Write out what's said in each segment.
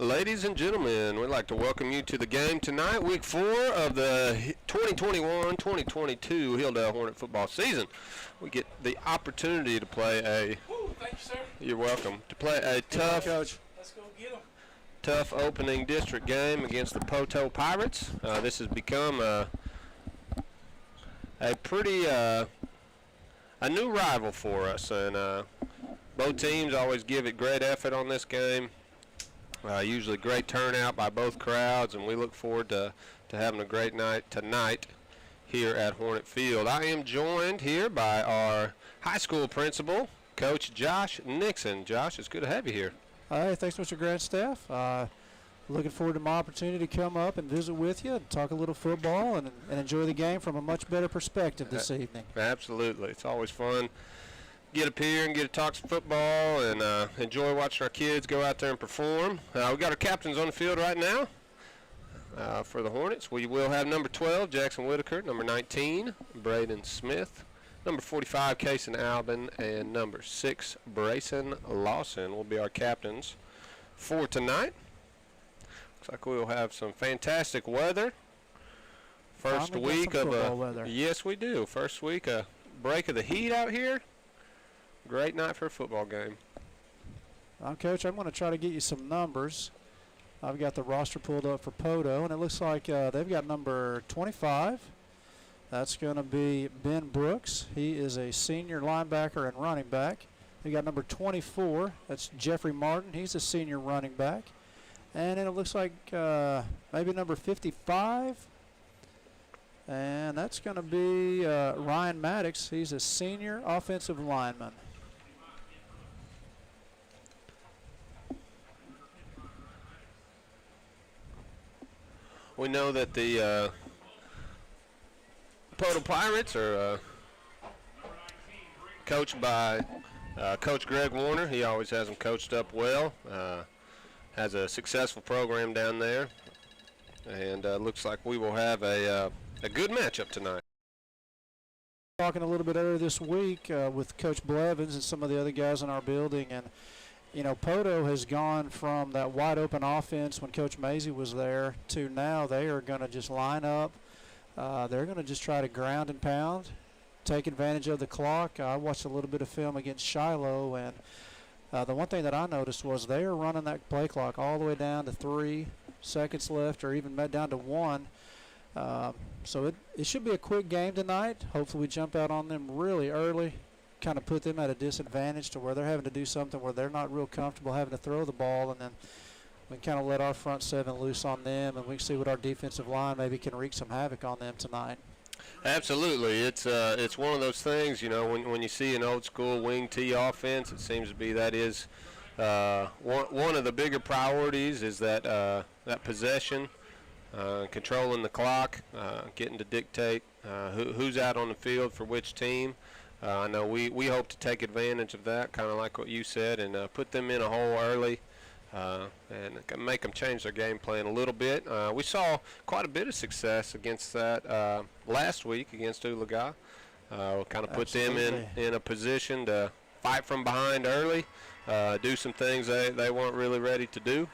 Ladies and gentlemen, we'd like to welcome you to the game tonight, week 4 of the 2021-2022 Hilldale Hornet football season. We get the opportunity to play a thank you, sir. You're welcome. To play a tough Coach. Let's go get 'em. Tough opening district game against the Poteau Pirates. This has become a pretty a new rival for us, and both teams always give it great effort on this game. Usually great turnout by both crowds, and we look forward to having a great night tonight here at Hornet Field. I am joined here by our high school principal, Coach Josh Nixon. Josh, it's good to have you here. Hey, thanks, Mr. Grandstaff. Looking forward to my opportunity to come up and visit with you and talk a little football and enjoy the game from a much better perspective this evening. Absolutely. It's always fun. Get up here and get to talk some football and enjoy watching our kids go out there and perform. We got our captains on the field right now for the Hornets. We will have number 12, Jackson Whitaker, number 19, Braden Smith, number 45, Kason Albin, and number 6, Brayson Lawson will be our captains for tonight. Looks like we'll have some fantastic weather. First week of weather. Yes, we do. First week, a break of the heat out here. Great night for a football game. Coach, I'm going to try to get you some numbers. I've got the roster pulled up for Poteau, and it looks like they've got number 25. That's going to be Ben Brooks. He is a senior linebacker and running back. They got number 24. That's Jeffrey Martin. He's a senior running back. And then it looks like maybe number 55. And that's going to be Ryan Maddox. He's a senior offensive lineman. We know that the Poteau Pirates are coached by Coach Greg Warner. He always has them coached up well. Has a successful program down there. And looks like we will have a good matchup tonight. Talking a little bit earlier this week with Coach Blevins and some of the other guys in our building, and you know, Poteau has gone from that wide open offense when Coach Maisie was there to now they are going to just line up. They're going to just try to ground and pound, take advantage of the clock. I watched a little bit of film against Shiloh, and the one thing that I noticed was they are running that play clock all the way down to 3 seconds left, or even down to 1. So it should be a quick game tonight. Hopefully we jump out on them really early, kind of put them at a disadvantage to where they're having to do something where they're not real comfortable having to throw the ball, and then we kind of let our front 7 loose on them, and we can see what our defensive line maybe can wreak some havoc on them tonight. Absolutely. It's one of those things, you know, when you see an old school wing T offense, it seems to be that is one of the bigger priorities is that that possession, controlling the clock, getting to dictate who's out on the field for which team. I know we hope to take advantage of that, kind of like what you said, and put them in a hole early and make them change their game plan a little bit. We saw quite a bit of success against that last week against Oologah. Kind of put them in a position to fight from behind early, do some things they weren't really ready to do.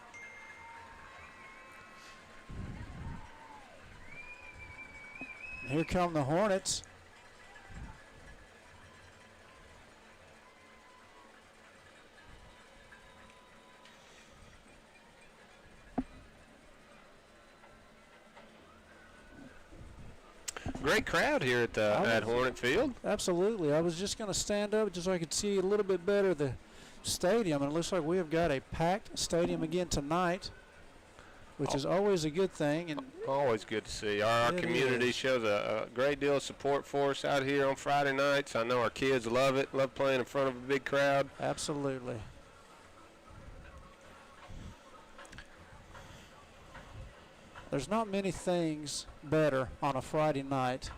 Here come the Hornets. Great crowd here at Hornet Field. Absolutely. I was just going to stand up just so I could see a little bit better the stadium, and it looks like we have got a packed stadium again tonight, which is always a good thing. And always good to see. Our community shows a great deal of support for us out here on Friday nights. I know our kids love it, love playing in front of a big crowd. Absolutely. There's not many things better on a Friday night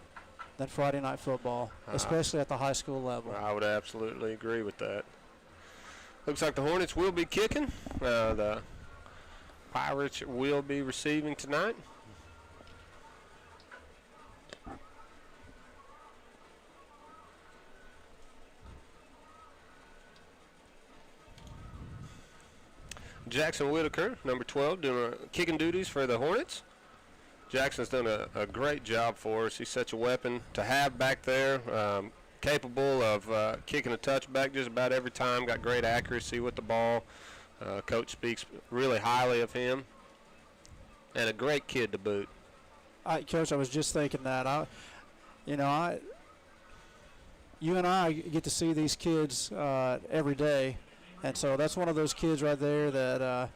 than Friday night football, especially at the high school level. I would absolutely agree with that. Looks like the Hornets will be kicking. The Pirates will be receiving tonight. Jackson Whitaker, number 12, doing kicking duties for the Hornets. Jackson's done a great job for us. He's such a weapon to have back there, capable of kicking a touchback just about every time, got great accuracy with the ball. Coach speaks really highly of him, and a great kid to boot. Coach, I was just thinking that. You and I get to see these kids every day, and so that's one of those kids right there that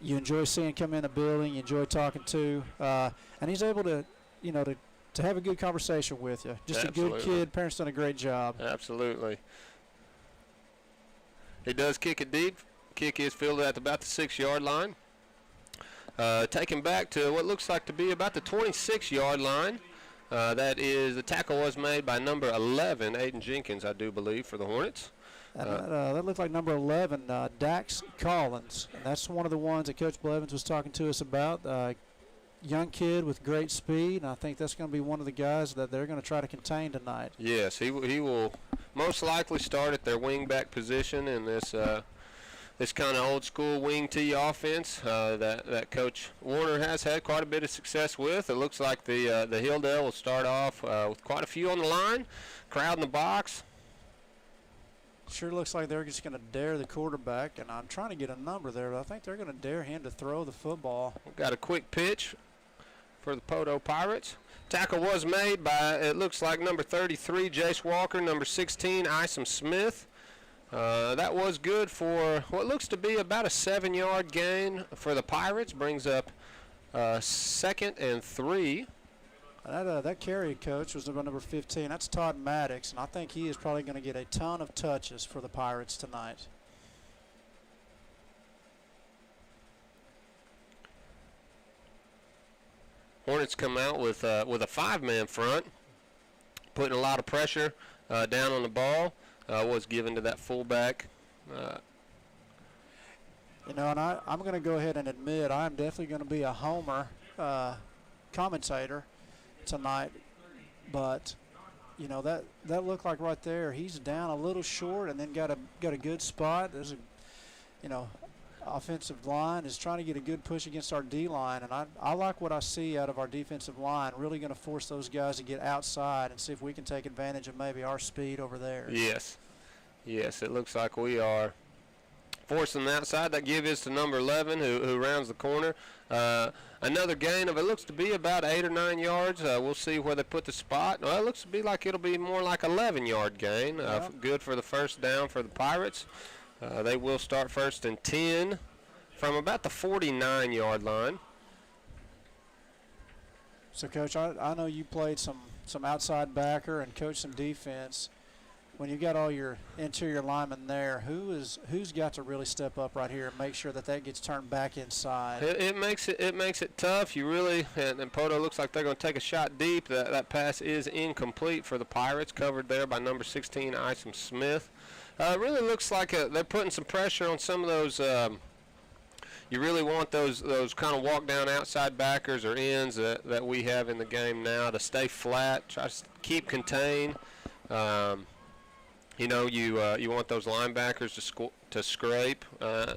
you enjoy seeing come in the building, you enjoy talking to, and he's able to, to have a good conversation with you. Just Absolutely. A good kid. Parents done a great job. Absolutely. He does kick it deep. Kick is fielded at about the 6-yard line. Taken back to what looks like to be about the 26-yard line. That is, the tackle was made by number 11, Aiden Jenkins, I do believe, for the Hornets. That looked like number 11, Dax Collins. And that's one of the ones that Coach Blevins was talking to us about. Young kid with great speed, and I think that's going to be one of the guys that they're going to try to contain tonight. Yes, he will most likely start at their wing-back position in this this kind of old-school wing T offense that Coach Warner has had quite a bit of success with. It looks like the Hilldale will start off with quite a few on the line, crowd in the box. Sure looks like they're just going to dare the quarterback, and I'm trying to get a number there, but I think they're going to dare him to throw the football. We've got a quick pitch for the Poteau Pirates. Tackle was made by, it looks like, number 33, Jace Walker, number 16, Isom Smith. That was good for what looks to be about a 7-yard gain for the Pirates. Brings up 2nd and 3. That carry, Coach, was number 15. That's Todd Maddox, and I think he is probably going to get a ton of touches for the Pirates tonight. Hornets come out with a 5-man front, putting a lot of pressure down on the ball. Was given to that fullback. And I'm going to go ahead and admit I'm definitely going to be a homer commentator tonight, but that looked like right there he's down a little short and then got a good spot. There's offensive line is trying to get a good push against our D line, and I like what I see out of our defensive line. Really going to force those guys to get outside and see if we can take advantage of maybe our speed over there. Yes, it looks like we are forcing the outside. That give is to number 11 who rounds the corner. Another gain of, it looks to be about 8 or 9 yards. We'll see where they put the spot. Well, it looks to be like it'll be more like 11-yard gain. Good for the first down for the Pirates. They will start 1st and 10 from about the 49-yard line. So, Coach, I know you played some outside backer and coached some defense. When you got all your interior linemen there, who's got to really step up right here and make sure that gets turned back inside? It makes it tough. You really, and Poteau looks like they're going to take a shot deep. That pass is incomplete for the Pirates, covered there by number 16, Isom Smith. It really looks like they're putting some pressure on some of those. You really want those kind of walk down outside backers or ends that we have in the game now to stay flat, try to keep contained. You want those linebackers to scrape.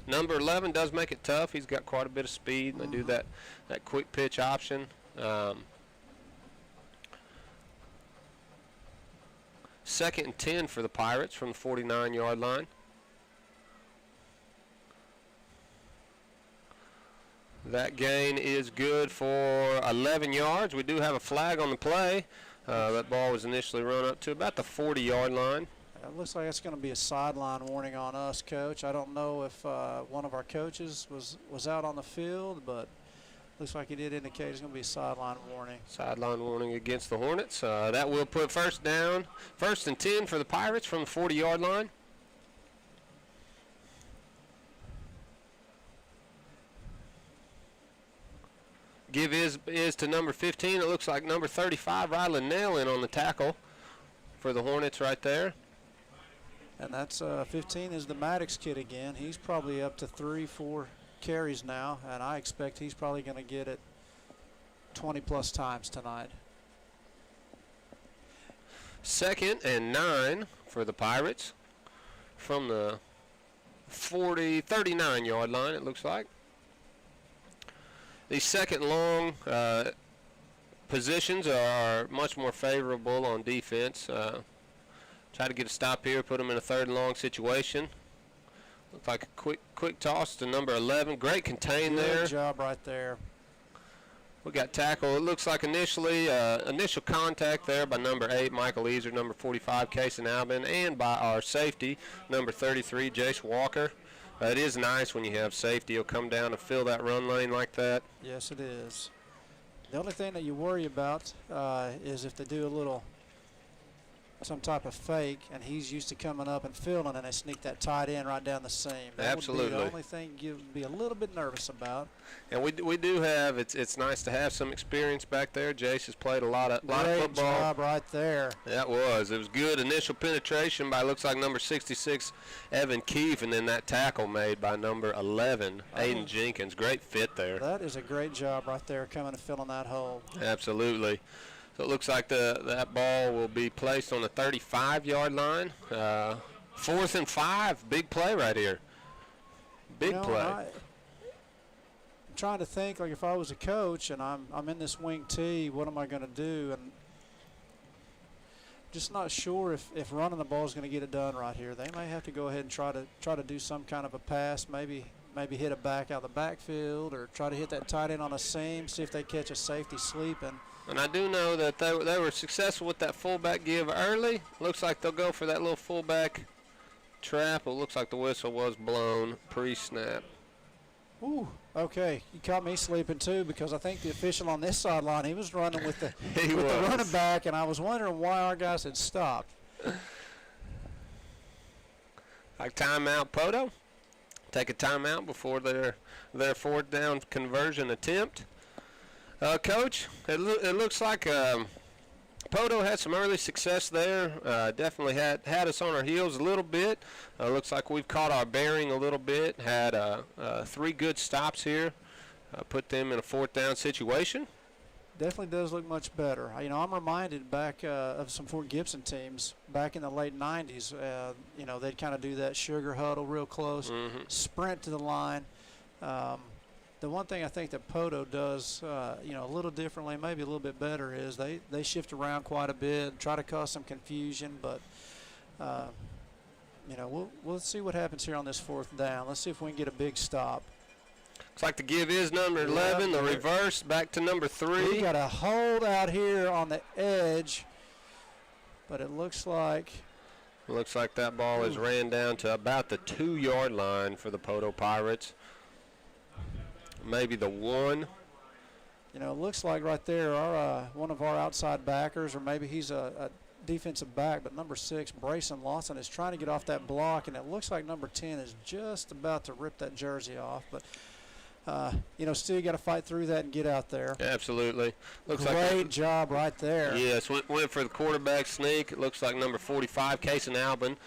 Number 11 does make it tough. He's got quite a bit of speed. And they do that quick pitch option. 2nd and 10 for the Pirates from the 49-yard line. That gain is good for 11 yards. We do have a flag on the play. That ball was initially run up to about the 40-yard line. It looks like it's going to be a sideline warning on us, Coach. I don't know if one of our coaches was out on the field, but looks like he did indicate it's going to be a sideline warning. Sideline warning against the Hornets. That will put first down, 1st and 10 for the Pirates from the 40-yard line. Give is to number 15. It looks like number 35, Ryland Nail, in on the tackle for the Hornets right there. And that's 15 is the Maddox kid again. He's probably up to 3-4 carries now, and I expect he's probably going to get it 20-plus times tonight. 2nd and 9 for the Pirates from the 39-yard line, it looks like. The second long positions are much more favorable on defense. Try to get a stop here, put them in a 3rd and long situation. Looks like a quick toss to number 11. Great contain there. Good job right there. We got tackle. It looks like initial contact there by number 8, Michael Easer, number 45, Cason Albin, and by our safety, number 33, Jace Walker. It is nice when you have safety. He'll come down and fill that run lane like that. Yes, it is. The only thing that you worry about is if they do some type of fake, and he's used to coming up and filling, and they sneak that tight end right down the seam. That Absolutely. would be the only thing you'd be a little bit nervous about. And we do have, it's nice to have some experience back there. Jace has played a lot of football. Great job right there. It was good initial penetration by, looks like, number 66, Evan Keefe, and then that tackle made by number 11, Aiden Jenkins. Great fit there. That is a great job right there, coming and filling that hole. Absolutely. So it looks like that ball will be placed on the 35-yard line. 4th and 5, big play right here. Big play. I'm trying to think, like, if I was a coach and I'm in this wing T, what am I going to do? And just not sure if running the ball is going to get it done right here. They may have to go ahead and try to do some kind of a pass, maybe hit a back out of the backfield, or try to hit that tight end on a seam, see if they catch a safety sleeping. And I do know that they were successful with that fullback give early. Looks like they'll go for that little fullback trap. It looks like the whistle was blown pre-snap. Ooh, okay. You caught me sleeping too, because I think the official on this sideline, he was running with the running back, and I was wondering why our guys had stopped. Like timeout, Poteau. Take a timeout before their 4th down conversion attempt. Coach, it looks like Poteau had some early success there. Definitely had us on our heels a little bit. Looks like we've caught our bearing a little bit. Had 3 good stops here. Put them in a 4th down situation. Definitely does look much better. I'm reminded back of some Fort Gibson teams back in the late 90s. They'd kind of do that sugar huddle real close, sprint to the line. The one thing I think that Poteau does, a little differently, maybe a little bit better, is they shift around quite a bit, try to cause some confusion. But, we'll see what happens here on this 4th down. Let's see if we can get a big stop. Looks like the give is number 11, the reverse back to number 3. We got a hold out here on the edge, but it looks like that ball is ran down to about the 2-yard line for the Poteau Pirates. Maybe the 1. It looks like right there our one of our outside backers, or maybe he's a defensive back, but number 6, Brayson Lawson, is trying to get off that block, and it looks like number 10 is just about to rip that jersey off. But still you got to fight through that and get out there. Absolutely. Great job right there. Yes, went for the quarterback sneak. It looks like number 45, Cason Albin,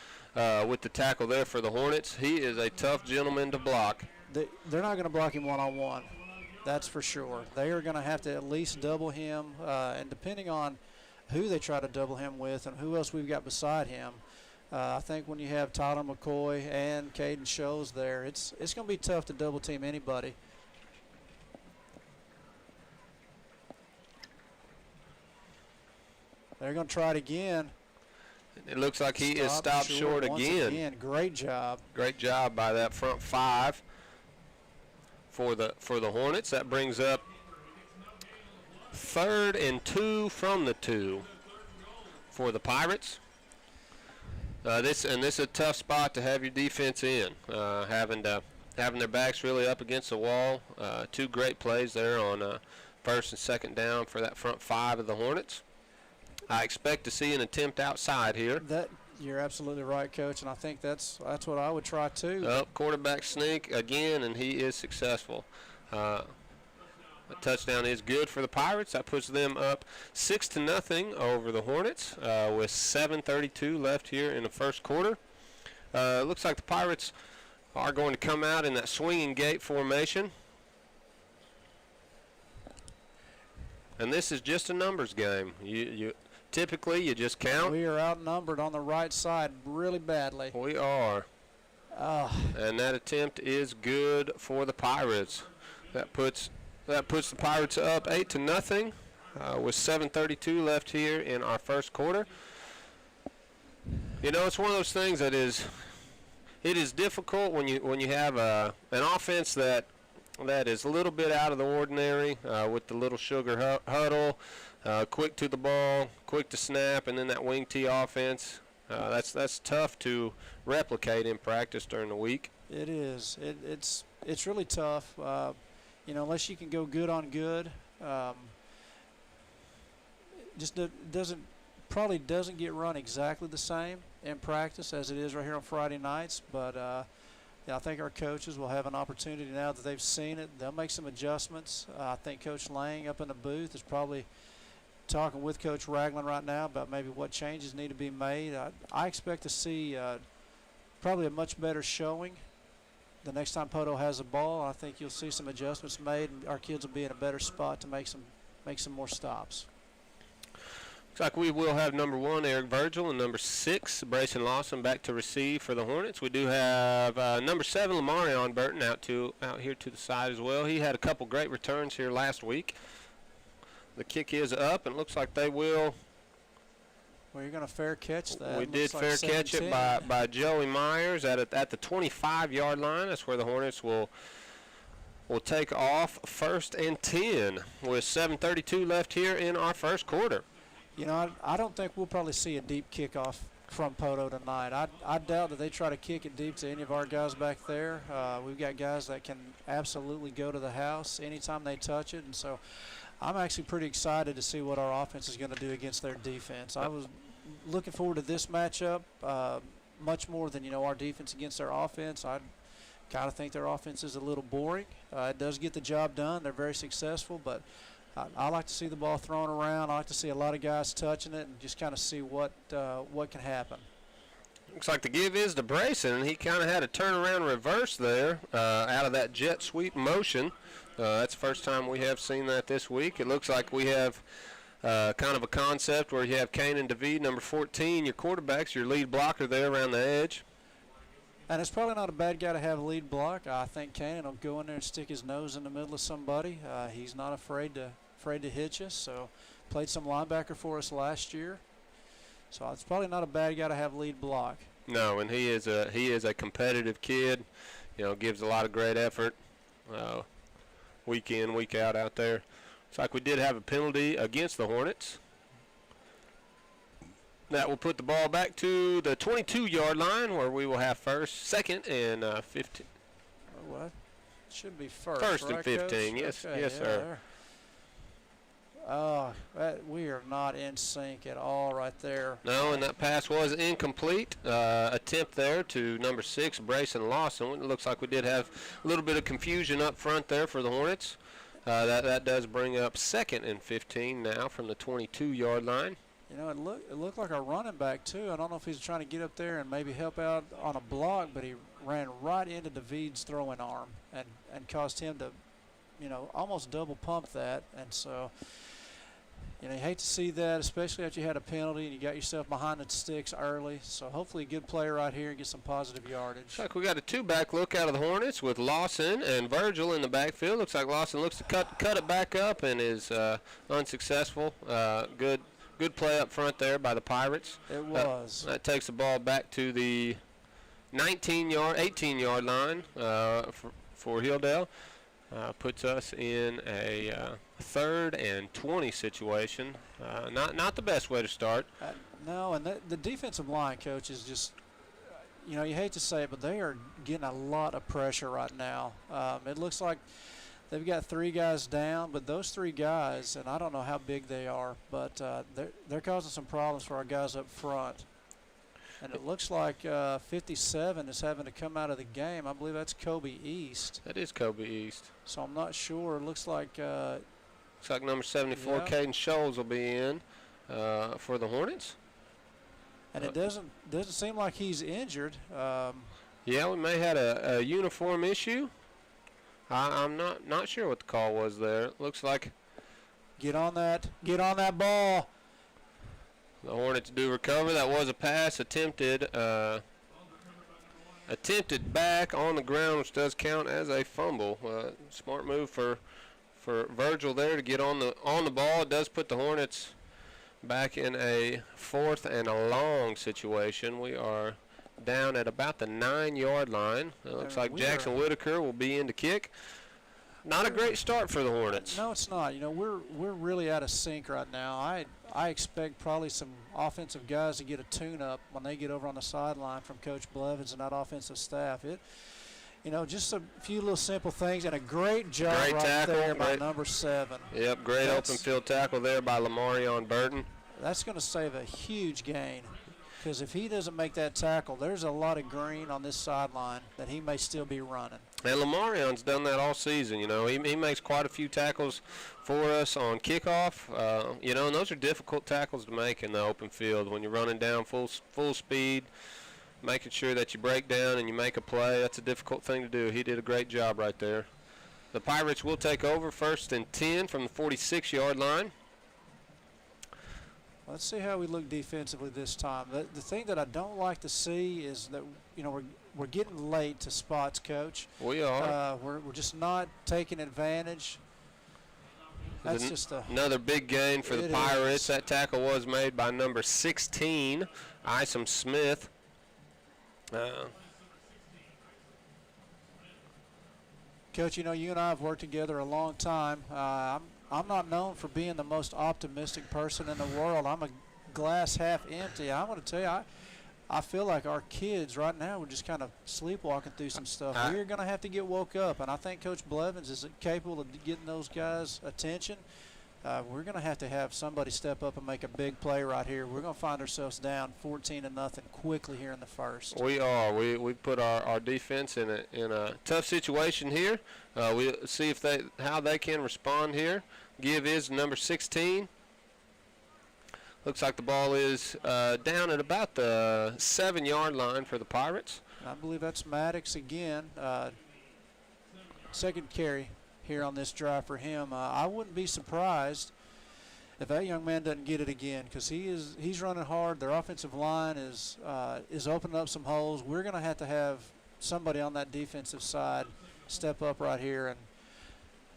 with the tackle there for the Hornets. He is a tough gentleman to block. They're not going to block him one-on-one. That's for sure. They are going to have to at least double him, and depending on who they try to double him with and who else we've got beside him, I think when you have Tyler McCoy and Caden Scholes there, it's going to be tough to double team anybody. They're going to try it again. It looks like he is stopped short again. Great job. Great job by that front 5 for the Hornets. That brings up 3rd and 2 from the 2 for the Pirates. This is a tough spot to have your defense in, having their backs really up against the wall. 2 great plays there on 1st and 2nd down for that front 5 of the Hornets. I expect to see an attempt outside here. You're absolutely right, Coach, and I think that's what I would try too. Quarterback sneak again, and he is successful. A touchdown is good for the Pirates. That puts them up 6-0 over the Hornets with 7:32 left here in the first quarter. Looks like the Pirates are going to come out in that swinging gate formation. And this is just a numbers game. Typically, you just count. We are outnumbered on the right side really badly. We are. And that attempt is good for the Pirates. That puts the Pirates up 8-0 with 7:32 left here in our first quarter. You know, it's one of those things that it is difficult when you have an offense that is a little bit out of the ordinary with the little sugar huddle, quick to the ball, quick to snap, and then that wing tee offense. That's tough to replicate in practice during the week. It is. It's really tough. You know, unless you can go good on good, probably doesn't get run exactly the same in practice as it is right here on Friday nights. But yeah, I think our coaches will have an opportunity now that they've seen it. They'll make some adjustments. I think Coach Lang up in the booth is probably talking with Coach Ragland right now about maybe what changes need to be made. I expect to see probably a much better showing the next time Poteau has the ball. I think you'll see some adjustments made, and our kids will be in a better spot to make some more stops. Looks like we will have number 1, Eric Virgil, and number 6, Brayson Lawson, back to receive for the Hornets. We do have number 7, Lamarion Burton, out here to the side as well. He had a couple great returns here last week. The kick is up, and it looks like they will. Well, you're going to fair catch that. We did fair catch it by Joey Myers at the 25-yard line. That's where the Hornets will take off 1st and 10 with 7:32 left here in our first quarter. You know, I don't think we'll probably see a deep kickoff from Poteau tonight. I doubt that they try to kick it deep to any of our guys back there. We've got guys that can absolutely go to the house anytime they touch it, and so I'm actually pretty excited to see what our offense is going to do against their defense. I was looking forward to this matchup much more than, our defense against their offense. I kind of think their offense is a little boring. It does get the job done. They're very successful, but I like to see the ball thrown around. I like to see a lot of guys touching it and just kind of see what can happen. Looks like the give is to Brayson, and he kind of had a turnaround reverse there out of that jet sweep motion. That's the first time we have seen that this week. It looks like we have kind of a concept where you have Kanan David, number 14, your quarterback's your lead blocker there around the edge. And it's probably not a bad guy to have a lead block. I think Kanan will go in there and stick his nose in the middle of somebody. He's not afraid to hit you. So played some linebacker for us last year. So it's probably not a bad guy to have lead block. No, and he is a competitive kid. Gives a lot of great effort. Week in, week out there. Looks like we did have a penalty against the Hornets. That will put the ball back to the 22-yard line where we will have 2nd and 15. What? It should be first. First right, and 15, Coach? yes, Okay, yes, sir. We are not in sync at all right there. No, and that pass was incomplete. Attempt there to number 6, Brayson Lawson. It looks like we did have a little bit of confusion up front there for the Hornets. That does bring up 2nd and 15 now from the 22-yard line. It looked like a running back, too. I don't know if he's trying to get up there and maybe help out on a block, but he ran right into David's throwing arm and caused him to, almost double pump that. And so, you hate to see that, especially after you had a penalty and you got yourself behind the sticks early. So hopefully a good play right here and get some positive yardage. Looks like we got a 2-back look out of the Hornets with Lawson and Virgil in the backfield. Looks like Lawson looks to cut it back up and is unsuccessful. Good play up front there by the Pirates. It was. That takes the ball back to the 18-yard line for Hilldale. Puts us in a 3rd and 20 situation. Not the best way to start. No, and the defensive line, Coach, is just, you hate to say it, but they are getting a lot of pressure right now. It looks like they've got 3 guys down, but those 3 guys, and I don't know how big they are, but they're causing some problems for our guys up front. And it looks like 57 is having to come out of the game. I believe that's Kobe East. That is Kobe East. So I'm not sure. It looks like number 74, yeah. Caden Scholes will be in for the Hornets. And it doesn't seem like he's injured. Yeah, we may have a uniform issue. I'm not sure what the call was there. It looks like. Get on that ball. The Hornets do recover. That was a pass attempted. attempted back on the ground, which does count as a fumble. Smart move for Virgil there to get on the ball. It does put the Hornets back in a 4th and a long situation. We are down at about the 9-yard line. It looks like Jackson Whitaker will be in to kick. Not a great start for the Hornets. No, it's not. You know, we're really out of sync right now. I expect probably some offensive guys to get a tune-up when they get over on the sideline from Coach Blevins and that offensive staff. Just a few little simple things and a great job there by number 7. Yep, great open field tackle there by Lamarion Burton. That's going to save a huge gain, because if he doesn't make that tackle, there's a lot of green on this sideline that he may still be running. And Lamarion's done that all season. You know, he makes quite a few tackles for us on kickoff. And those are difficult tackles to make in the open field when you're running down full speed, making sure that you break down and you make a play. That's a difficult thing to do. He did a great job right there. The Pirates will take over 1st and 10 from the 46-yard line. Let's see how we look defensively this time. The thing that I don't like to see is that, we're getting late to spots, Coach. We are. We're just not taking advantage. That's just another big gain for the Pirates. That tackle was made by number 16, Isom Smith. Coach, you and I have worked together a long time. I'm not known for being the most optimistic person in the world. I'm a glass half empty. I'm going to tell you, I feel like our kids right now, we're just kind of sleepwalking through some stuff. We're going to have to get woke up, and I think Coach Blevins is capable of getting those guys' attention. We're going to have somebody step up and make a big play right here. We're going to find ourselves down 14-0 quickly here in the first. We are. We put our defense in a tough situation here. We'll see how they can respond here. Give is number 16. Looks like the ball is down at about the 7-yard line for the Pirates. I believe that's Maddox again. Second carry here on this drive for him. I wouldn't be surprised if that young man doesn't get it again, because he's running hard. Their offensive line is opening up some holes. We're going to have somebody on that defensive side step up right here and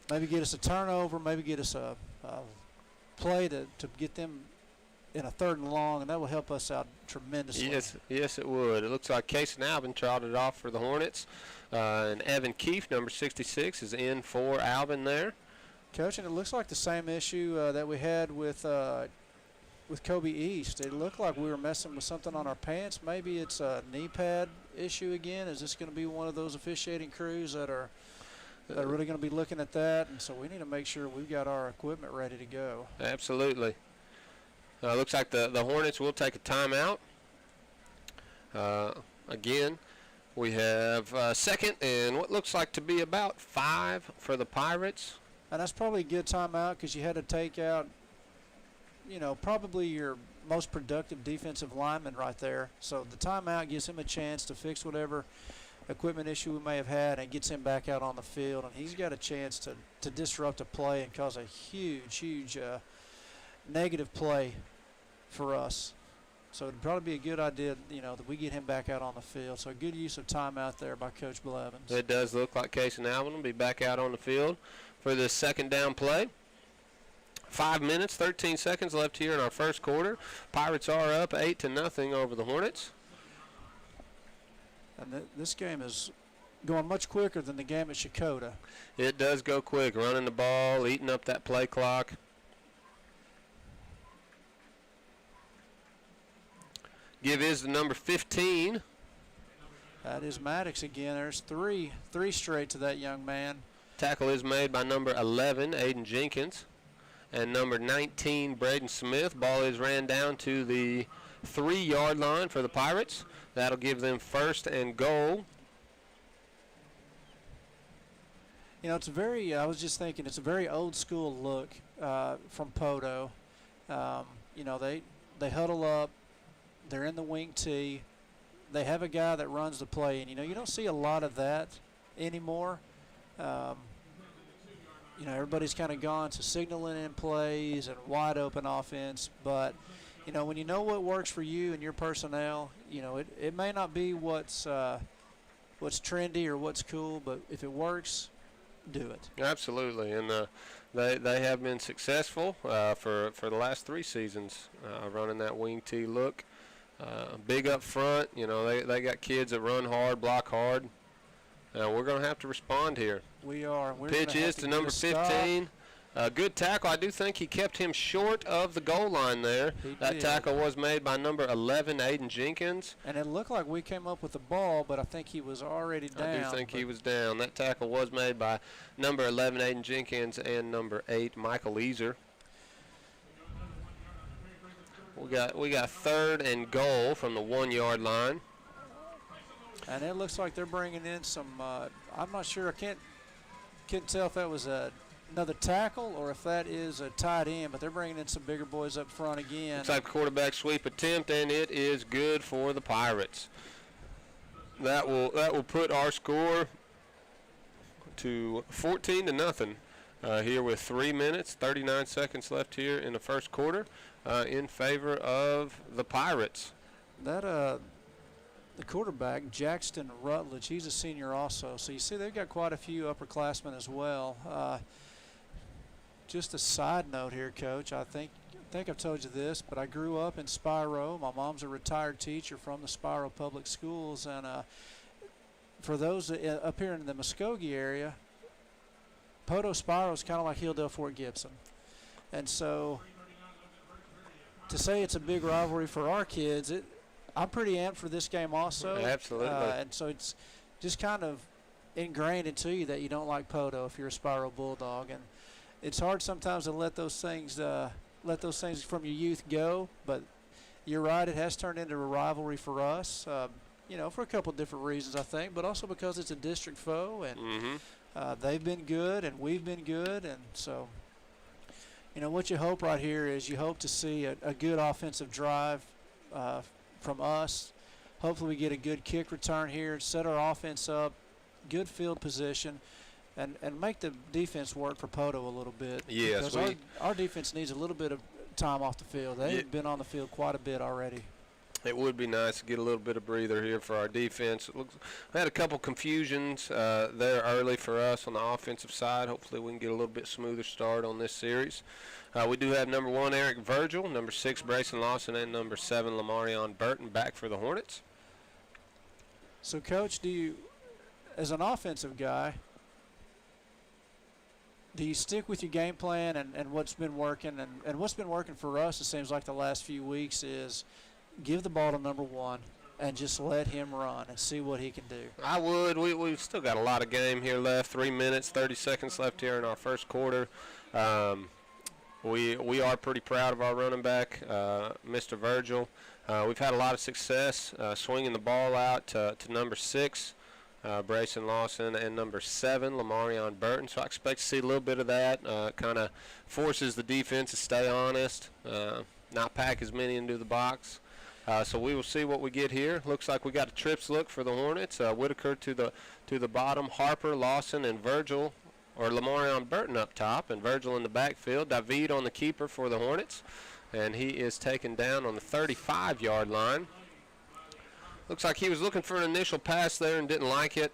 maybe get us a turnover, maybe get us a play to get them in a 3rd and long, and that will help us out tremendously. Yes, it would. It looks like Case and Alvin trotted off for the Hornets, and Evan Keefe, number 66, is in for Alvin there. Coach, and it looks like the same issue that we had with Kobe East. It looked like we were messing with something on our pants. Maybe it's a knee pad issue again. Is this going to be one of those officiating crews that are really going to be looking at that? And so we need to make sure we've got our equipment ready to go. Absolutely. Looks like the Hornets will take a timeout. Again, we have 2nd and what looks like to be about 5 for the Pirates. And that's probably a good timeout, because you had to take out, probably your most productive defensive lineman right there. So the timeout gives him a chance to fix whatever equipment issue we may have had and gets him back out on the field. And he's got a chance to disrupt a play and cause a huge negative play for us. So it'd probably be a good idea, that we get him back out on the field. So a good use of timeout there by Coach Blevins. It does look like Case and Alvin will be back out on the field for this 2nd down play. 5 minutes, 13 seconds left here in our first quarter. Pirates are up 8-0 over the Hornets. And this game is going much quicker than the game at Shakota. It does go quick, running the ball, eating up that play clock. Give is the number 15. That is Maddox again. There's three straight to that young man. Tackle is made by number 11, Aiden Jenkins, and number 19, Braden Smith. Ball is ran down to the 3-yard line for the Pirates. That'll give them 1st and goal. It's I was just thinking, it's a very old school look from Poteau. They huddle up. They're in the wing tee. They have a guy that runs the play, and you don't see a lot of that anymore. Everybody's kind of gone to signaling in plays and wide open offense. But when you know what works for you and your personnel, it may not be what's what's trendy or what's cool, but if it works, do it. Absolutely, and they have been successful for the last 3 seasons running that wing tee look. Big up front, you know, they got kids that run hard, block hard. We're going to have to respond here. We are. Pitch is to number 15. Good tackle. I do think he kept him short of the goal line there. That tackle was made by number 11, Aiden Jenkins. And it looked like we came up with the ball, but I think he was already down. I do think he was down. That tackle was made by number 11, Aiden Jenkins, and number 8, Michael Easer. We got 3rd and goal from the 1-yard line. And it looks like they're bringing in some, I'm not sure, couldn't tell if that was another tackle or if that is a tight end, but they're bringing in some bigger boys up front again. Looks like quarterback sweep attempt, and it is good for the Pirates. That will put our score to 14-0 here with 3 minutes, 39 seconds left here in the first quarter in favor of the Pirates. The quarterback, Jackson Rutledge, he's a senior also. So you see they've got quite a few upperclassmen as well. Just a side note here, Coach. I think I've told you this, but I grew up in Spiro. My mom's a retired teacher from the Spiro Public Schools. And for those up here in the Muskogee area, Poteau Spiro is kind of like Hilldale Fort Gibson. And so to say it's a big rivalry for our kids, I'm pretty amped for this game also. Absolutely. And so it's just kind of ingrained into you that you don't like Poteau if you're a Spiro Bulldog. And it's hard sometimes to let those things from your youth go. But you're right, it has turned into a rivalry for us, for a couple different reasons, I think, but also because it's a district foe. And they've been good and we've been good. And so, what you hope right here is you hope to see a good offensive drive from us. Hopefully we get a good kick return here, set our offense up, good field position, and make the defense work for Poteau a little bit. Yes, because our defense needs a little bit of time off the field. They've been on the field quite a bit already. It would be nice to get a little bit of breather here for our defense. We had a couple confusions there early for us on the offensive side. Hopefully we can get a little bit smoother start on this series. We do have number 1, Eric Virgil, number 6, Brayson Lawson, and number 7, Lamarion Burton back for the Hornets. So, Coach, as an offensive guy, do you stick with your game plan and what's been working? And what's been working for us, it seems like the last few weeks, is give the ball to number 1 and just let him run and see what he can do. I would. We've still got a lot of game here left, 3 minutes, 30 seconds left here in our first quarter. We are pretty proud of our running back, Mr. Virgil. We've had a lot of success swinging the ball out to number 6, Brayson Lawson, and number 7, Lamarion Burton. So I expect to see a little bit of that. Kind of forces the defense to stay honest, not pack as many into the box. So we will see what we get here. Looks like we got a trips look for the Hornets. Whitaker to the bottom, Harper, Lawson, and Virgil, or Lamarion Burton up top, and Virgil in the backfield. David on the keeper for the Hornets, and he is taken down on the 35-yard line. Looks like he was looking for an initial pass there and didn't like it.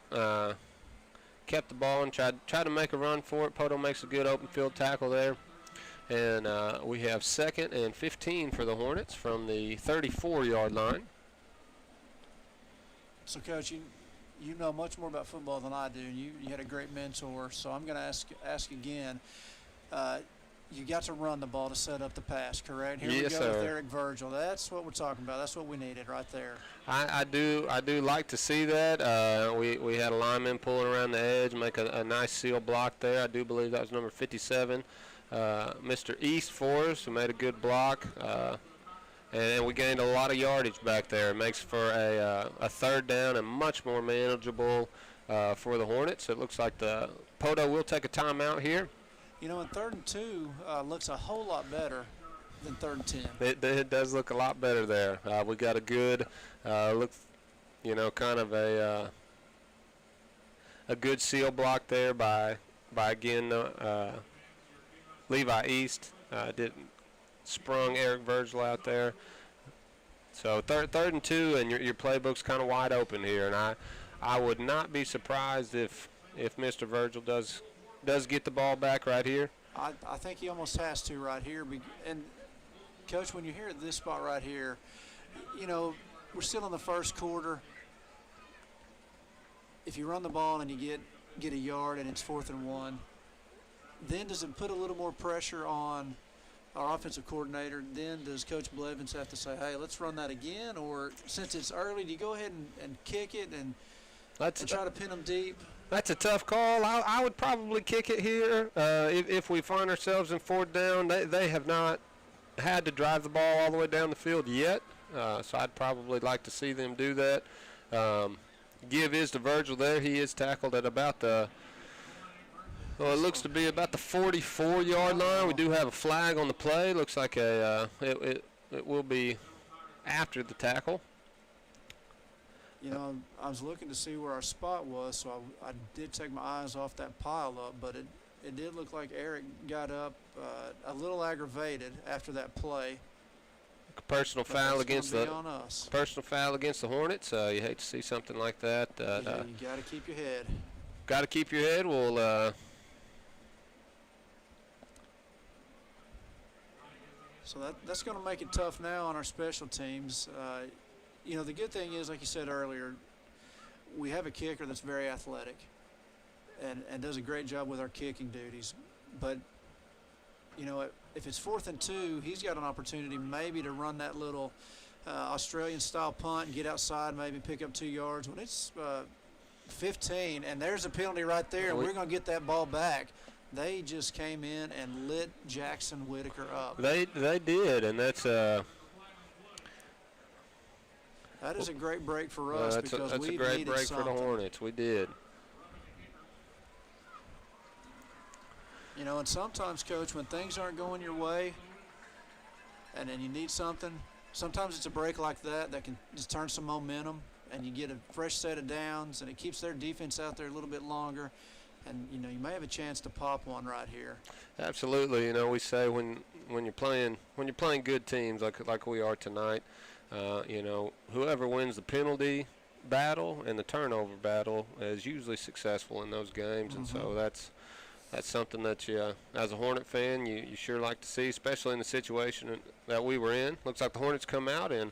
Kept the ball and tried to make a run for it. Poteau makes a good open field tackle there. And we have 2nd and 15 for the Hornets from the 34-yard line. So, Coach, you know much more about football than I do. You had a great mentor, so I'm going to ask again. You got to run the ball to set up the pass, correct? Here yes, we go sir. With Eric Virgil. That's what we're talking about. That's what we needed right there. I do like to see that. We had a lineman pulling around the edge, make a nice seal block there. I do believe that was number 57. Mr. East for us, who made a good block, and we gained a lot of yardage back there. It makes for a 3rd down and much more manageable for the Hornets. It looks like the Poteau will take a timeout here. In 3rd and 2 looks a whole lot better than 3rd and 10. It does look a lot better there. We got a good look, kind of a good seal block there by again. Levi East sprung Eric Virgil out there. So third and 2, and your playbook's kind of wide open here. And I would not be surprised if Mr. Virgil does get the ball back right here. I think he almost has to right here. And, Coach, when you're here at this spot right here, you know, we're still in the first quarter. If you run the ball and you get a yard and it's 4th and 1, then does it put a little more pressure on our offensive coordinator? Then does Coach Blevins have to say, hey, let's run that again? Or since it's early, do you go ahead and kick it and try to pin them deep? That's a tough call. I would probably kick it here if we find ourselves in 4th down. They have not had to drive the ball all the way down the field yet, so I'd probably like to see them do that. Give is to Virgil there. He is tackled at about the it looks to be about the 44-yard line. We do have a flag on the play. Looks like it will be after the tackle. You know, I was looking to see where our spot was, so I did take my eyes off that pile up, but it did look like Eric got up a little aggravated after that play. Personal foul against the Hornets. You hate to see something like that. Yeah, you got to keep your head. Got to keep your head. We'll. So that's going to make it tough now on our special teams. You know, the good thing is, like you said earlier, we have a kicker that's very athletic and does a great job with our kicking duties. But, you know, if it's 4th and 2, he's got an opportunity maybe to run that little Australian-style punt and get outside, maybe pick up 2 yards. When it's 15, and there's a penalty right there, and we're going to get that ball back. They just came in and lit Jackson Whitaker up. They did, and that's that is a great break for us because that's we a great needed break something. for the Hornets. We did. You know, and sometimes, Coach, when things aren't going your way and then you need something, sometimes it's a break like that can just turn some momentum and you get a fresh set of downs and it keeps their defense out there a little bit longer. And, you know, you may have a chance to pop one right here. Absolutely. You know, we say when you're playing good teams like we are tonight, you know, whoever wins the penalty battle and the turnover battle is usually successful in those games. And so that's something that you, as a Hornet fan, you sure like to see, especially in the situation that we were in. Looks like the Hornets come out and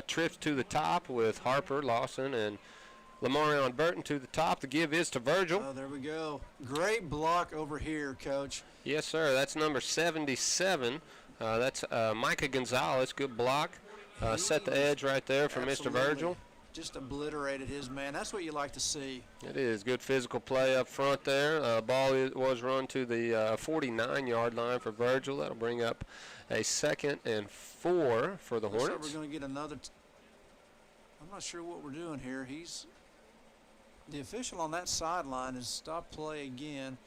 trips to the top with Harper, Lawson, and Lamarion Burton to the top. The give is to Virgil. Oh, there we go. Great block over here, Coach. Yes, sir. That's number 77. That's Micah Gonzalez. Good block. Set the edge right there for Mr. Virgil. Just obliterated his man. That's what you like to see. It is. Good physical play up front there. Ball was run to the 49-yard line for Virgil. That'll bring up a 2nd and 4 for the Hornets. Looks like we're going to get another. I'm not sure what we're doing here. The official on that sideline has stopped play again.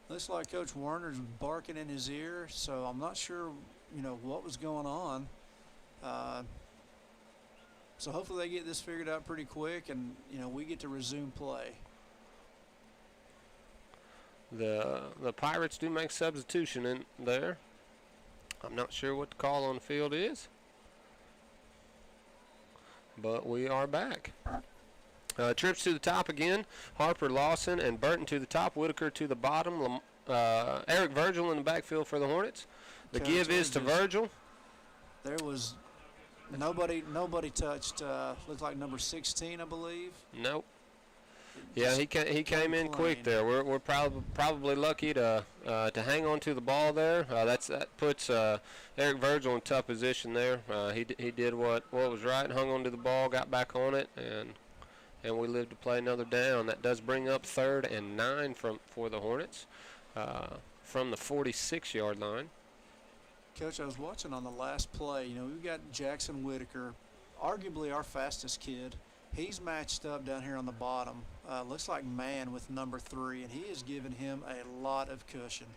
Looks like Coach Werner's barking in his ear, so I'm not sure, you know, what was going on. So hopefully they get this figured out pretty quick, and, you know, we get to resume play. The Pirates do make substitution in there. I'm not sure what the call on the field is, but we are back. Trips to the top again. Harper, Lawson, and Burton to the top. Whitaker to the bottom. Eric Virgil in the backfield for the Hornets. The give is to Virgil. There was nobody touched. Looked like number 16, I believe. Nope. Yeah, he came in quick there. We're probably lucky to hang on to the ball there. That puts Eric Virgil in tough position there. He did what was right, hung on to the ball, got back on it, and we live to play another down. That does bring up 3rd and 9 for the Hornets from the 46-yard line. Coach, I was watching on the last play. You know, we've got Jackson Whitaker, arguably our fastest kid. He's matched up down here on the bottom. Looks like man with number 3, and he is giving him a lot of cushion.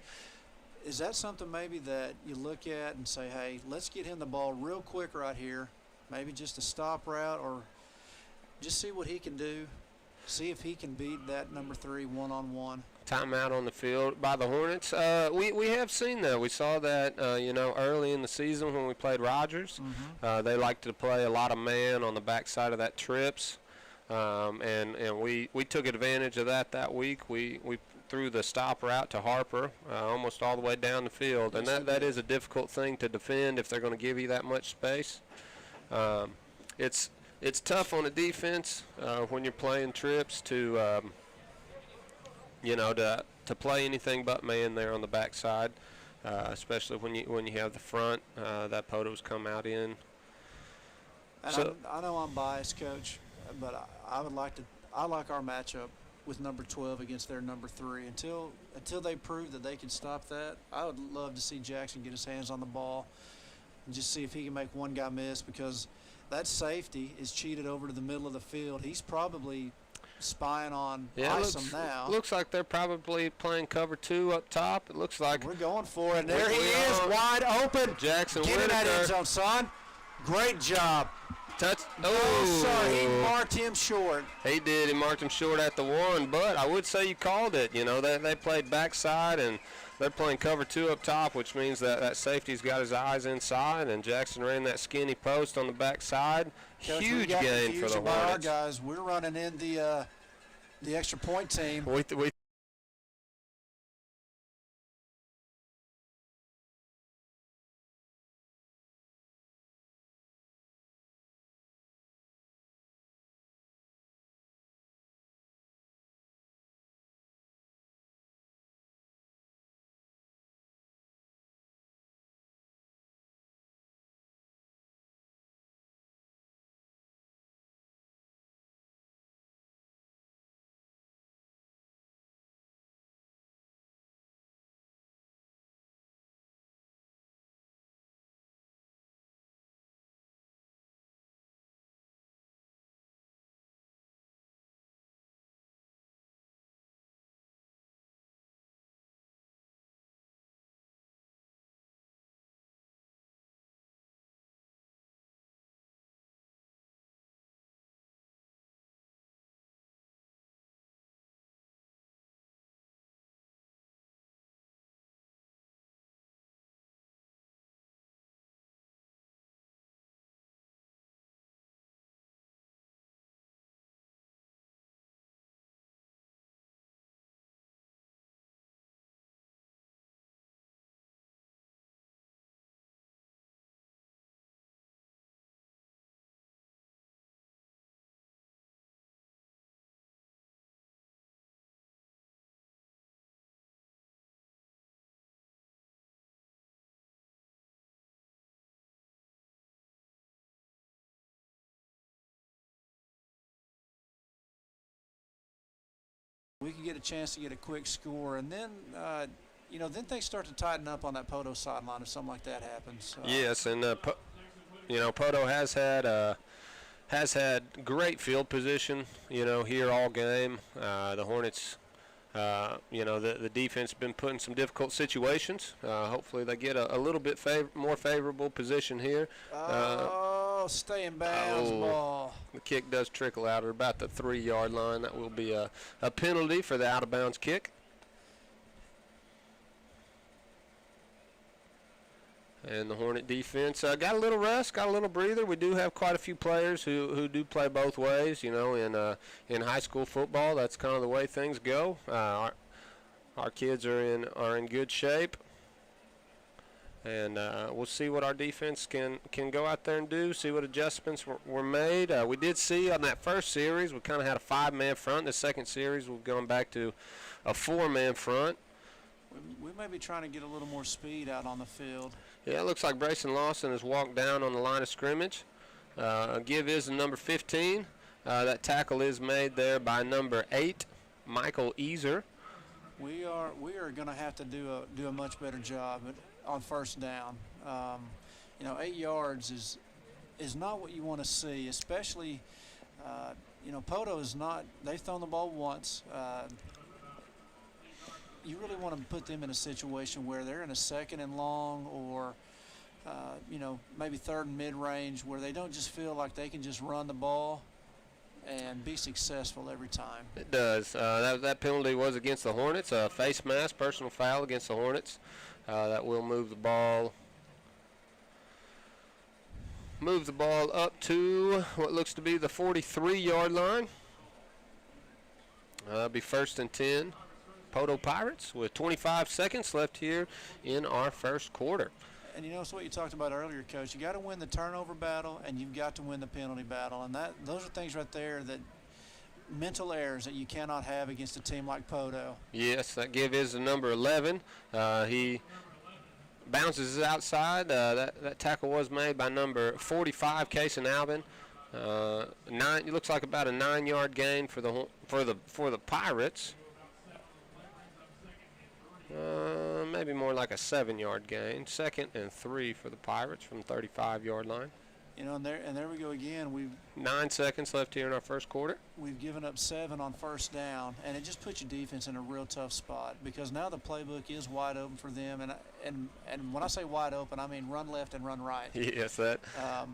Is that something maybe that you look at and say, hey, let's get him the ball real quick right here, maybe just a stop route, or just see what he can do, see if he can beat that number 3 one-on-one? Timeout on the field by the Hornets. We have seen that. We saw that, you know, early in the season when we played Rogers. They liked to play a lot of man on the backside of that trips. and we took advantage of that week. We threw the stop route to Harper almost all the way down the field, and that is a difficult thing to defend if they're going to give you that much space. It's tough on the defense when you're playing trips to to play anything but man there on the backside, especially when you have the front that Poteau's come out in. And so I know I'm biased, Coach, but I like our matchup with number 12 against their number 3. Until they prove that they can stop that, I would love to see Jackson get his hands on the ball and just see if he can make one guy miss, because that safety is cheated over to the middle of the field. He's probably spying on Isom now. Looks like they're probably playing cover 2 up top. It looks like we're going for it. There he is, wide open. Jackson Get in that end zone, son. Great job. Touch. Oh, sorry, he marked him short. He did. He marked him short at the 1, but I would say you called it. You know, they played backside, and they're playing cover 2 up top, which means that safety's got his eyes inside, and Jackson ran that skinny post on the backside. Coach, huge gain for the Hornets. Our guys, we're running in the extra point team. We can get a chance to get a quick score, and then then things start to tighten up on that Poteau sideline if something like that happens. Yes, and Poteau has had great field position, here all game. The Hornets, the defense has been put in some difficult situations. Hopefully they get a little bit more favorable position here. Stay in bounds ball. The kick does trickle out at about the 3-yard line. That will be a penalty for the out-of-bounds kick. And the Hornet defense got a little rest, got a little breather. We do have quite a few players who do play both ways. In high school football, that's kind of the way things go. Our kids are in good shape, and we'll see what our defense can go out there and do. See what adjustments were made. We did see on that first series we kind of had a 5-man front. In the second series we've gone back to a 4-man front. We may be trying to get a little more speed out on the field. Yeah, it looks like Brayson Lawson has walked down on the line of scrimmage. Give is the number 15. That tackle is made there by number 8, Michael Easer. We are going to have to do a much better job on first down. 8 yards is not what you want to see, especially Poteau is not. They've thrown the ball once. You really want to put them in a situation where they're in a 2nd and long, or maybe 3rd and mid-range, where they don't just feel like they can just run the ball and be successful every time. It does. That penalty was against the Hornets, a face mask, personal foul against the Hornets. That will move the ball up to what looks to be the 43-yard line. Be 1st and 10. Poteau Pirates with 25 seconds left here in our first quarter. And you know, it's what you talked about earlier, Coach. You got to win the turnover battle, and you've got to win the penalty battle, and those are things right there that mental errors that you cannot have against a team like Poteau. Yes, that give is the number 11. He bounces it outside. That tackle was made by number 45, Cason Albin. It looks like about a 9-yard gain for the Pirates. Maybe more like a 7-yard gain. 2nd and 3 for the Pirates from 35-yard line. You know, and there we go again. We've 9 seconds left here in our first quarter. We've given up 7 on first down, and it just puts your defense in a real tough spot because now the playbook is wide open for them. And when I say wide open, I mean run left and run right. Yes, that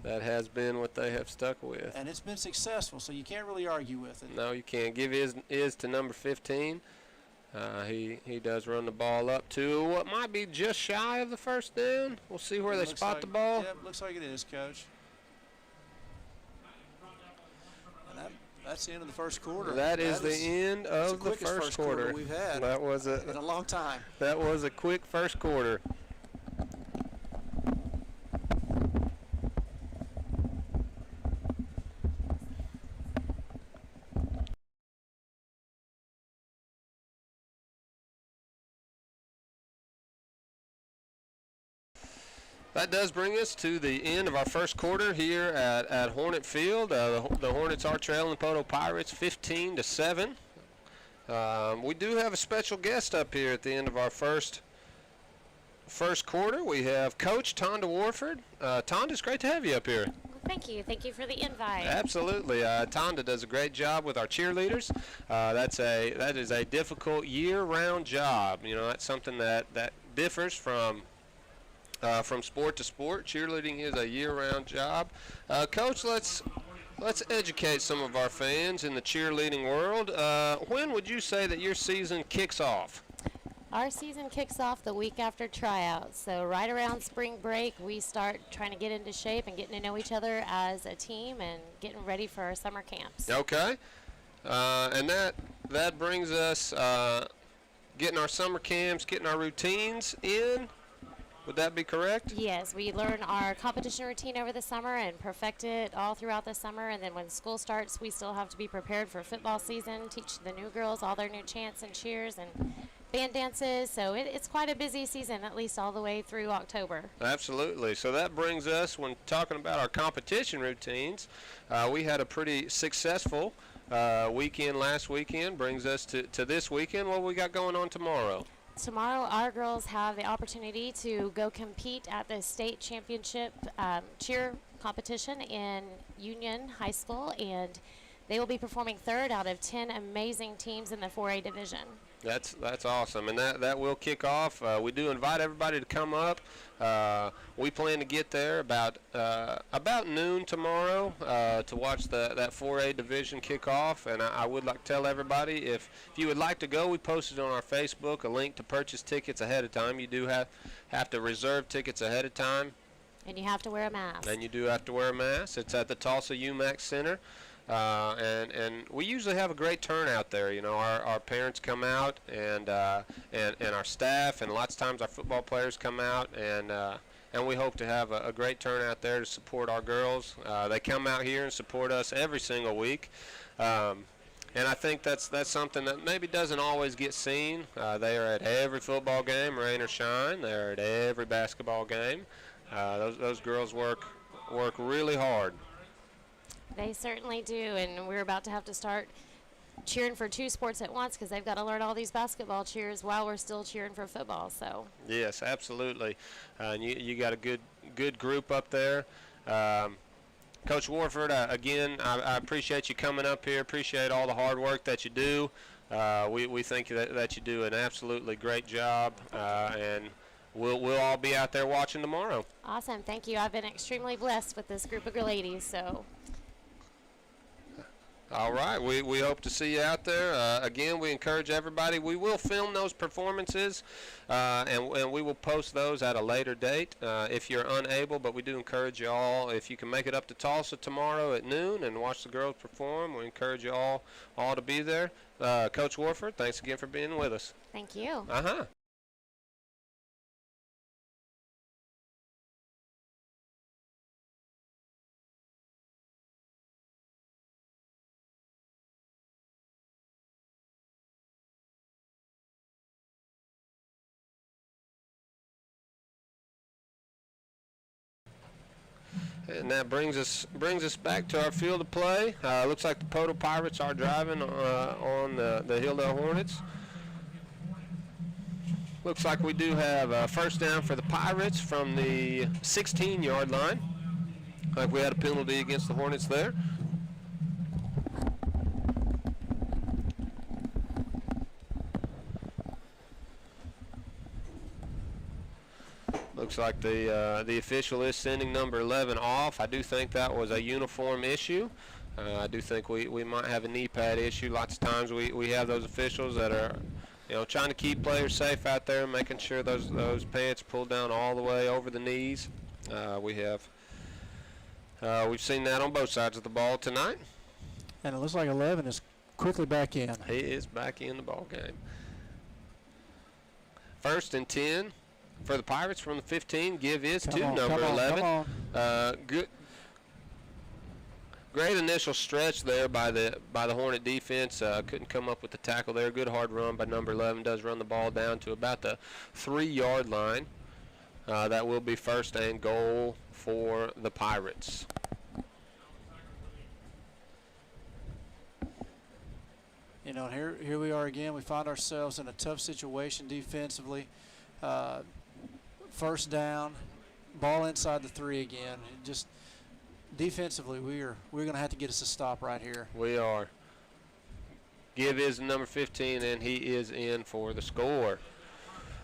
has been what they have stuck with. And it's been successful, so you can't really argue with it. No, you can't. Give is to number 15. He does run the ball up to what might be just shy of the first down. We'll see where they spot the ball. Yeah, looks like it is, Coach. And that's the end of the first quarter. That is the end of the first quarter we've had that was in a long time. That was a quick first quarter. That does bring us to the end of our first quarter here at Hornet Field. The Hornets are trailing Poteau Pirates 15-7. We do have a special guest up here at the end of our first quarter. We have Coach Tonda Warford. Tonda, it's great to have you up here. Thank you. Thank you for the invite. Absolutely. Tonda does a great job with our cheerleaders. That is a difficult year-round job. You know, that's something that differs from sport to sport. Cheerleading is a year-round job. Coach, let's educate some of our fans in the cheerleading world. When would you say that your season kicks off? Our season kicks off the week after tryouts. So right around spring break, we start trying to get into shape and getting to know each other as a team and getting ready for our summer camps. Okay. And that brings us getting our summer camps, getting our routines in. Would that be correct? Yes, we learn our competition routine over the summer and perfect it all throughout the summer. And then when school starts, we still have to be prepared for football season, teach the new girls all their new chants and cheers and band dances. So it's quite a busy season, at least all the way through October. Absolutely. So that brings us, when talking about our competition routines, we had a pretty successful weekend last weekend. Brings us to this weekend. What we got going on tomorrow? Tomorrow, our girls have the opportunity to go compete at the state championship cheer competition in Union High School, and they will be performing 3rd out of 10 amazing teams in the 4A division. That's awesome, and that will kick off. We do invite everybody to come up. We plan to get there about noon tomorrow to watch that 4A division kick off. And I would like to tell everybody, if you would like to go, we posted on our Facebook a link to purchase tickets ahead of time. You do have to reserve tickets ahead of time. And you have to wear a mask. And you do have to wear a mask. It's at the Tulsa UMAC Center. And we usually have a great turnout there. You know, our parents come out, and our staff, and lots of times our football players come out, and we hope to have a great turnout there to support our girls. They come out here and support us every single week, and I think that's something that maybe doesn't always get seen. They are at every football game, rain or shine. They're at every basketball game. Those girls work really hard. They certainly do, and we're about to have to start cheering for 2 sports at once because they've got to learn all these basketball cheers while we're still cheering for football. So yes, absolutely, and you got a good group up there. Coach Warford, again, I appreciate you coming up here. Appreciate all the hard work that you do. We think that you do an absolutely great job, and we'll all be out there watching tomorrow. Awesome, thank you. I've been extremely blessed with this group of ladies. So. All right, we hope to see you out there. Again, we encourage everybody. We will film those performances, and we will post those at a later date if you're unable. But we do encourage you all, if you can make it up to Tulsa tomorrow at noon and watch the girls perform, we encourage you all to be there. Coach Warford, thanks again for being with us. Thank you. And that brings us back to our field of play. Looks like the Poteau Pirates are driving on the Hilldale Hornets. Looks like we do have a first down for the Pirates from the 16-yard line. Like we had a penalty against the Hornets there. Looks like the official is sending number 11 off. I do think that was a uniform issue. I do think we might have a knee pad issue. Lots of times we have those officials that are, trying to keep players safe out there, making sure those pants pulled down all the way over the knees. We've seen that on both sides of the ball tonight. And it looks like 11 is quickly back in. He is back in the ball game. 1st and 10 for the Pirates from the 15. Give is to number 11. Good. Great initial stretch there by the Hornet defense. Couldn't come up with the tackle there. Good hard run by number 11. Does run the ball down to about the 3-yard line. That will be 1st and goal for the Pirates. Here we are again. We find ourselves in a tough situation defensively. First down, ball inside the 3 again. Just defensively, we're going to have to get us a stop right here. We are. Give is number 15, and he is in for the score.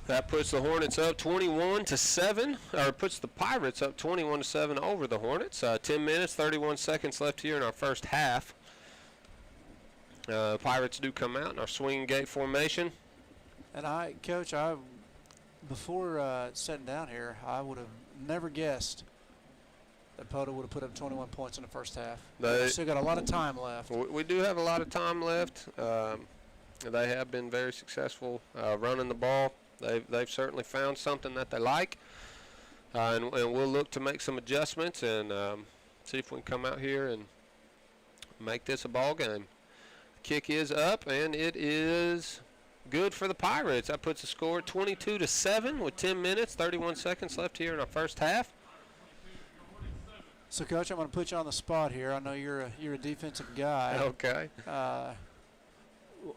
That puts the Hornets up 21-7, or puts the Pirates up 21-7 over the Hornets. 10 minutes, 31 seconds left here in our first half. Pirates do come out in our swinging gate formation. And Coach, before sitting down here, I would have never guessed that Poteau would have put up 21 points in the first half. We've still got a lot of time left. We do have a lot of time left. They have been very successful running the ball. They've certainly found something that they like, and we'll look to make some adjustments and see if we can come out here and make this a ball game. Kick is up, and it is good for the Pirates. That puts the score 22-7 with 10 minutes, 31 seconds left here in our first half. So, Coach, I'm going to put you on the spot here. I know you're a defensive guy. Okay.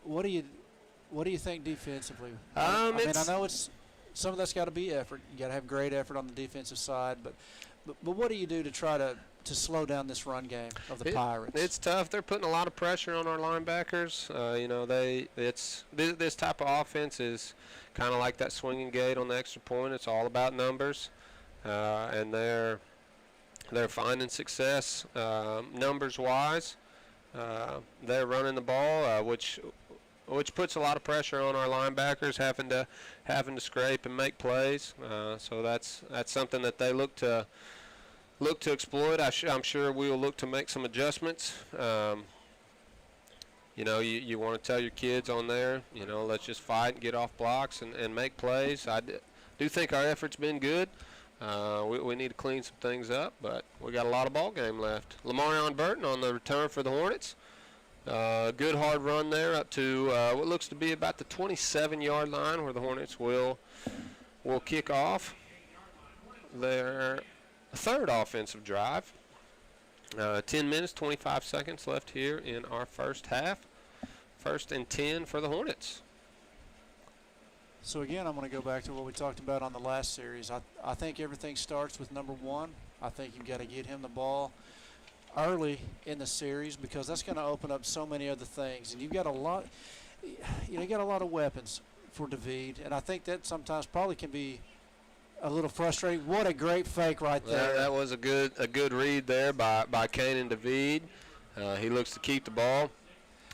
What do you think defensively? I know it's some of that's got to be effort. You got to have great effort on the defensive side, but what do you do to try to slow down this run game of the Pirates? It's tough. They're putting a lot of pressure on our linebackers. This type of offense is kind of like that swinging gate on the extra point. It's all about numbers, and they're finding success numbers-wise. They're running the ball, which puts a lot of pressure on our linebackers, having to scrape and make plays. So that's something that they look to exploit. I'm sure we will look to make some adjustments. You want to tell your kids on there, let's just fight and get off blocks and make plays. I do think our effort's been good. We need to clean some things up, but we got a lot of ball game left. Lamarion Burton on the return for the Hornets. Good hard run there up to what looks to be about the 27-yard line, where the Hornets will kick off their third offensive drive. 10 minutes, 25 seconds left here in our first half. 1st and 10 for the Hornets. So again, I'm going to go back to what we talked about on the last series. I think everything starts with number 1. I think you've got to get him the ball early in the series, because that's going to open up so many other things. And you've got a lot, you got a lot of weapons for David, and I think that sometimes probably can be a little frustrating. What a great fake right there. That was a good read there by Kane and David. He looks to keep the ball.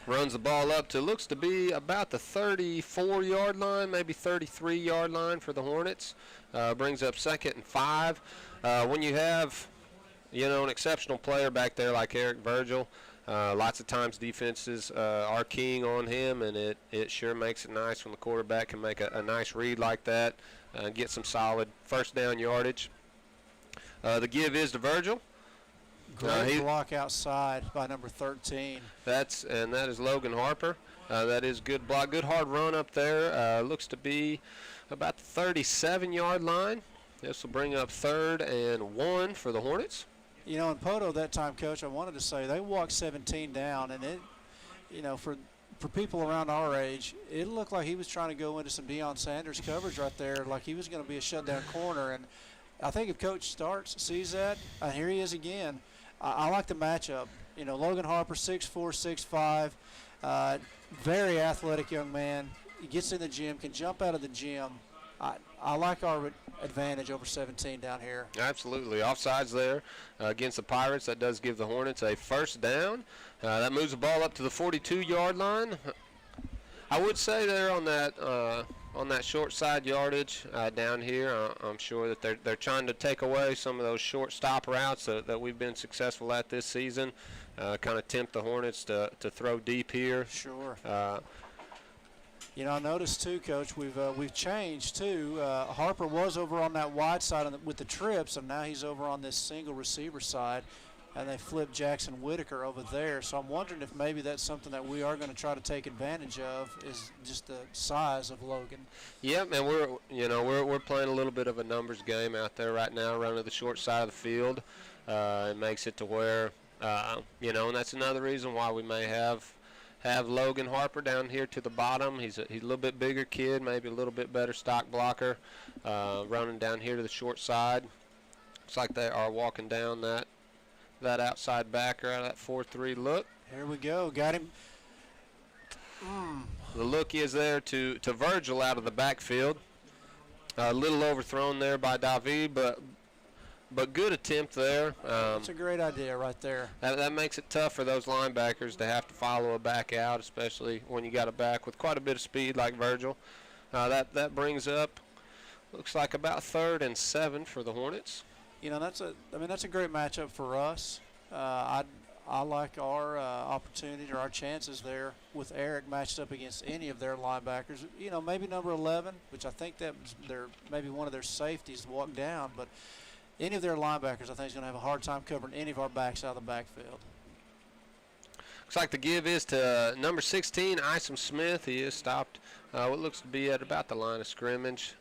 Runs the ball up to looks to be about the 34-yard line, maybe 33-yard line for the Hornets. Brings up 2nd and 5. When you have, an exceptional player back there like Eric Virgil, lots of times defenses are keying on him, and it sure makes it nice when the quarterback can make a nice read like that and get some solid first down yardage. The give is to Virgil. Great block outside by number 13. That is Logan Harper. That is good block, good hard run up there. Looks to be about the 37-yard line. This will bring up 3rd and 1 for the Hornets. In Poteau that time, Coach, I wanted to say they walked 17 down, and it, for people around our age, it looked like he was trying to go into some Deion Sanders coverage right there, like he was going to be a shutdown corner. And I think if Coach sees that, here he is again. I like the matchup. Logan Harper, 6'4", 6'5", very athletic young man. He gets in the gym, can jump out of the gym. I like our advantage over 17 down here. Absolutely. Offsides there against the Pirates. That does give the Hornets a first down. That moves the ball up to the 42-yard line. I would say there on that short side yardage down here, I'm sure that they're trying to take away some of those short stop routes that we've been successful at this season. Kind of tempt the Hornets to throw deep here. Sure. I noticed too, Coach, we've changed too. Harper was over on that wide side with the trips, and now he's over on this single receiver side, and they flipped Jackson Whitaker over there. So I'm wondering if maybe that's something that we are going to try to take advantage of, is just the size of Logan. Yep, and we're playing a little bit of a numbers game out there right now, running the short side of the field. It makes it to where and that's another reason why we may have Logan Harper down here to the bottom. He's a little bit bigger kid, maybe a little bit better stock blocker, running down here to the short side. Looks like they are walking down that outside backer out of that 4-3 look. Here we go. Got him. The look is there to Virgil out of the backfield. A little overthrown there by David, but good attempt there. That's a great idea right there. That makes it tough for those linebackers to have to follow a back out, especially when you got a back with quite a bit of speed like Virgil. That brings up, looks like about 3rd and 7 for the Hornets. That's a great matchup for us. I like our opportunity or our chances there with Eric matched up against any of their linebackers. Maybe number 11, which I think that they're maybe one of their safeties to walk down, but any of their linebackers I think is going to have a hard time covering any of our backs out of the backfield. Looks like the give is to number 16, Isom Smith. He is stopped what looks to be at about the line of scrimmage.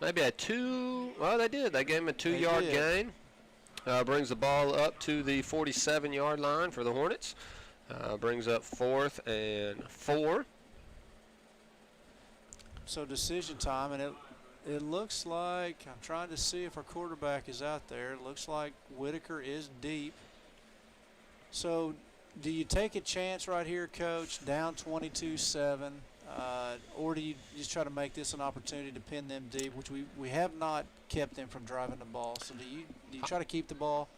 Maybe a 2. Well, they did. They gave him a 2-yard gain. Brings the ball up to the 47-yard line for the Hornets. Brings up 4th and 4. So decision time, and it looks like, I'm trying to see if our quarterback is out there. It looks like Whitaker is deep. So do you take a chance right here, Coach, down 22-7, or do you just try to make this an opportunity to pin them deep, which we have not kept them from driving the ball? So do you try to keep the ball?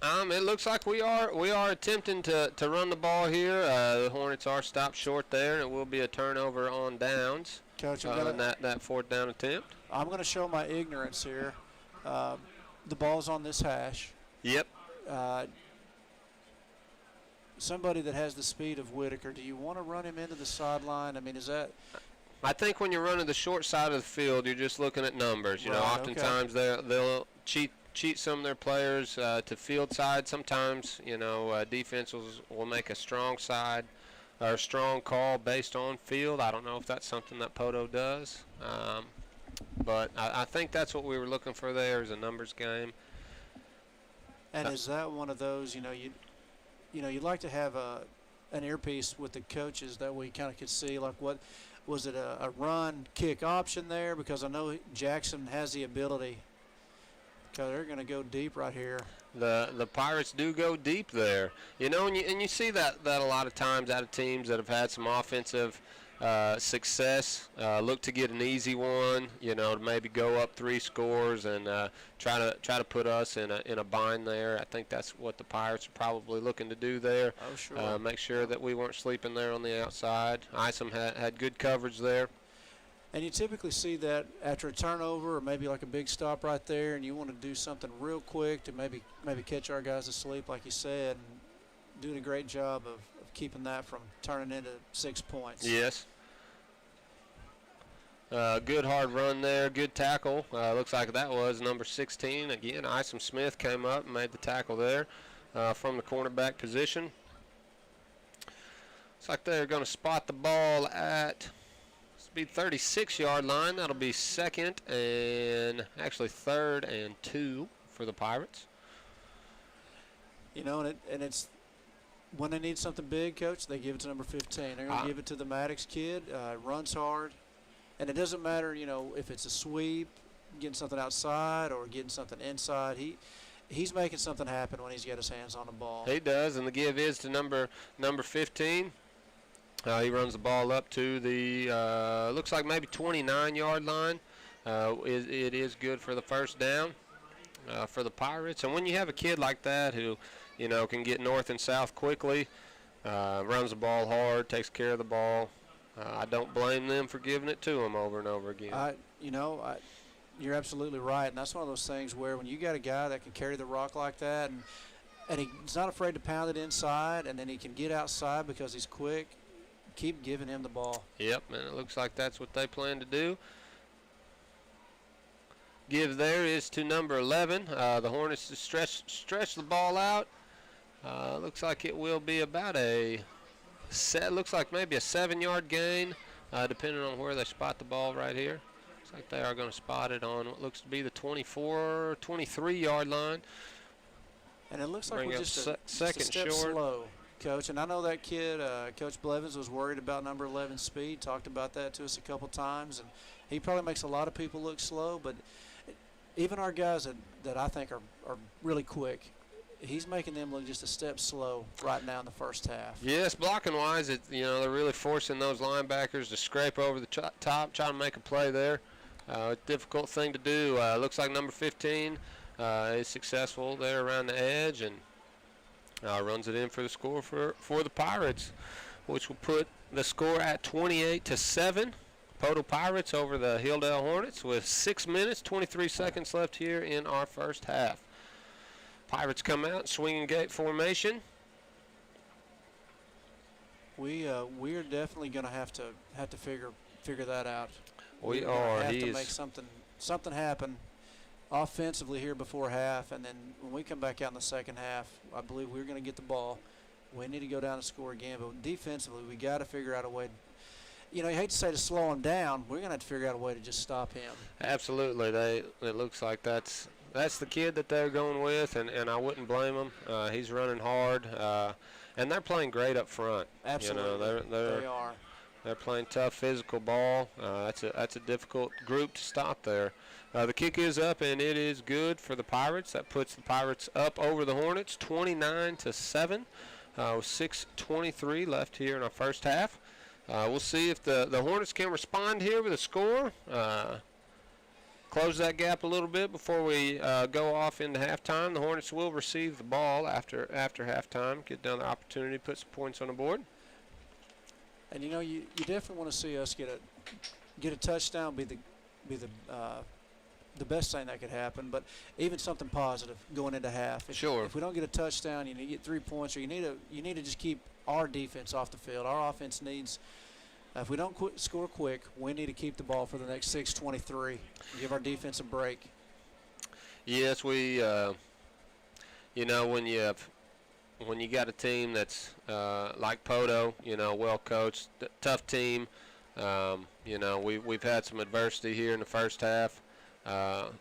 It looks like we are attempting to run the ball here. The Hornets are stopped short there, and it will be a turnover on downs. Coach, on that 4th down attempt. I'm going to show my ignorance here. The ball's on this hash. Yep. Somebody that has the speed of Whitaker, do you want to run him into the sideline? I mean, is that? I think when you're running the short side of the field, you're just looking at numbers. Oftentimes they'll cheat some of their players to field side. Sometimes, defenses will make a strong side or a strong call based on field. I don't know if that's something that Poteau does, but I think that's what we were looking for there, is a numbers game. And is that one of those, you'd like to have an earpiece with the coaches that we kind of could see, like what was it, a run kick option there? Because I know Jackson has the ability, because they're going to go deep right here. The Pirates do go deep there, and you see that a lot of times out of teams that have had some offensive success. Look to get an easy one, to maybe go up 3 scores and try to put us in a bind there. I think that's what the Pirates are probably looking to do there. Oh, sure. Make sure that we weren't sleeping there on the outside. Isom had good coverage there. And you typically see that after a turnover or maybe like a big stop right there, and you want to do something real quick to maybe catch our guys asleep, like you said, and doing a great job of keeping that from turning into 6 points. Yes. Good hard run there, good tackle. Looks like that was number 16. Again, Isom Smith came up and made the tackle there from the cornerback position. Looks like they're going to spot the ball at be 36-yard line. That'll be second and actually 3rd and 2 for the Pirates. And it's when they need something big, Coach, they give it to number 15. They're going to give it to the Maddox kid. Runs hard, and it doesn't matter, if it's a sweep, getting something outside or getting something inside. He's making something happen when he's got his hands on the ball. He does, and the give is to number 15. He runs the ball up to the, looks like maybe 29-yard line. It is good for the first down for the Pirates. And when you have a kid like that who, can get north and south quickly, runs the ball hard, takes care of the ball, I don't blame them for giving it to him over and over again. You're absolutely right, and that's one of those things where when you got a guy that can carry the rock like that, and he's not afraid to pound it inside, and then he can get outside because he's quick, keep giving him the ball. Yep, and it looks like that's what they plan to do. Give there is to number 11. The Hornets to stretch the ball out. Looks like it will be about looks like maybe a 7-yard gain, depending on where they spot the ball right here. Looks like they are going to spot it on what looks to be the 23-yard line. And it looks like Bring we're up just a second step short. slow, Coach. And I know that kid, Coach Blevins, was worried about number 11's speed, talked about that to us a couple times. And he probably makes a lot of people look slow, but even our guys that I think are really quick, he's making them look just a step slow right now in the first half. Yes, blocking wise, they're really forcing those linebackers to scrape over the top, trying to make a play there. A difficult thing to do. Looks like number 15 is successful there around the edge and runs it in for the score for the Pirates, which will put the score at 28-7. Poteau Pirates over the Hilldale Hornets with 6 minutes, 23 seconds left here in our first half. Pirates come out, swinging gate formation. We are definitely going to have to figure that out. We are. Have to make something happen offensively here before half, and then when we come back out in the second half, I believe we're going to get the ball. We need to go down and score again, but defensively, we got to figure out a way. You hate to say to slow him down. We're going to have to figure out a way to just stop him. Absolutely. It looks like that's the kid that they're going with, and I wouldn't blame him. He's running hard, and they're playing great up front. Absolutely, they are. They're playing tough physical ball. That's a difficult group to stop there. The kick is up, and it is good for the Pirates. That puts the Pirates up over the Hornets, 29-7. With 6:23 left here in our first half. We'll see if the Hornets can respond here with a score. Close that gap a little bit before we go off into halftime. The Hornets will receive the ball after halftime, get another opportunity to put some points on the board. And you definitely want to see us get a touchdown, be the best thing that could happen, but even something positive going into half. If we don't get a touchdown, you need to get 3 points, or you need to just keep our defense off the field. Our offense needs. If we don't score quick, we need to keep the ball for the next 6:23. Give our defense a break. Yes, we. When you got a team that's like Poteau, well coached, tough team. We've had some adversity here in the first half.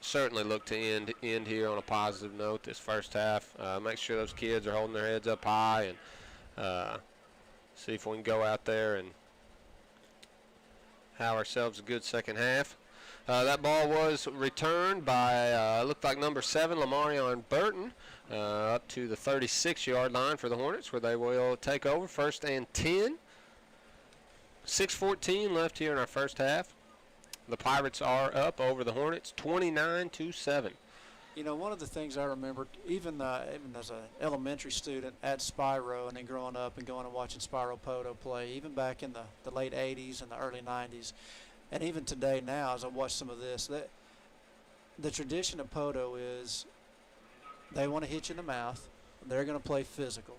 Certainly look to end here on a positive note this first half. Make sure those kids are holding their heads up high, and see if we can go out there and have ourselves a good second half. That ball was returned by looked like number 7, Lamarion Burton, up to the 36-yard line for the Hornets, where they will take over 1st and 10. 6:14 left here in our first half. The Pirates are up over the Hornets 29-7. You know, one of the things I remember, even as an elementary student at Spyro, and then growing up and going and watching Spyro Poteau play, even back in the late 80s and the early 90s, and even today now as I watch some of this, that the tradition of Poteau is they want to hit you in the mouth. They're going to play physical.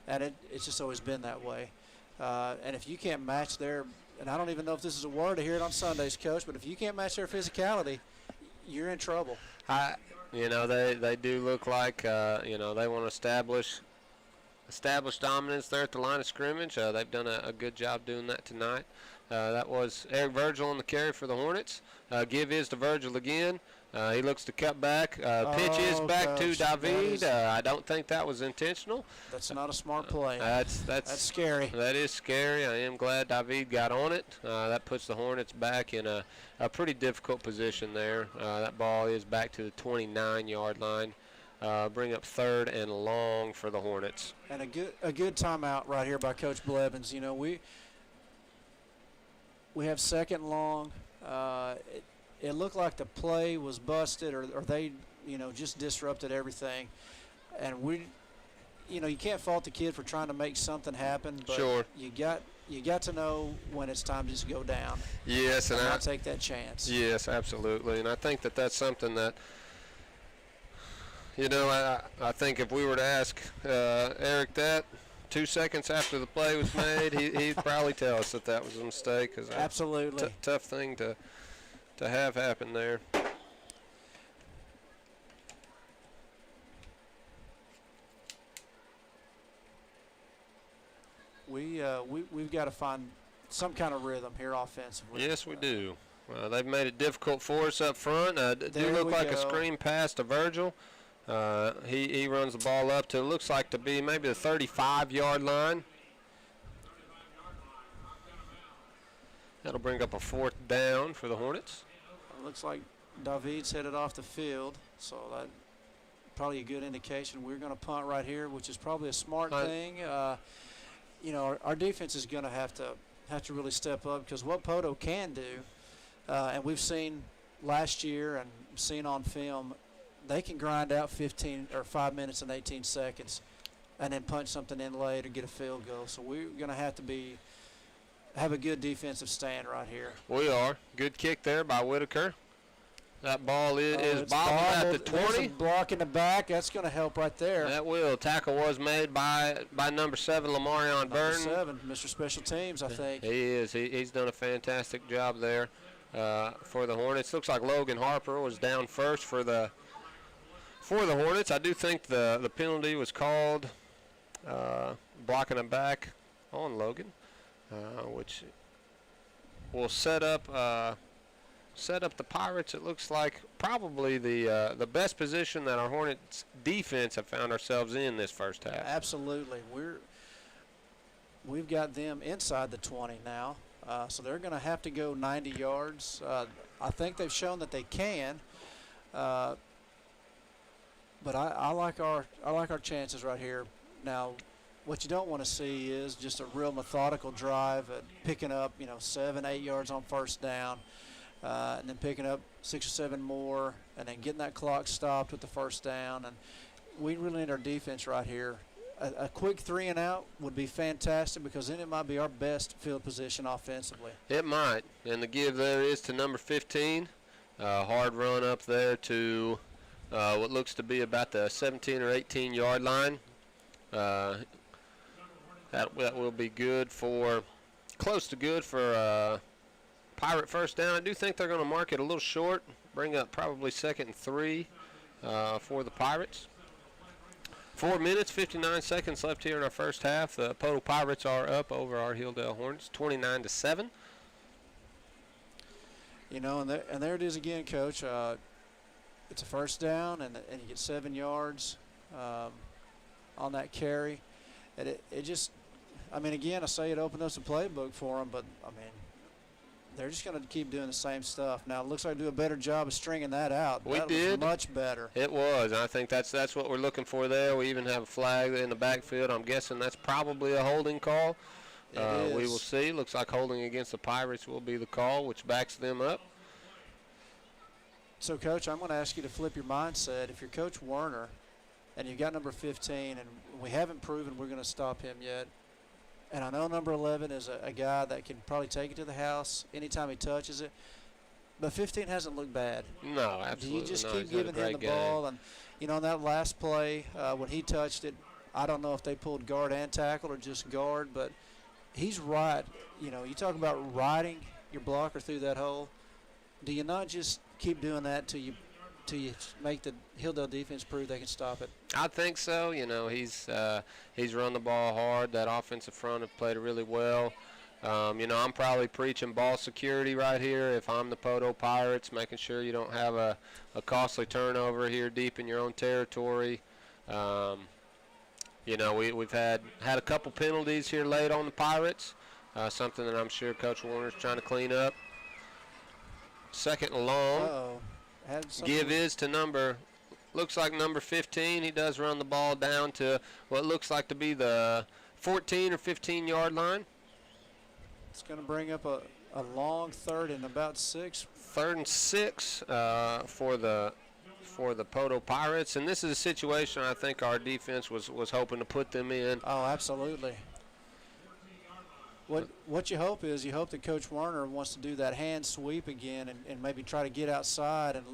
And it's just always been that way. And if you can't match their, and I don't even know if this is a word to hear it on Sundays, Coach, but if you can't match their physicality, you're in trouble. They do look like, they want to establish dominance there at the line of scrimmage. They've done a good job doing that tonight. That was Eric Virgil on the carry for the Hornets. Give is to Virgil again. He looks to cut back. Pitch is back to David. I don't think that was intentional. That's not a smart play. That's scary. That is scary. I am glad David got on it. That puts the Hornets back in a pretty difficult position there. That ball is back to the 29-yard line. Bring up 3rd and long for the Hornets. And a good timeout right here by Coach Blevins. You know, we have 2nd and long. It looked like the play was busted, or they, just disrupted everything. And you can't fault the kid for trying to make something happen, but sure. you got to know when it's time to just go down. Yes, and not take that chance. Yes, absolutely. And I think that's something that, I think if we were to ask Eric that 2 seconds after the play was made, he'd probably tell us that was a mistake. Absolutely. Tough thing to have happen there. We've got to find some kind of rhythm here offensively. Yes, we do. They've made it difficult for us up front. Do look like a screen pass to Virgil. He runs the ball up to, looks like to be maybe the 35-yard line. That'll bring up a 4th down for the Hornets. Looks like David's headed off the field, so that probably a good indication. We're going to punt right here, which is probably a smart thing. Our defense is going to have to really step up, because what Poteau can do, and we've seen last year and seen on film, they can grind out 5 minutes and 18 seconds and then punch something in late or get a field goal. So we're going to have a good defensive stand right here. We are. Good kick there by Whitaker. That ball is bobbled at the 20. There's a block in the back. That's going to help right there. That will. Tackle was made by number 7, Lamarion Burton. Number 7, Mr. Special Teams, I think. He is. He's done a fantastic job there for the Hornets. Looks like Logan Harper was down first for the Hornets. I do think the penalty was called, blocking him back on Logan. Which will set up the Pirates. It looks like probably the best position that our Hornets defense have found ourselves in this first half. Absolutely, we've got them inside the 20 now, so they're going to have to go 90 yards. I think they've shown that they can, but I like our chances right here now. What you don't want to see is just a real methodical drive at picking up, 7, 8 yards on 1st down, and then picking up 6 or 7 more, and then getting that clock stopped with the 1st down. And we really need our defense right here. A quick 3 and out would be fantastic, because then it might be our best field position offensively. It might. And the give there is to number 15. Hard run up there to what looks to be about the 17 or 18-yard line. That will be close to good for Pirate 1st down. I do think they're going to mark it a little short, bring up probably 2nd and 3 for the Pirates. 4 minutes, 59 seconds left here in our first half. The Poteau Pirates are up over our Hilldale Hornets, 29-7. And there it is again, Coach. It's a 1st down, and you get 7 yards on that carry. And it just, again, I say it opened up the playbook for them, but, they're just going to keep doing the same stuff. Now, it looks like they do a better job of stringing that out. We that did. Was much better. It was. I think that's what we're looking for there. We even have a flag in the backfield. I'm guessing that's probably a holding call We will see. Looks like holding against the Pirates will be the call, which backs them up. So, Coach, I'm going to ask you to flip your mindset. If you're Coach Werner and you've got number 15, and we haven't proven we're going to stop him yet, and I know number 11 is a guy that can probably take it to the house anytime he touches it, but 15 hasn't looked bad. No, absolutely. Do you just no, keep giving him the ball? And, you know, in that last play, when he touched it, I don't know if they pulled guard and tackle or just guard, but he's right. You know, you talk about riding your blocker through that hole. Do you not just keep doing that till you make the Hilldale defense prove they can stop it? I think so. You know, he's run the ball hard. That offensive front have played it really well. You know, I'm probably preaching ball security right here if I'm the Poteau Pirates, making sure you don't have a costly turnover here deep in your own territory. You know, we've had a couple penalties here late on the Pirates, something that I'm sure Coach Warner's trying to clean up. Second and long. Give is to looks like number 15. He does run the ball down to what looks like to be the 14 or 15-yard line. It's going to bring up a long third and about 6. 3rd and 6 for the Poteau Pirates, and this is a situation I think our defense was hoping to put them in. Oh, absolutely. What you hope is that Coach Werner wants to do that hand sweep again and maybe try to get outside and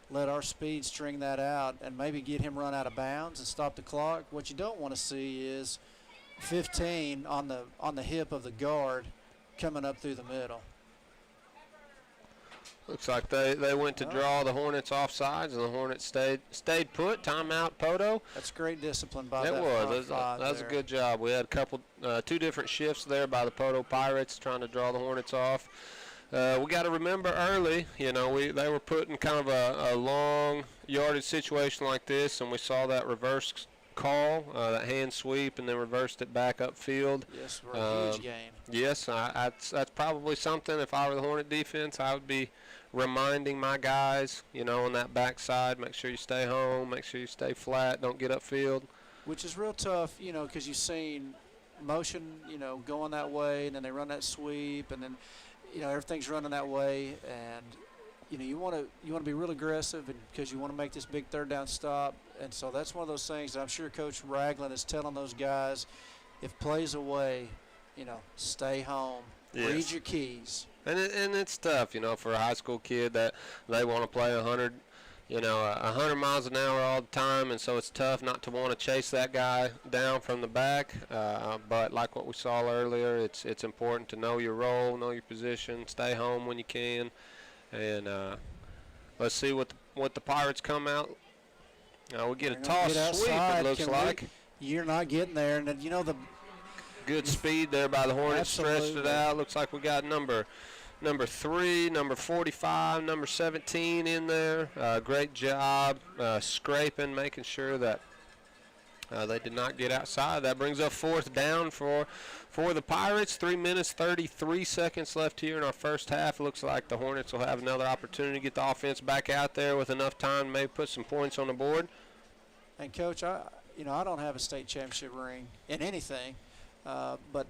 let our speed string that out and maybe get him run out of bounds and stop the clock. What you don't want to see is 15 on the hip of the guard coming up through the middle. Looks like they went to draw the Hornets off sides, and the Hornets stayed put. Timeout, Poteau. That's great discipline by that. That was a good job. We had two different shifts there by the Poteau Pirates trying to draw the Hornets off. We got to remember early, you know, they were put in kind of a long yardage situation like this, and we saw that reverse call, that hand sweep, and then reversed it back upfield. Yes, for a huge gain. Yes, that's probably something. If I were the Hornet defense, I would be reminding my guys, you know, on that backside, make sure you stay home, make sure you stay flat, don't get upfield. Which is real tough, you know, because you've seen motion, you know, going that way, and then they run that sweep, and then, you know, everything's running that way, and you know, you want to be real aggressive because you want to make this big third down stop, and so that's one of those things that I'm sure Coach Ragland is telling those guys, if plays away, you know, stay home, read your keys. And it's tough, you know, for a high school kid that they want to play 100 miles an hour all the time, and so it's tough not to want to chase that guy down from the back. But like what we saw earlier, it's important to know your role, know your position, stay home when you can, and let's see what the Pirates come out. We get a toss sweep, it looks like. You're not getting there, and you know the good speed there by the Hornets. Absolutely. Stretched it out. Looks like we got number 3, number 45, number 17 in there. Great job scraping, making sure that they did not get outside. That brings up 4th down for the Pirates. 3 minutes, 33 seconds left here in our first half. Looks like the Hornets will have another opportunity to get the offense back out there with enough time to maybe put some points on the board. And, Coach, I don't have a state championship ring in anything, but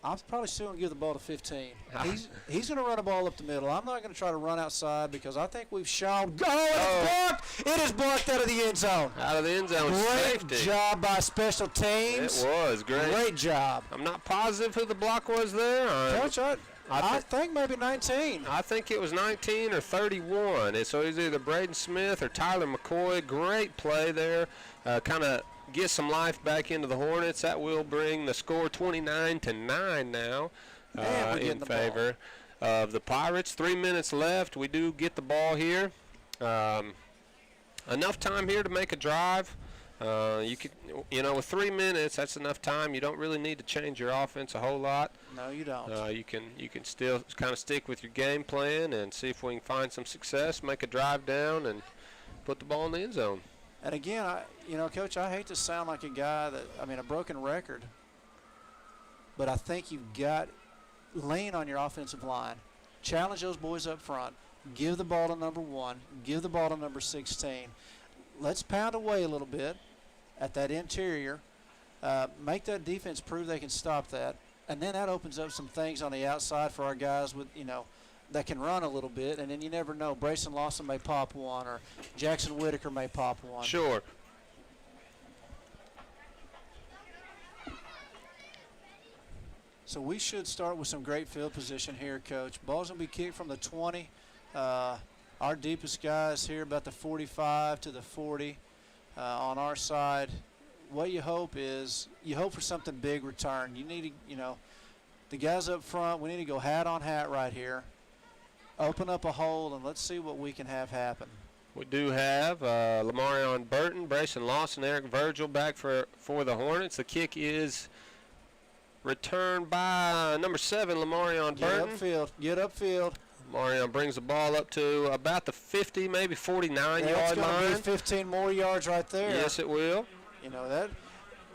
I'm probably still going to give the ball to 15. He's going to run the ball up the middle. I'm not going to try to run outside because I think we've shown. It is blocked out of the end zone. Out of the end zone. Great Safety. job by special teams. It was great. Great job. I'm not positive who the block was there. Coach, I think maybe 19. I think it was 19 or 31. And so it was either Braden Smith or Tyler McCoy. Great play there. Kind of get some life back into the Hornets. That will bring the score 29-9 now in favor of the Pirates. 3 minutes left. We do get the ball here. Enough time here to make a drive. You could, with 3 minutes, that's enough time. You don't really need to change your offense a whole lot. No, you don't. You can still kind of stick with your game plan and see if we can find some success, make a drive down, and put the ball in the end zone. And again, Coach, I hate to sound like a broken record, but I think you've got lean on your offensive line. Challenge those boys up front. Give the ball to number 1. Give the ball to number 16. Let's pound away a little bit at that interior. Make that defense prove they can stop that. and then that opens up some things on the outside for our guys with, that can run a little bit, and then you never know. Brayson Lawson may pop one, or Jackson Whitaker may pop one. Sure. So we should start with some great field position here, Coach. Ball's going to be kicked from the 20. Our deepest guy is here about the 45 to the 40 on our side. What you hope for something big return. You need to, the guys up front, we need to go hat on hat right here. Open up a hole, and let's see what we can have happen. We do have Lamarion Burton, Brayson Lawson, Eric Virgil back for the Hornets. The kick is returned by number 7, Lamarion Burton. Get upfield. Lamarion brings the ball up to about the 50, maybe 49-yard line. It's going to be 15 more yards right there. Yes, it will. That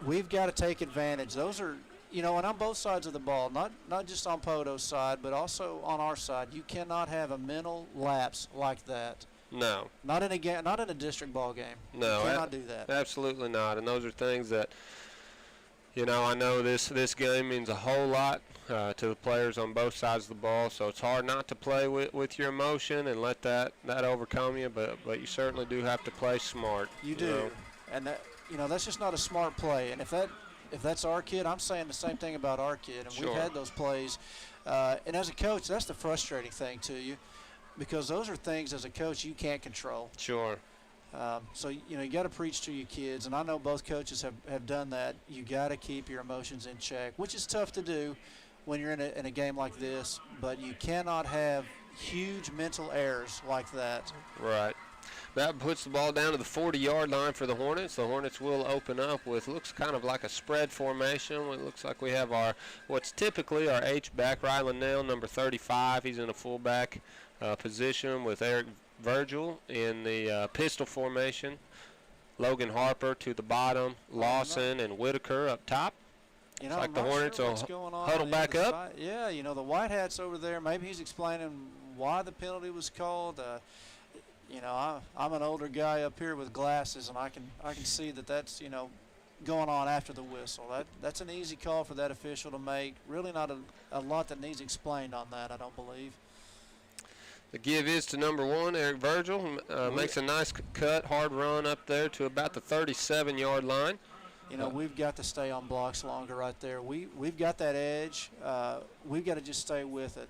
we've got to take advantage. Those are, and on both sides of the ball, not just on Poteau's side, but also on our side. You cannot have a mental lapse like that. No. Not in a game, not in a district ball game. No. You cannot do that. Absolutely not. And those are things that, I know this game means a whole lot to the players on both sides of the ball, so it's hard not to play with your emotion and let that overcome you, but you certainly do have to play smart. You do. And that, that's just not a smart play. And if that's our kid, I'm saying the same thing about our kid. And Sure. We've had those plays. And as a coach, that's the frustrating thing to you, because those are things as a coach you can't control. Sure. So, you got to preach to your kids. And I know both coaches have done that. You got to keep your emotions in check, which is tough to do when you're in a game like this. But you cannot have huge mental errors like that. Right. That puts the ball down to the 40-yard line for the Hornets. The Hornets will open up with looks kind of like a spread formation. It looks like we have what's typically our H-back, Rylan Nail, number 35. He's in a fullback position with Eric Virgil in the pistol formation. Logan Harper to the bottom, Lawson and Whitaker up top. It's like the Hornets will huddle back up. Yeah, the White Hat's over there. Maybe he's explaining why the penalty was called. I'm an older guy up here with glasses, and I can see that's going on after the whistle. That's an easy call for that official to make. Really not a lot that needs explained on that, I don't believe. The give is to number 1, Eric Virgil. Makes a nice cut, hard run up there to about the 37-yard line. We've got to stay on blocks longer right there. We've got that edge. We've got to just stay with it.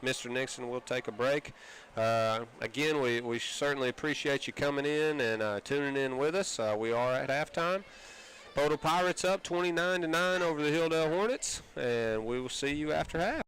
Mr. Nixon will take a break. Again, we certainly appreciate you coming in and tuning in with us. We are at halftime. Poteau Pirates up 29-9 over the Hilldale Hornets, and we will see you after half.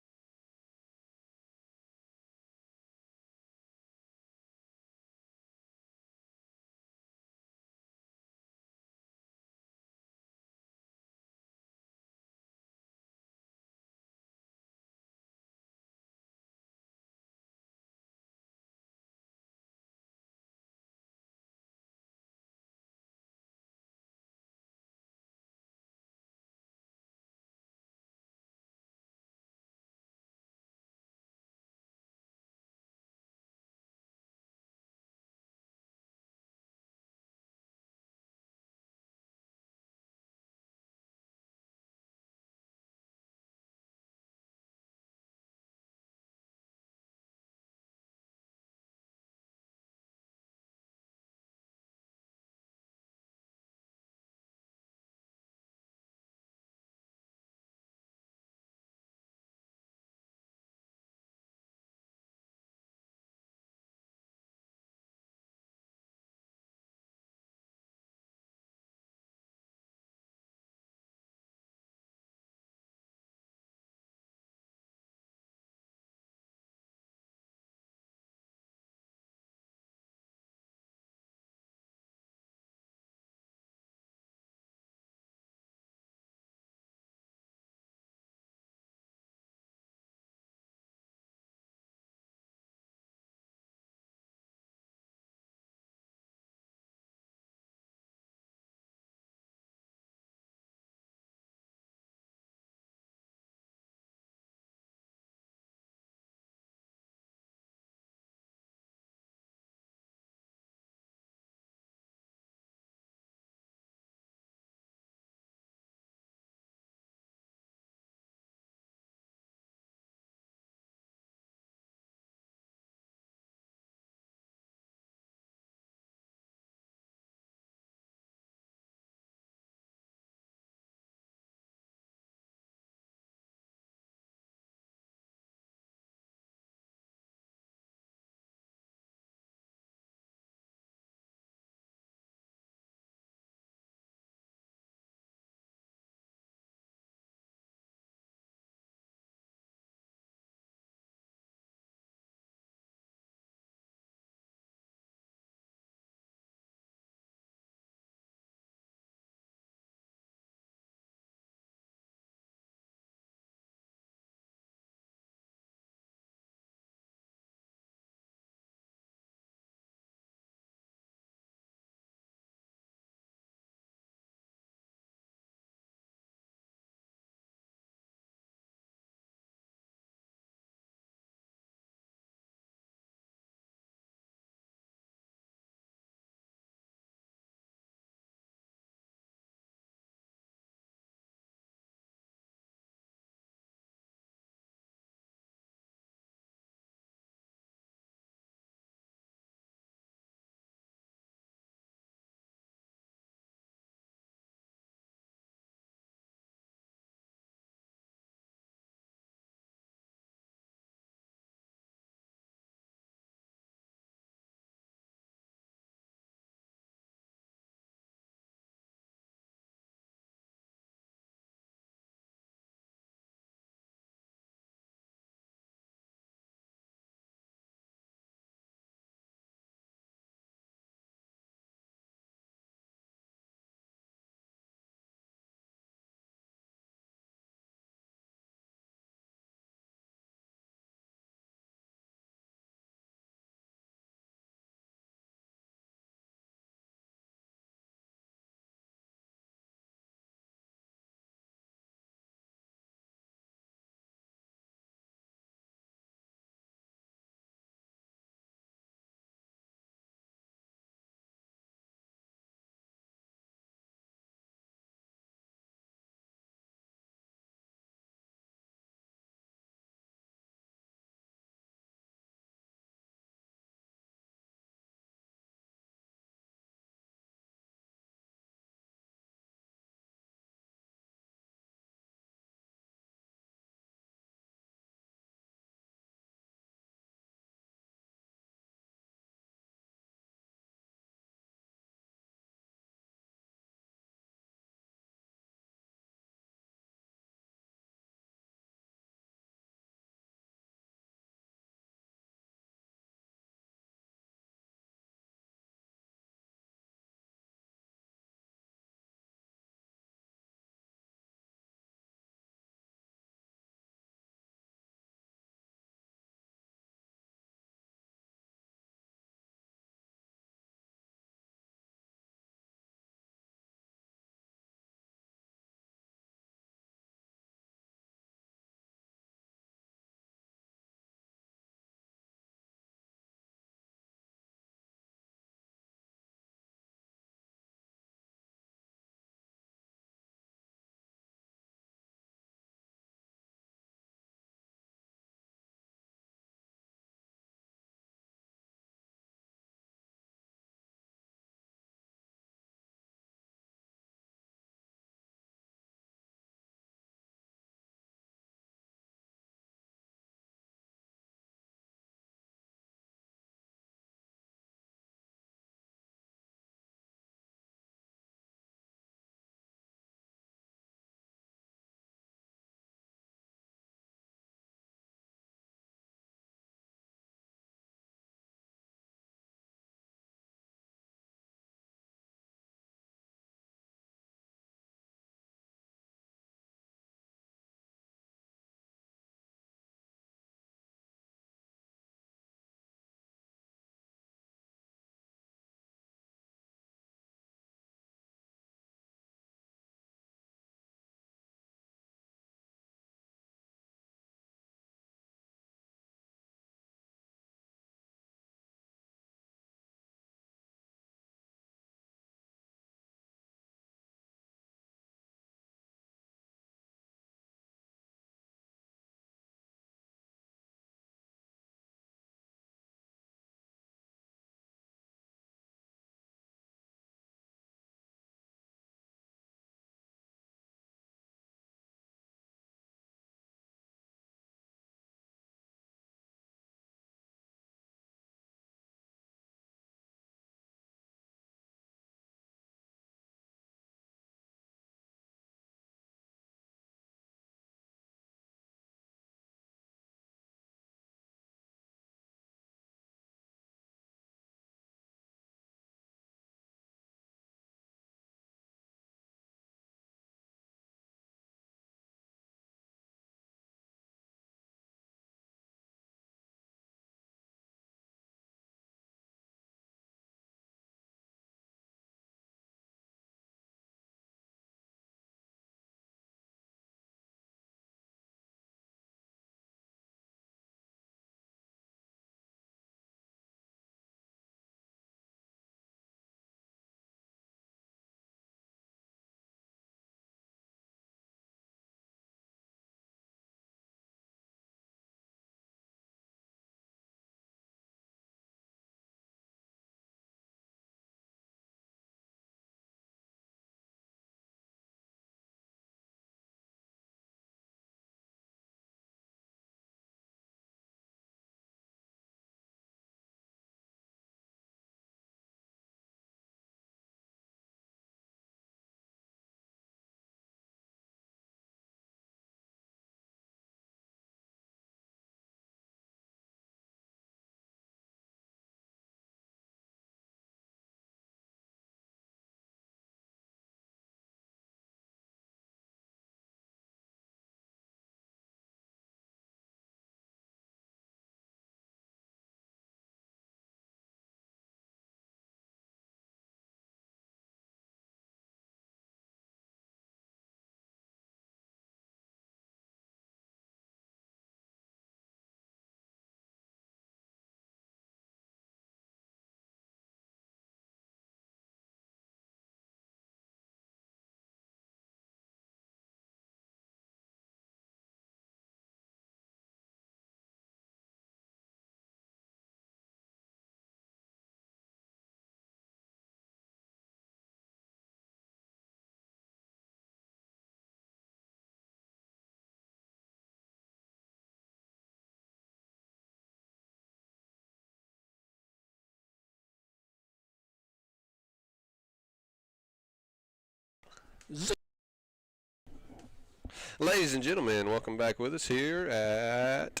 Ladies and gentlemen, welcome back with us here at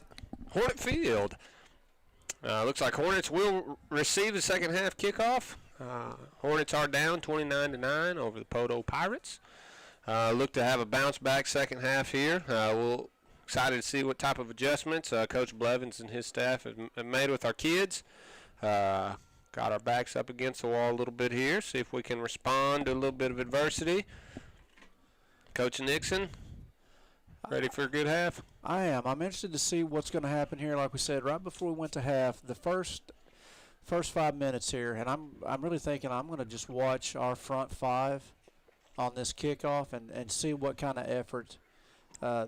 Hornet Field. Looks like Hornets will receive the second half kickoff. Hornets are down 29-9 over the Poteau Pirates. Look to have a bounce back second half here. We'll excited to see what type of adjustments Coach Blevins and his staff have made with our kids. Got our backs up against the wall a little bit here. See if we can respond to a little bit of adversity. Coach Nixon, ready for a good half? I am. I'm interested to see what's going to happen here. Like we said, right before we went to half, the first 5 minutes here, and I'm really thinking I'm going to just watch our front five on this kickoff and see what kind of effort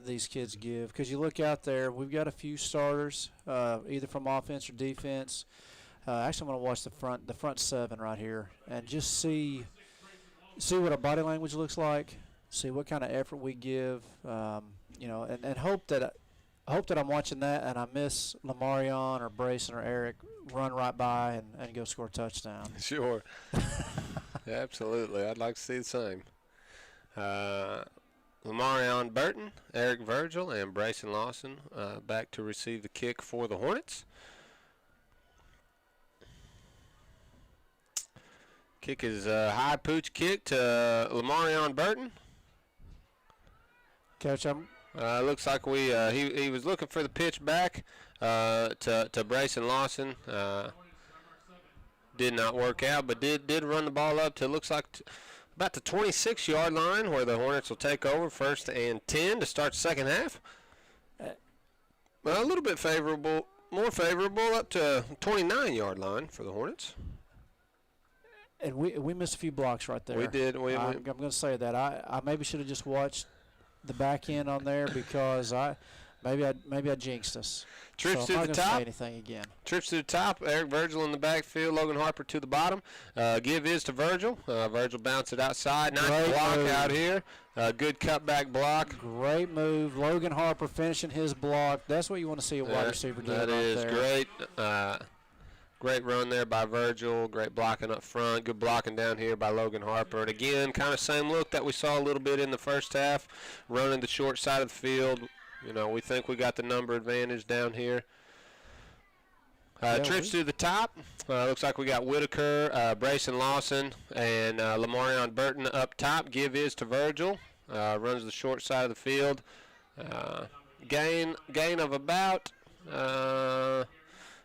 these kids give. Because you look out there, we've got a few starters, either from offense or defense. Actually, I'm going to watch the front seven right here and just see what our body language looks like, see what kind of effort we give, and hope that I'm watching that and I miss Lamarion or Brayson or Eric run right by and go score a touchdown. Sure. Absolutely. I'd like to see the same. Lamarion Burton, Eric Virgil, and Brayson Lawson back to receive the kick for the Hornets. Kick is a high pooch kick to Lamarion Burton. Coach, looks like he was looking for the pitch back to Brayson Lawson. Did not work out, but did run the ball up to looks like about the 26-yard line where the Hornets will take over 1st and 10 to start the second half. Well, a little bit favorable, more favorable up to 29-yard line for the Hornets. And we missed a few blocks right there. We did. I'm going to say that I maybe should have just watched the back end on there because maybe I jinxed us. Trips so to I'm the not top. Say anything again. Trips to the top. Eric Virgil in the backfield. Logan Harper to the bottom. Give is to Virgil. Virgil bounced it outside. Nice Great block move. out here. Good cutback block. Great move. Logan Harper finishing his block. That's what you want to see a wide receiver do. That right is there. great. Great run there by Virgil. Great blocking up front. Good blocking down here by Logan Harper. And again, kind of same look that we saw a little bit in the first half, running the short side of the field. We think we got the number advantage down here. Trips to the top. Looks like we got Whitaker, Brayson Lawson, and Lamarion Burton up top. Give is to Virgil. Runs the short side of the field. Gain of about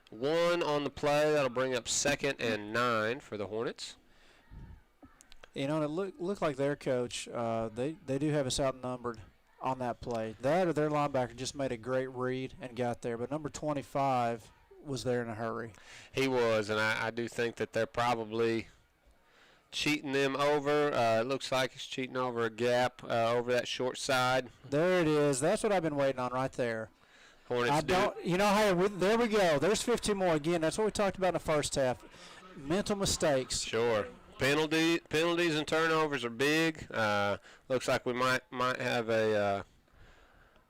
1 on the play. That'll bring up 2nd and 9 for the Hornets. It looked like their coach, they do have us outnumbered on that play. That or their linebacker just made a great read and got there. But number 25 was there in a hurry. He was, and I do think that they're probably cheating them over. It looks like he's cheating over a gap over that short side. There it is. That's what I've been waiting on right there. Hornets there we go. There's 15 more. Again, that's what we talked about in the first half. Mental mistakes. Sure. Penalties and turnovers are big. Looks like we might have a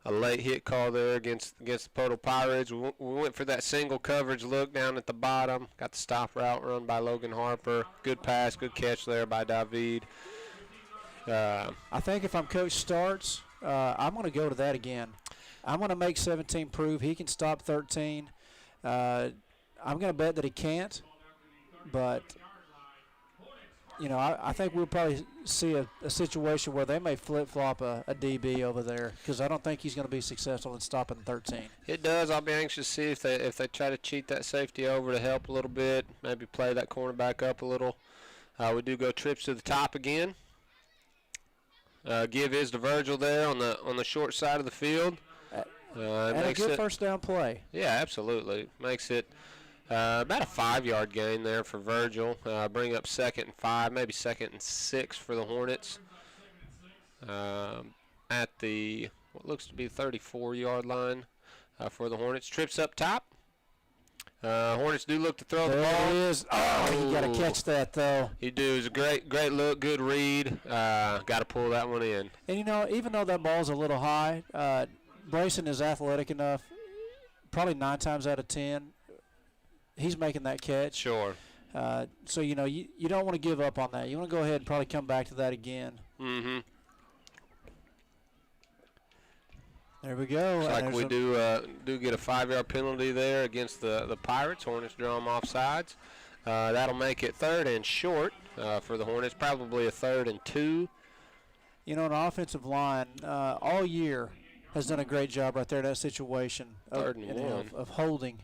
late hit call there against the Poteau Pirates. We went for that single coverage look down at the bottom. Got the stop route run by Logan Harper. Good pass, good catch there by David. I think if I'm Coach Starks, I'm going to go to that again. I'm going to make 17 prove he can stop 13. I'm going to bet that he can't, but I think we'll probably see a situation where they may flip-flop a DB over there because I don't think he's going to be successful in stopping 13. It does. I'll be anxious to see if they try to cheat that safety over to help a little bit, maybe play that cornerback up a little. We do go trips to the top again. Give is to Virgil there on the short side of the field. And a good first down play. Yeah, absolutely. Makes it about a 5-yard gain there for Virgil. Bring up 2nd and 5, maybe 2nd and 6 for the Hornets. At the what looks to be 34-yard line for the Hornets. Trips up top. Hornets do look to throw the ball. There it is. Oh, you got to catch that, though. You do. It's a great look, good read. Got to pull that one in. And, even though that ball's a little high, Brayson is athletic enough, probably 9 times out of 10, he's making that catch. Sure. So, you don't want to give up on that. You want to go ahead and probably come back to that again. Mm-hmm. There we go. Looks like we do get a 5-yard penalty there against the Pirates. Hornets draw them offsides. That'll make it 3rd and short for the Hornets, probably a 3rd and 2. You know, an offensive line all year has done a great job right there in that situation of holding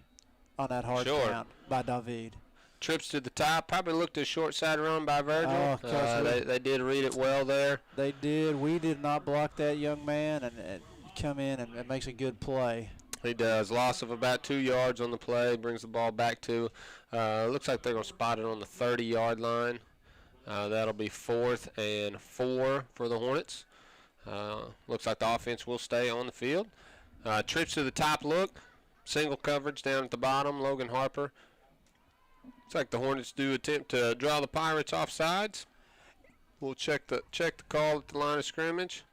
on that hard count by David. Trips to the top, probably looked a short side run by Virgil. They did read it well there. They did. We did not block that young man and come in and makes a good play. He does. Loss of about 2 yards on the play, brings the ball back to, looks like they're going to spot it on the 30-yard line. That'll be 4th and 4 for the Hornets. Looks like the offense will stay on the field. Trips to the top look. Single coverage down at the bottom. Logan Harper. Looks like the Hornets do attempt to draw the Pirates offsides. We'll check the call at the line of scrimmage.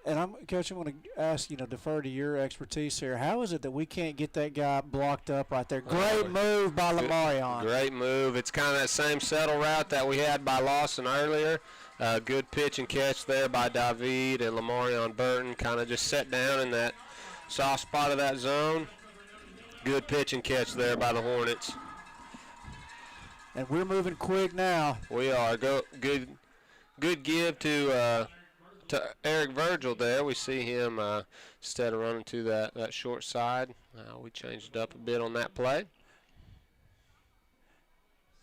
And Coach, I'm going to ask, defer to your expertise here. How is it that we can't get that guy blocked up right there? Great move by Lamarion. Great move. It's kind of that same settle route that we had by Lawson earlier. Good pitch and catch there by David and Lamarion Burton. Kind of just set down in that soft spot of that zone. Good pitch and catch there by the Hornets. And we're moving quick now. We are. Good give to Eric Virgil there. We see him instead of running to that short side. We changed it up a bit on that play.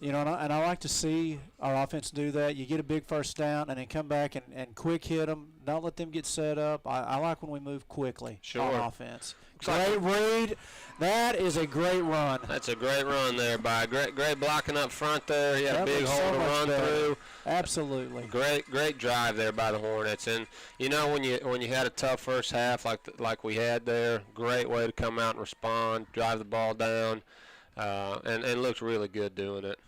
And I like to see our offense do that. You get a big first down and then come back and quick hit them. Don't let them get set up. I like when we move quickly on offense. Great read. That is a great run. That's a great run there by great blocking up front there. He had a big hole to run through. Absolutely. Great drive there by the Hornets. And when you had a tough first half like we had there, great way to come out and respond, drive the ball down, and looked really good doing it.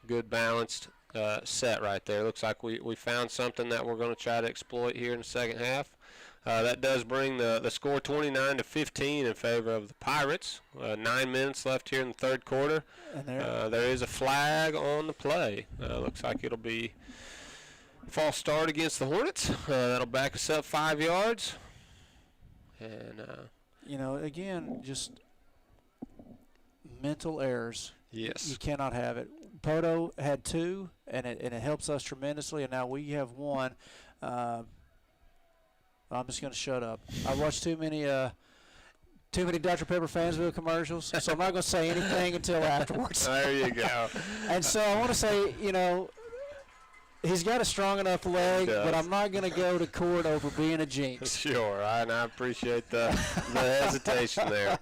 Good balanced set right there. Looks like we found something that we're going to try to exploit here in the second half. That does bring the score 29-15 in favor of the Pirates. 9 minutes left here in the third quarter. And there is a flag on the play. Looks like it'll be false start against the Hornets. That'll back us up 5 yards. And again, just mental errors. Yes. You cannot have it. Poteau had 2, and it helps us tremendously, and now we have 1. I'm just going to shut up. I watched too many Dr. Pepper Fansville commercials, so I'm not going to say anything until afterwards. There you go. And so I want to say, he's got a strong enough leg, but I'm not going to go to court over being a jinx. Sure, and I appreciate the hesitation there.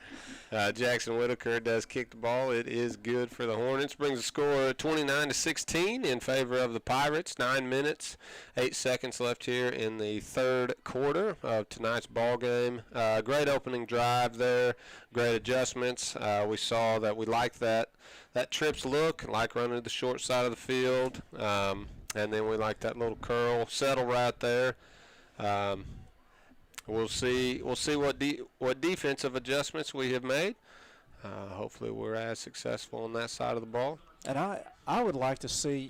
Jackson Whitaker does kick the ball. It is good for the Hornets. Brings the score 29-16 in favor of the Pirates. 9 minutes, 8 seconds left here in the third quarter of tonight's ball game. Great opening drive there. Great adjustments. We saw that we liked that trips look, like running to the short side of the field. And then we like that little curl settle right there. We'll see what defensive adjustments we have made. Hopefully we're as successful on that side of the ball. And I would like to see,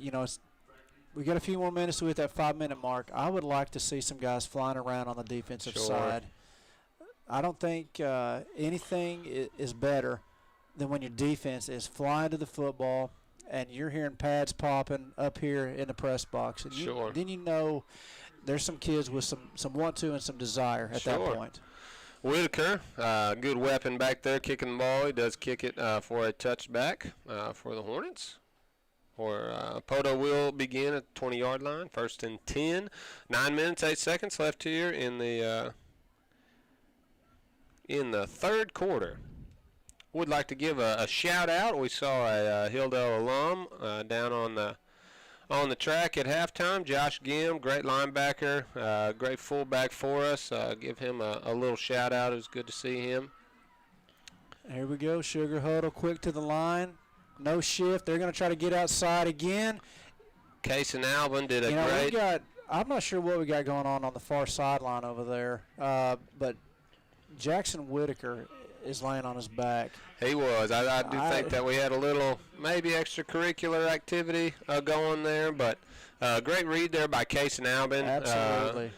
we got a few more minutes to hit that 5-minute mark. I would like to see some guys flying around on the defensive side. I don't think anything is better than when your defense is flying to the football and you're hearing pads popping up here in the press box. And then there's some kids with some want to and some desire at that point. Whitaker, good weapon back there kicking the ball. He does kick it for a touchback for the Hornets. Poteau will begin at the 20-yard line, 1st and 10. 9 minutes, 8 seconds left here in the third quarter. Would like to give a shout out. We saw a Hilldale alum down on the track at halftime. Josh Gim, great linebacker, great fullback for us. Give him a little shout out. It was good to see him. Here we go. Sugar Huddle quick to the line. No shift. They're going to try to get outside again. Case and Albin did a great. I'm not sure what we got going on the far sideline over there, but Jackson Whitaker is laying on his back. He was. I do think that we had a little maybe extracurricular activity going there, but great read there by Case and Albin. Absolutely.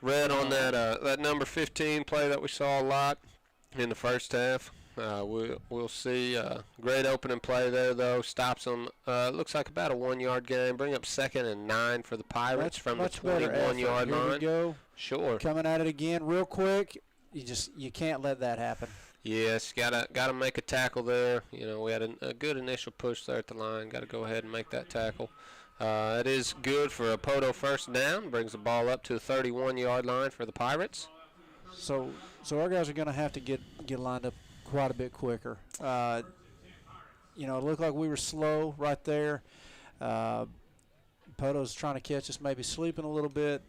Red on that number 15 play that we saw a lot in the first half. We'll see. Great opening play there, though. Stops them. Looks like about a 1-yard gain. Bring up 2nd and 9 for the Pirates from the 21-yard line. Here we go. Sure. Coming at it again real quick. You can't let that happen. Yes, gotta make a tackle there. You know, we had a good initial push there at the line. Got to go ahead and make that tackle. It is good for a Poteau first down. Brings the ball up to the 31-yard line for the Pirates. So our guys are going to have to get lined up quite a bit quicker. You know, it looked like we were slow right there. Poteau's trying to catch us, maybe sleeping a little bit.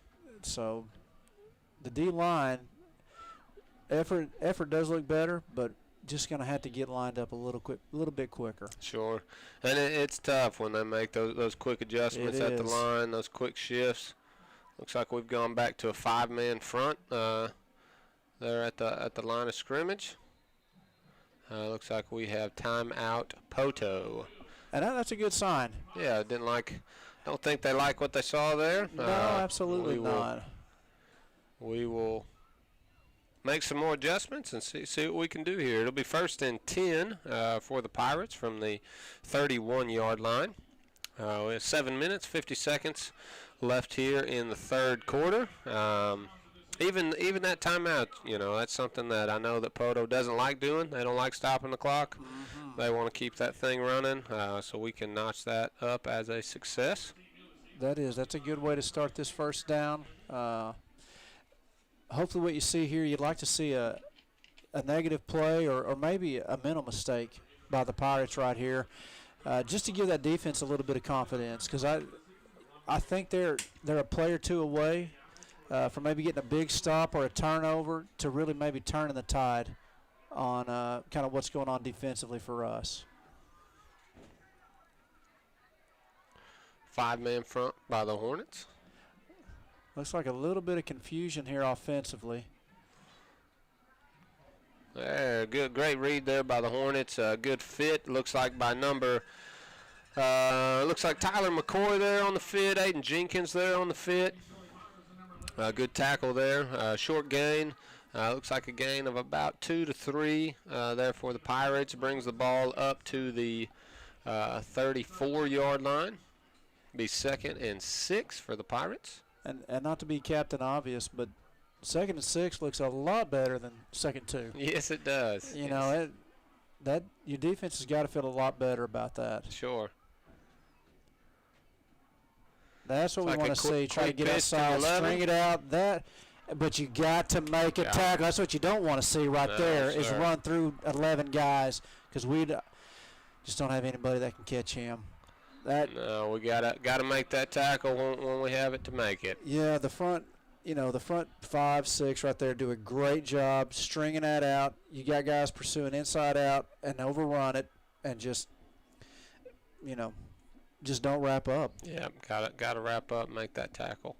So the D-line effort does look better, but just going to have to get lined up a little bit quicker. Sure, and it's tough when they make those quick adjustments at the line, those quick shifts. Looks like we've gone back to a 5-man front there at the line of scrimmage. Looks like we have timeout Poteau. And that's a good sign. Yeah, don't think they like what they saw there. No, absolutely not. We will make some more adjustments and see what we can do here. It'll be 1st and 10 for the Pirates from the 31-yard line. We have 7 minutes, 50 seconds left here in the third quarter. Even that timeout, you know, that's something that I know that Poteau doesn't like doing. They don't like stopping the clock. Mm-hmm. They want to keep that thing running, so we can notch that up as a success. That's a good way to start this first down. Hopefully what you see here, you'd like to see a negative play or maybe a mental mistake by the Pirates right here, just to give that defense a little bit of confidence, because I think they're a play or two away from maybe getting a big stop or a turnover to really maybe turning the tide on kind of what's going on defensively for us. 5-man front by the Hornets. Looks like a little bit of confusion here offensively. There, great read there by the Hornets. Good fit. Looks like by number. Looks like Tyler McCoy there on the fit. Aiden Jenkins there on the fit. Good tackle there. Short gain. Looks like a gain of about 2 to 3 there for the Pirates. Brings the ball up to the 34-yard line. Be 2nd and 6 for the Pirates. And not to be Captain Obvious, but 2nd and 6 looks a lot better than 2nd and 2. Yes, it does. You know, that your defense has got to feel a lot better about that. Sure. That's what we want to see. Try to get outside, string it out. But you got to make a tackle. That's what you don't want to see right there is run through 11 guys, because we just don't have anybody that can catch him. No, we gotta make that tackle when we have it to make it. Yeah, the front 5, 6 right there do a great job stringing that out. You got guys pursuing inside out and overrun it, and just don't wrap up. Yeah, gotta wrap up, make that tackle.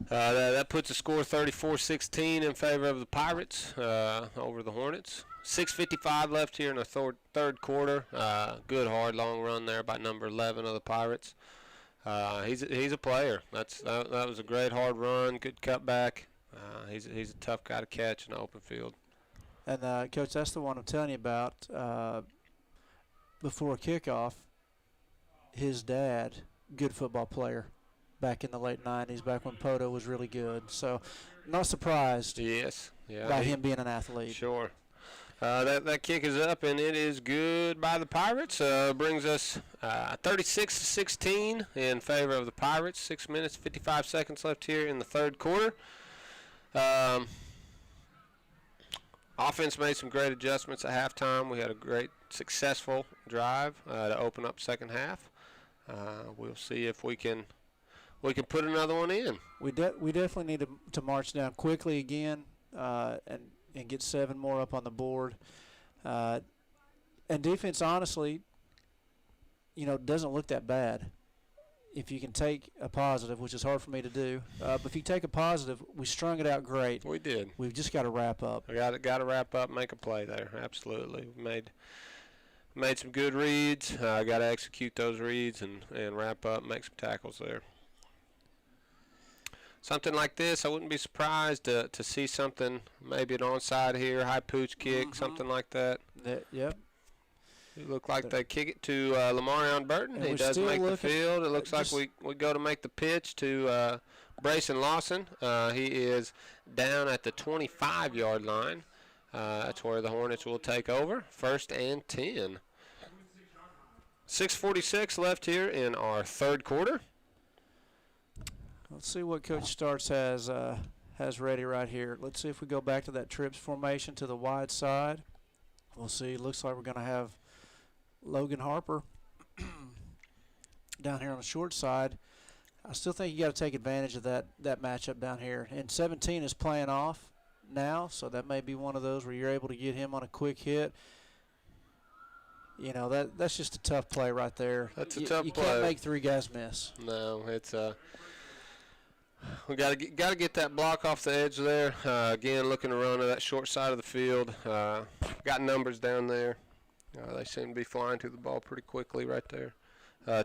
That puts the score 34-16 in favor of the Pirates over the Hornets. 6:55 left here in the third quarter. Good hard long run there by number 11 of the Pirates. He's a player. That was a great hard run. Good cutback. He's a tough guy to catch in the open field. And Coach, that's the one I'm telling you about. Before kickoff, his dad, good football player, back in the late 90s, back when Poteau was really good. So, not surprised. Yes. Yeah. By him being an athlete. Sure. That kick is up, and it is good by the Pirates. Brings us 36-16 in favor of the Pirates. 6 minutes, 55 seconds left here in the third quarter. Offense made some great adjustments at halftime. We had a great, successful drive to open up second half. We'll see if we can put another one in. We definitely need to march down quickly again and get 7 more up on the board. And defense, honestly, doesn't look that bad. If you can take a positive, which is hard for me to do, but if you take a positive, we strung it out great. We did. We've just got to wrap up. We got to wrap up, make a play there. Absolutely. We made some good reads. Got to execute those reads and wrap up, make some tackles there. something like this, I wouldn't be surprised to see something, maybe an onside here, high pooch kick, something like that. Yep. It looked like they kick it to Lamarion Burton. And He we're does still make the looking- field. It looks like just- we go to make the pitch to Brayson Lawson. He is down at the 25-yard line. That's where the Hornets will take over. 1st and 10. 6:46 left here in our third quarter. Let's see what Coach Starks has ready right here. Let's see if we go back to that trips formation to the wide side. We'll see. Looks like we're going to have Logan Harper down here on the short side. I still think you got to take advantage of that matchup down here. And 17 is playing off now, so that may be one of those where you're able to get him on a quick hit. You know, that's just a tough play right there. That's a tough play. You play. can't make 3 guys miss. No, it's we got to get that block off the edge there. Again, looking to run to that short side of the field. Got numbers down there. They seem to be flying to the ball pretty quickly right there.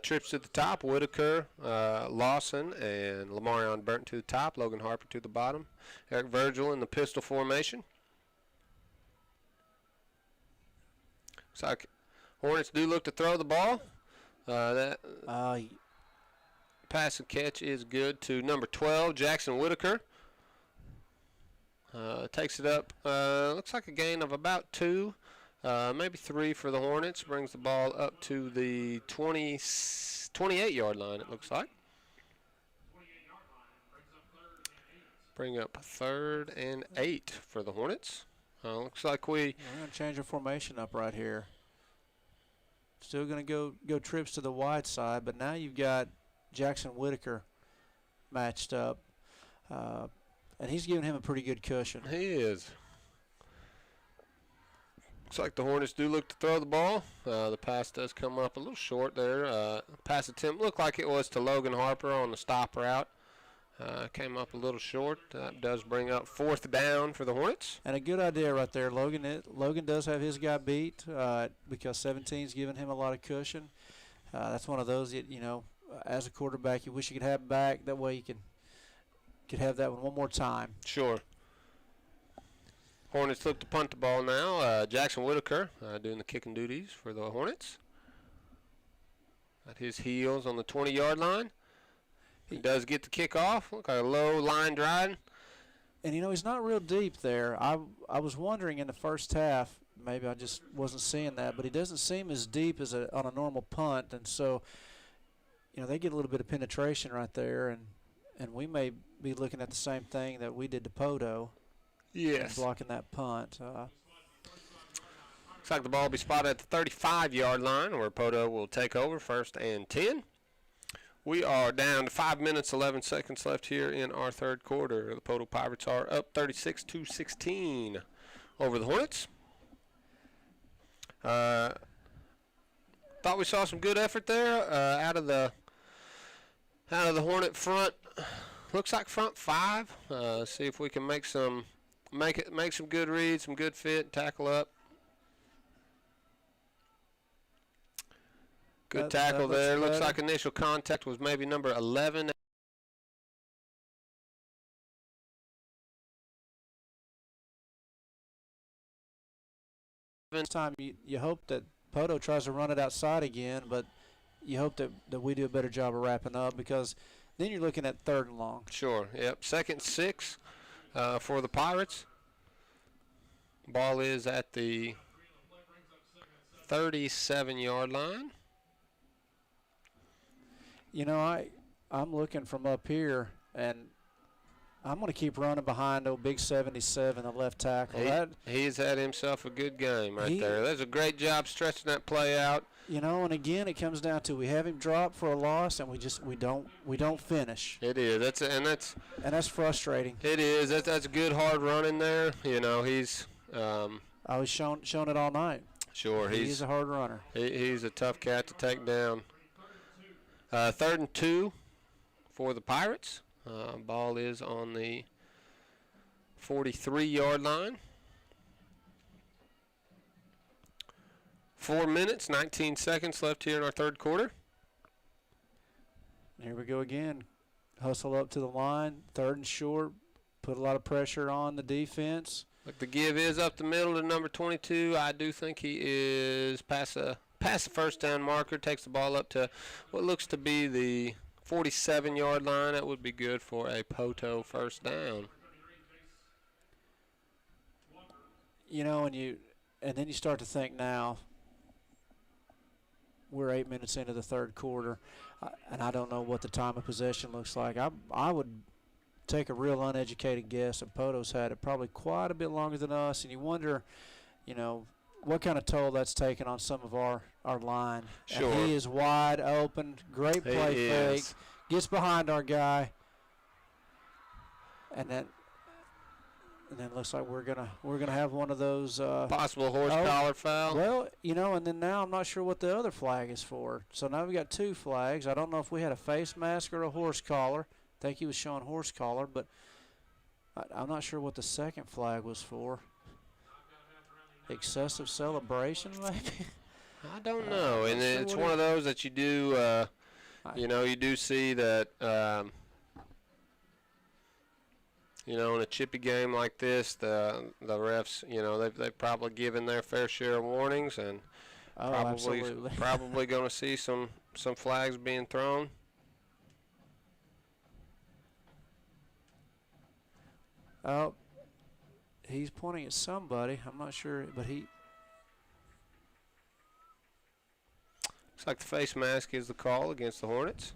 Trips to the top, Whitaker, Lawson, and Lamarion Burton to the top, Logan Harper to the bottom. Eric Virgil in the pistol formation. Looks like Hornets do look to throw the ball. Pass and catch is good to number 12, Jackson Whitaker. Takes it up. Looks like a gain of about 2. Maybe 3 for the Hornets. Brings the ball up to the 28-yard line, it looks like. Bring up 3rd and 8 for the Hornets. Looks like we're going to change our formation up right here. Still going to go trips to the wide side, but now you've got Jackson Whitaker matched up. And he's giving him a pretty good cushion. He is. Looks like the Hornets do look to throw the ball. The pass does come up a little short there. Pass attempt looked like it was to Logan Harper on the stop route. Came up a little short. That does bring up 4th down for the Hornets. And a good idea right there. Logan does have his guy beat because 17's giving him a lot of cushion. That's one of those that, you know, as a quarterback, you wish you could have back. That way you could have that one more time. Sure. Hornets look to punt the ball now. Jackson Whitaker doing the kicking duties for the Hornets. At his heels on the 20-yard line. He does get the kickoff. Look like a low line drive. And, you know, he's not real deep there. I was wondering in the first half, maybe I just wasn't seeing that, but he doesn't seem as deep as on a normal punt. And so, you know, they get a little bit of penetration right there, and we may be looking at the same thing that we did to Poteau. Yes. Blocking that punt. Looks like the ball will be spotted at the 35-yard line where Poteau will take over 1st and 10. We are down to 5 minutes, 11 seconds left here in our third quarter. The Poteau Pirates are up 36-16 over the Hornets. Thought we saw some good effort there out of the Hornet front. Looks like front 5. See if we can make some good reads, some good fit, tackle up. Good tackle there. Looks like initial contact was maybe number 11. This time you hope that Poteau tries to run it outside again, but you hope that we do a better job of wrapping up because then you're looking at 3rd and long. Sure, yep. 2nd and 6 for the Pirates. Ball is at the 37-yard line. You know, I'm looking from up here, and I'm going to keep running behind old Big 77, the left tackle. He's had himself a good game right there. That's a great job stretching that play out. You know, and again, it comes down to we have him drop for a loss, and we don't finish. It is. That's frustrating. It is. That's a good hard run in there. You know, he's. I was shown it all night. Sure, he's a hard runner. He's a tough cat to take down. 3rd and 2 for the Pirates. Ball is on the 43-yard line. 4 minutes, 19 seconds left here in our third quarter. Here we go again. hustle up to the line, 3rd and short, put a lot of pressure on the defense. Look, the give is up the middle to number 22. I do think he is past the first down marker, takes the ball up to what looks to be the 47-yard line. That would be good for a Poteau first down. You know, and then you start to think now, we're 8 minutes into the 3rd quarter, and I don't know what the time of possession looks like. I would take a real uneducated guess that Poteau's had it probably quite a bit longer than us, and you wonder, you know, what kind of toll that's taken on some of our line. Sure. And he is wide open, great play fake, gets behind our guy, and then looks like we're gonna have one of those possible horse collar foul. Well, you know, and then now I'm not sure what the other flag is for. So now we got 2 flags. I don't know if we had a face mask or a horse collar. I think he was showing horse collar, but I'm not sure what the second flag was for. Excessive celebration, maybe? I don't know. And it's one of those that you do, you know, you do see that, you know, in a chippy game like this, the refs, you know, they've probably given their fair share of warnings, and probably going to see some flags being thrown. Oh, he's pointing at somebody. I'm not sure, but he. Looks like the face mask is the call against the Hornets.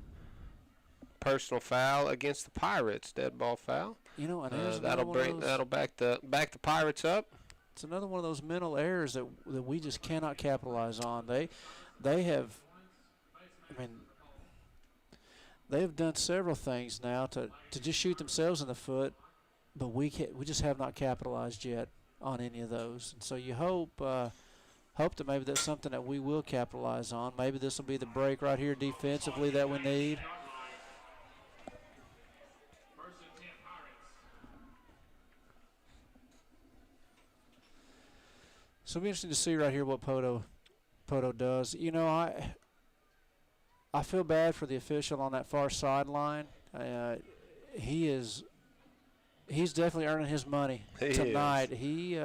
Personal foul against the Pirates. Dead ball foul. You know, and that'll back the Pirates up. It's another one of those mental errors that we just cannot capitalize on. They have. I mean, they have done several things now to just shoot themselves in the foot. But we just have not capitalized yet on any of those, and so you hope that maybe that's something that we will capitalize on. Maybe this will be the break right here defensively that we need. So it'll be interesting to see right here what Poteau does. You know, I feel bad for the official on that far sideline. He's definitely earning his money tonight. He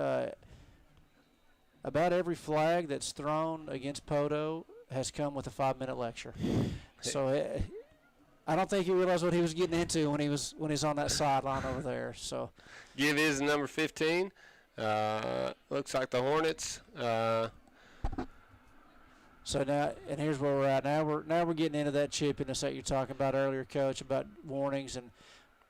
about every flag that's thrown against Poteau has come with a 5-minute lecture. So I don't think he realized what he was getting into when he's on that sideline over there. So give is number 15. Looks like the Hornets. So now, and here's where we're at. Now we're getting into that chippiness that you're talking about earlier, Coach, about warnings. And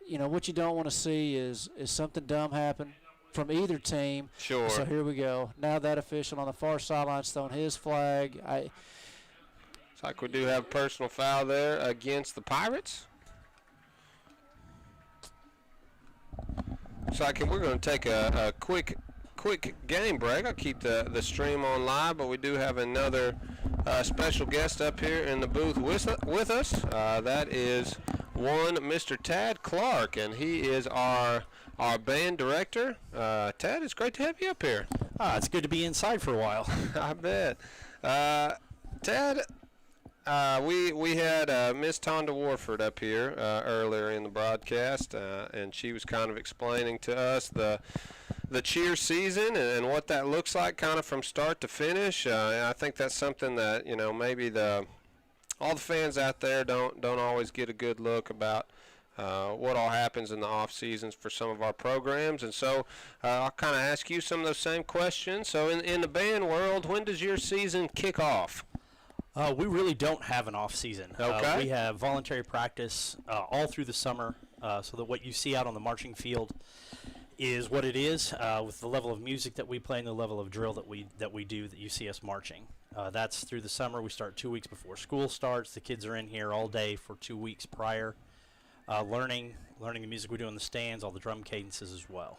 you know what you don't want to see is something dumb happen from either team. Sure. So here we go. Now that official on the far sideline's throwing his flag. Looks like we do have a personal foul there against the Pirates. Looks like we're going to take a quick game break. I'll keep the stream on live, but we do have another special guest up here in the booth with us. That is one Mr. Tad Clark, and he is our band director. Tad, it's great to have you up here. It's good to be inside for a while. I bet. Tad, we had Miss Tonda Warford up here earlier in the broadcast, and she was kind of explaining to us the cheer season and what that looks like kind of from start to finish. I think that's something that, you know, maybe all the fans out there don't always get a good look about what all happens in the off seasons for some of our programs. And so I'll kind of ask you some of those same questions. So in the band world, when does your season kick off? We really don't have an off season. Okay. We have voluntary practice all through the summer, so that what you see out on the marching field is what it is, with the level of music that we play and the level of drill that we do that you see us marching. That's through the summer. We start 2 weeks before school starts. The kids are in here all day for 2 weeks prior, learning the music we do in the stands, all the drum cadences as well.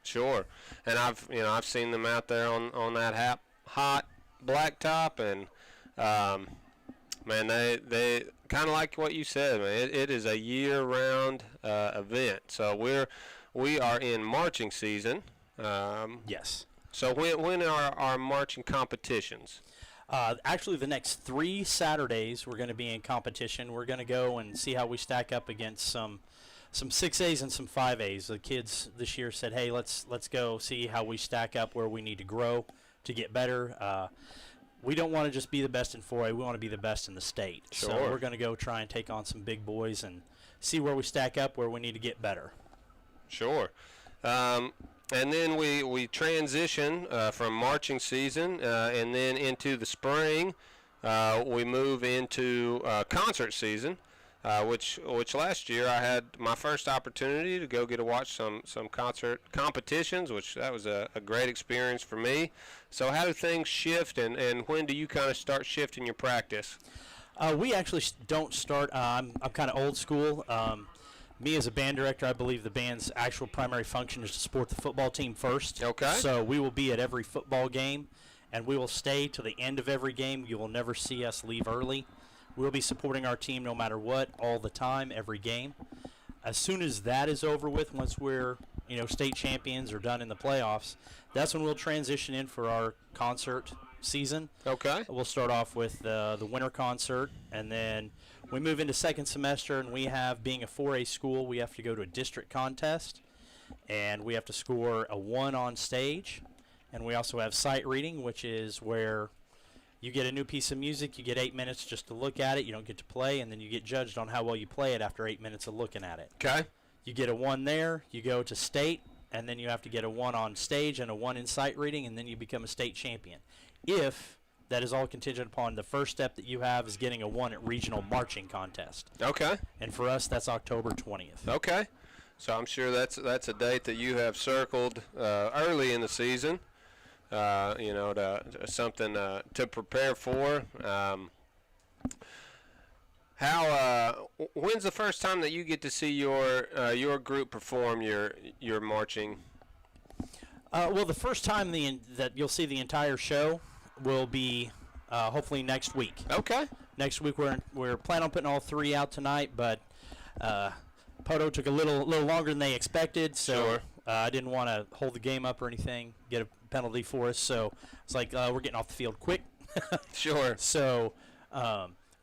Sure. And I've seen them out there on that hot blacktop, and man, they kind of like what you said, man. It is a year-round event. So we are in marching season. Yes. So when are our marching competitions? Actually, the next 3 Saturdays we're going to be in competition. We're going to go and see how we stack up against some 6As and some 5As. The kids this year said, hey, let's go see how we stack up, where we need to grow to get better. We don't want to just be the best in 4A. We want to be the best in the state. Sure. So we're going to go try and take on some big boys and see where we stack up, where we need to get better. Sure. And then we transition from marching season and then into the spring. We move into concert season, which last year I had my first opportunity to go get to watch some concert competitions, which that was a great experience for me. So how do things shift, and when do you kind of start shifting your practice? We actually don't start. I'm kind of old school. Me as a band director, I believe the band's actual primary function is to support the football team first. Okay. So we will be at every football game, and we will stay to the end of every game. You will never see us leave early. We'll be supporting our team no matter what, all the time, every game. As soon as that is over with, once we're state champions or done in the playoffs, that's when we'll transition in for our concert season. Okay. We'll start off with the winter concert, and then we move into second semester, and we have, being a 4A school, we have to go to a district contest, and we have to score a 1 on stage. And we also have sight reading, which is where you get a new piece of music, you get 8 minutes just to look at it, you don't get to play, and then you get judged on how well you play it after 8 minutes of looking at it. Okay. You get a 1 there, you go to state, and then you have to get a 1 on stage and a 1 in sight reading, and then you become a state champion. If that is all contingent upon the first step that you have is getting a 1 at regional marching contest. Okay. And for us, that's October 20th. Okay. So I'm sure that's a date that you have circled early in the season. Something to prepare for. When's the first time that you get to see your group perform your marching? Well, the first time that you'll see the entire show will be hopefully next week. Okay. Next week we're planning on putting all 3 out tonight, but Poteau took a little longer than they expected, so Sure. I didn't want to hold the game up or anything, get a penalty for us. So it's like we're getting off the field quick. Sure. So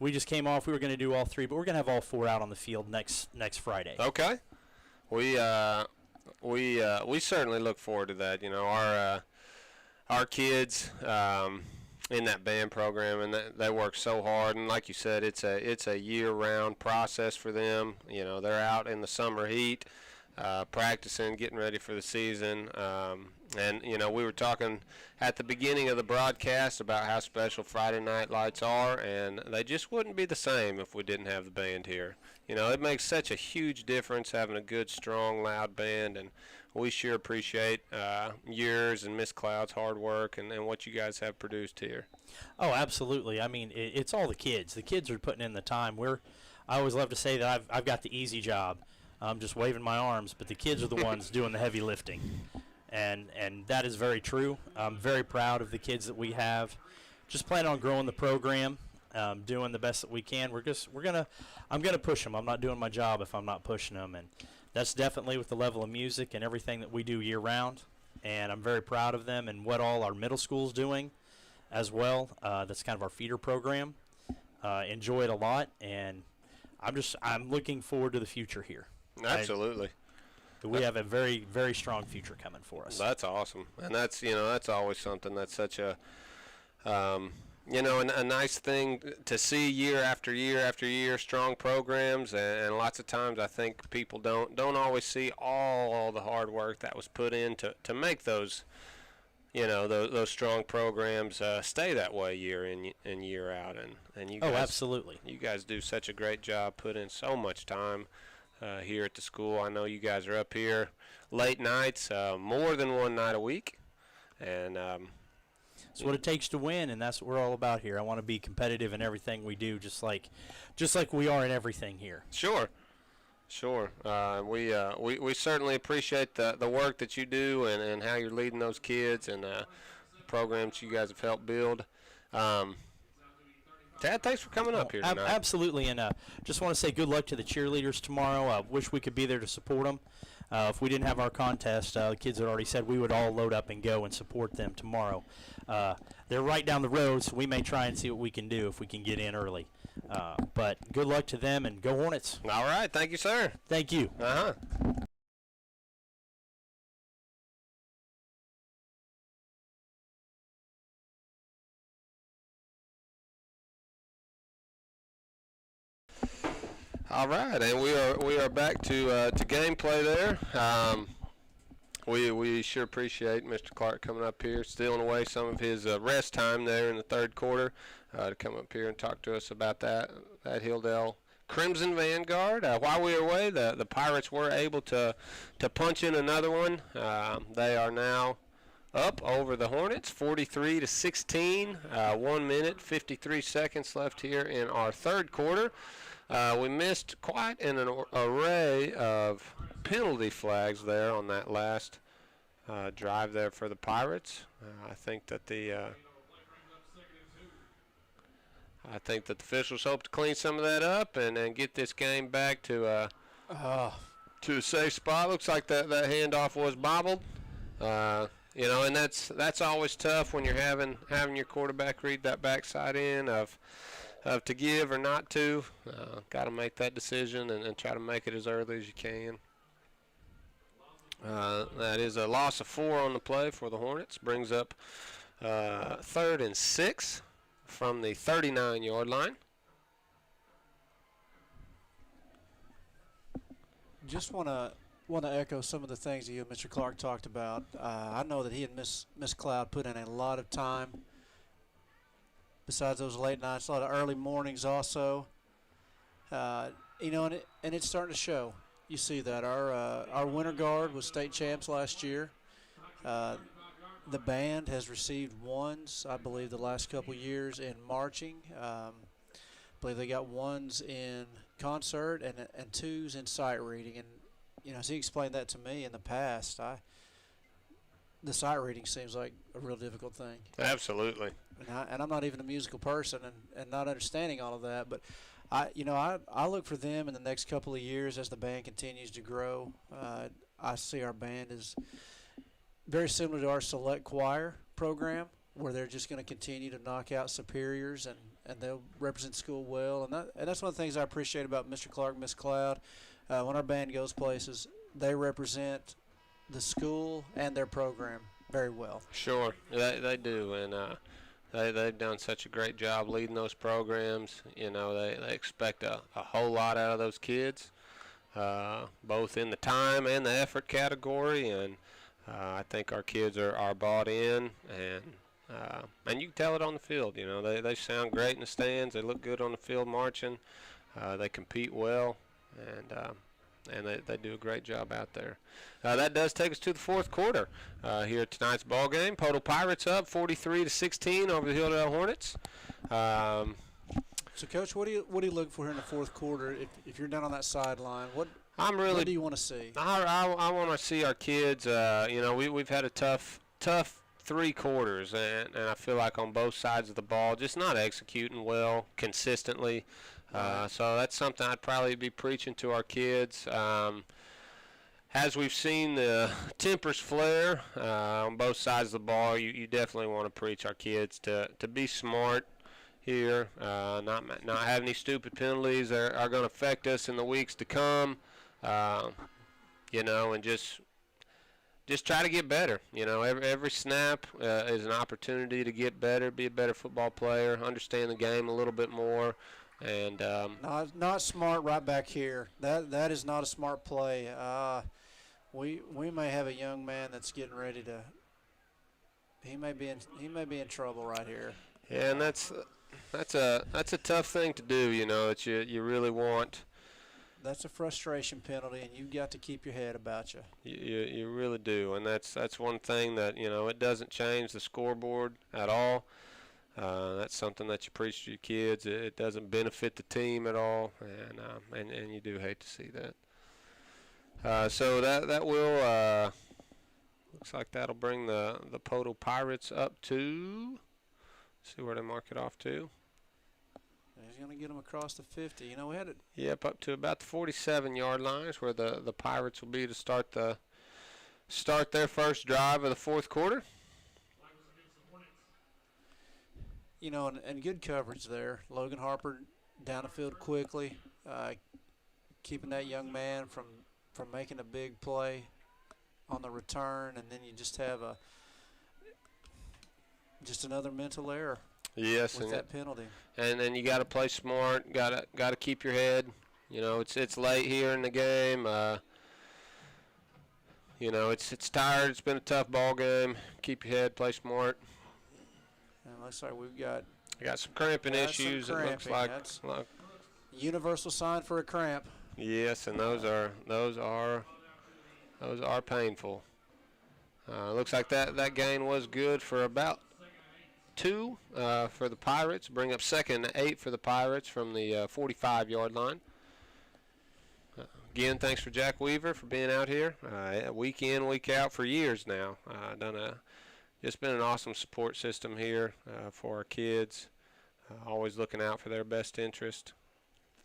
we just came off. We were going to do all 3, but we're going to have all 4 out on the field next Friday. Okay. We certainly look forward to that. Our kids in that band program, and they work so hard. And like you said, it's a year-round process for them. They're out in the summer heat, practicing, getting ready for the season. And we were talking at the beginning of the broadcast about how special Friday night lights are, and they just wouldn't be the same if we didn't have the band here. It makes such a huge difference having a good, strong, loud band, and we sure appreciate yours and Miss Cloud's hard work and what you guys have produced here. Oh, absolutely. I mean, it's all the kids. The kids are putting in the time. I always love to say that I've got the easy job. I'm just waving my arms, but the kids are the ones doing the heavy lifting. And that is very true. I'm very proud of the kids that we have. Just planning on growing the program, doing the best that we can. I'm gonna push them. I'm not doing my job if I'm not pushing them, and that's definitely with the level of music and everything that we do year round. And I'm very proud of them and what all our middle school's doing as well. That's kind of our feeder program. Enjoy it a lot, and I'm looking forward to the future here. Absolutely. We have a very, very strong future coming for us. That's awesome, and that's always something that's such a a nice thing to see year after year after year. Strong programs, and lots of times I think people don't always see all the hard work that was put in to make those those strong programs stay that way year in and year out, and you guys, absolutely, you guys do such a great job, put in so much time here at the school. I know you guys are up here late nights, more than one night a week, and that's what it takes to win, and that's what we're all about here. I want to be competitive in everything we do, just like we are in everything here. Sure. We certainly appreciate the work that you do and how you're leading those kids and the programs you guys have helped build. Tad, thanks for coming up here tonight. Absolutely, and just want to say good luck to the cheerleaders tomorrow. I wish we could be there to support them. If we didn't have our contest, the kids had already said we would all load up and go and support them tomorrow. They're right down the road, so we may try and see what we can do if we can get in early. But good luck to them, and go Hornets. All right. Thank you, sir. Thank you. Uh-huh. All right, and we are back to gameplay there. We sure appreciate Mr. Clark coming up here, stealing away some of his rest time there in the third quarter to come up here and talk to us about that Hilldale Crimson Vanguard. While we were away, the Pirates were able to punch in another one. They are now up over the Hornets, 43-16. 1 minute, 53 seconds left here in our third quarter. We missed quite an array of penalty flags there on that last drive there for the Pirates. I think that the officials hope to clean some of that up and get this game back to a safe spot. Looks like that handoff was bobbled. And that's always tough when you're having your quarterback read that backside in of to give or not to. Got to make that decision and try to make it as early as you can. That is a loss of 4 on the play for the Hornets. Brings up 3rd and 6 from the 39-yard line. Just want to echo some of the things that you and Mr. Clark talked about. I know that he and Miss Cloud put in a lot of time. Besides those late nights, a lot of early mornings also. And it's starting to show. You see that our winter guard was state champs last year. The band has received ones, I believe, the last couple years in marching. I believe they got ones in concert and 2s in sight reading. And as he explained that to me in the past, the sight reading seems like a real difficult thing. Absolutely. And I'm not even a musical person and not understanding all of that, but I look for them in the next couple of years as the band continues to grow. I see our band is very similar to our select choir program, where they're just going to continue to knock out superiors and they'll represent school well. And that's one of the things I appreciate about Mr. Clark, Miss Cloud. When our band goes places, they represent the school and their program very well. Sure, they do, and they've done such a great job leading those programs. They expect a whole lot out of those kids, both in the time and the effort category, and I think our kids are bought in, and you can tell it on the field. They sound great in the stands. They look good on the field marching. They compete well, and they do a great job out there. That does take us to the fourth quarter here at tonight's ball game. Poteau Pirates up 43-16 over the Hilldale Hornets. So, Coach, what do you look for here in the fourth quarter? If you're down on that sideline, what do you want to see? I want to see our kids. We've had a tough 3 quarters, and I feel like on both sides of the ball, just not executing well consistently. So that's something I'd probably be preaching to our kids. As we've seen the tempers flare on both sides of the ball, you definitely want to preach our kids to be smart here, not have any stupid penalties that are going to affect us in the weeks to come, and just try to get better. Every snap is an opportunity to get better, be a better football player, understand the game a little bit more. And not smart right back here. That is not a smart play. We may have a young man that's getting ready to. He may be in trouble right here. Yeah, and that's a tough thing to do. That you really want. That's a frustration penalty, and you've got to keep your head about you. You really do, and that's one thing that it doesn't change the scoreboard at all. That's something that you preach to your kids. It doesn't benefit the team at all, and you do hate to see that. So that will looks like that'll bring the Poteau Pirates up to. See where they mark it off to. He's going to get them across the 50. You know, we had it. Yep, up to about the 47-yard line is where the Pirates will be to start their first drive of the fourth quarter. You know, and good coverage there. Logan Harper down the field quickly, keeping that young man from making a big play on the return, and then you just have another mental error. Yes, with that penalty. And then you got to play smart. Got to keep your head. You know, it's late here in the game. You know, it's tired. It's been a tough ball game. Keep your head. Play smart. And it looks like we've got some cramping issues. Some it looks cramping. like That's universal sign for a cramp. Yes, and those are painful. Looks like that gain was good for about 2 for the Pirates. Bring up 2nd and 8 for the Pirates from the 45-yard line. Again, thanks for Jack Weaver for being out here week in, week out for years now. Just been an awesome support system here for our kids. Always looking out for their best interest,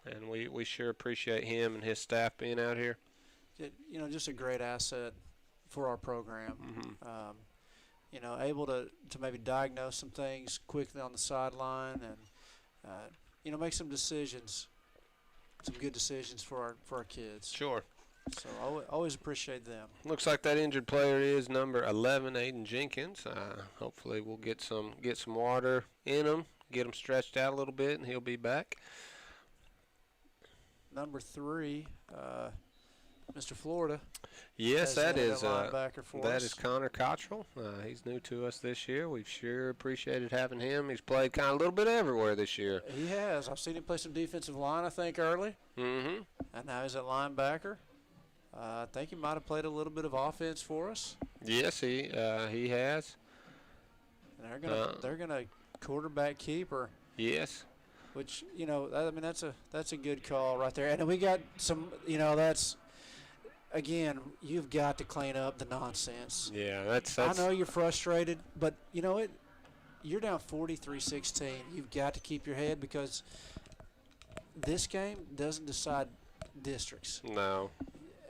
and we sure appreciate him and his staff being out here. You know, just a great asset for our program. Mm-hmm. You know, able to maybe diagnose some things quickly on the sideline and, you know, make some decisions, some good decisions for our kids. Sure. So always appreciate them. Looks like that injured player is number 11, Aiden Jenkins. Hopefully we'll get some water in him, get him stretched out a little bit, and he'll be back. Number 3, Mr. Florida. Yes, that is us. Connor Cottrell. He's new to us this year. We've sure appreciated having him. He's played kind of a little bit everywhere this year. He has. I've seen him play some defensive line, I think, early. Mm-hmm. And now he's at linebacker. I think he might have played a little bit of offense for us. Yes, he has. And they're gonna quarterback keeper. Yes. Which, you know, I mean that's a good call right there. And then we got some, you know, that's. Again, you've got to clean up the nonsense. Yeah, that's. I know you're frustrated, but you know it. You're down 43-16. You've got to keep your head because this game doesn't decide districts. No.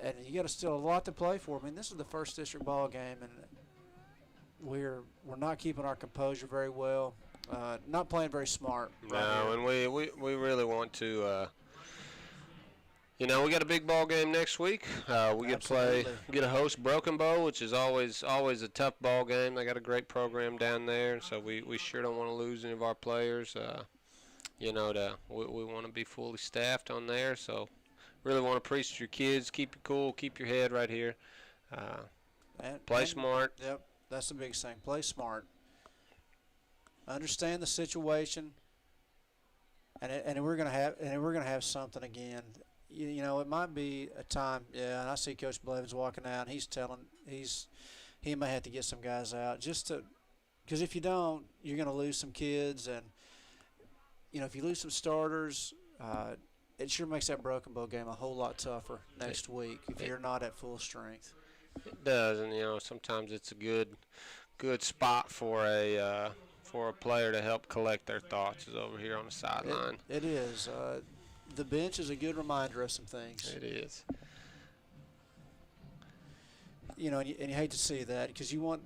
And you got still a lot to play for. I mean, this is the first district ball game, and we're not keeping our composure very well. Not playing very smart. No, and we really want to. You know, we got a big ball game next week. We get to host Broken Bow, which is always a tough ball game. They got a great program down there, so we sure don't want to lose any of our players. You know, we want to be fully staffed on there, so really want to preach to your kids, keep you cool, keep your head right here. Play smart. Yep, that's the biggest thing. Play smart. Understand the situation, and we're gonna have something again. You know, it might be a time. Yeah, and I see Coach Blevins walking out. And he may have to get some guys out because if you don't, you're going to lose some kids, and you know if you lose some starters, it sure makes that Broken Bow game a whole lot tougher next week if you're not at full strength. It does, and you know sometimes it's a good spot for a player to help collect their thoughts is over here on the sideline. It is. The bench is a good reminder of some things. It is. You know, and you hate to see that because you want,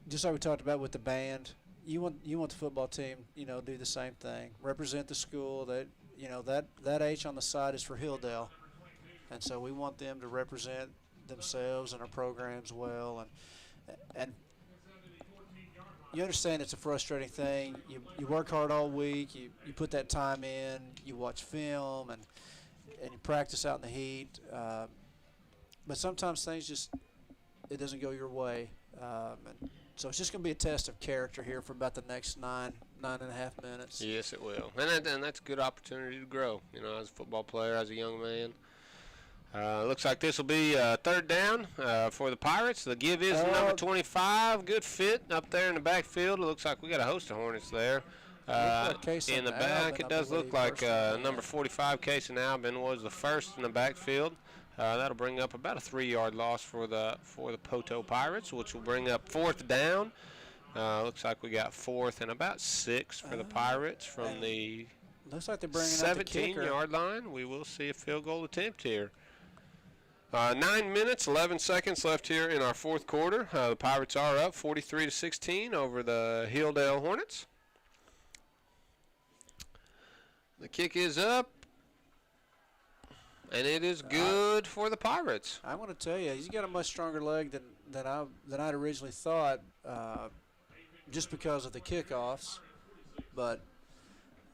just like we talked about with the band, you want the football team, you know, do the same thing, represent the school. That you know that H on the side is for Hilldale, and so we want them to represent themselves and our programs well, and you understand it's a frustrating thing. You work hard all week. You put that time in. You watch film and you practice out in the heat. But sometimes things it doesn't go your way. And so it's just going to be a test of character here for about the next 9.5 minutes. Yes, it will. And that's a good opportunity to grow, you know, as a football player, as a young man. Looks like this will be third down for the Pirates. The give is number 25. Good fit up there in the backfield. It looks like we got a host of Hornets there. In the back, it does look like number 45, Casey Albin, was the first in the backfield. That'll bring up about a 3-yard loss for the Poteau Pirates, which will bring up fourth down. Looks like we got fourth and about 6 for the Pirates from the Looks like they're bringing out the kicker. 17-yard line. We will see a field goal attempt here. 9 minutes, 11 seconds left here in our fourth quarter. The Pirates are up 43-16 over the Hilldale Hornets. The kick is up, and it is good for the Pirates. I'm going to tell you, he's got a much stronger leg than I'd originally thought, just because of the kickoffs. But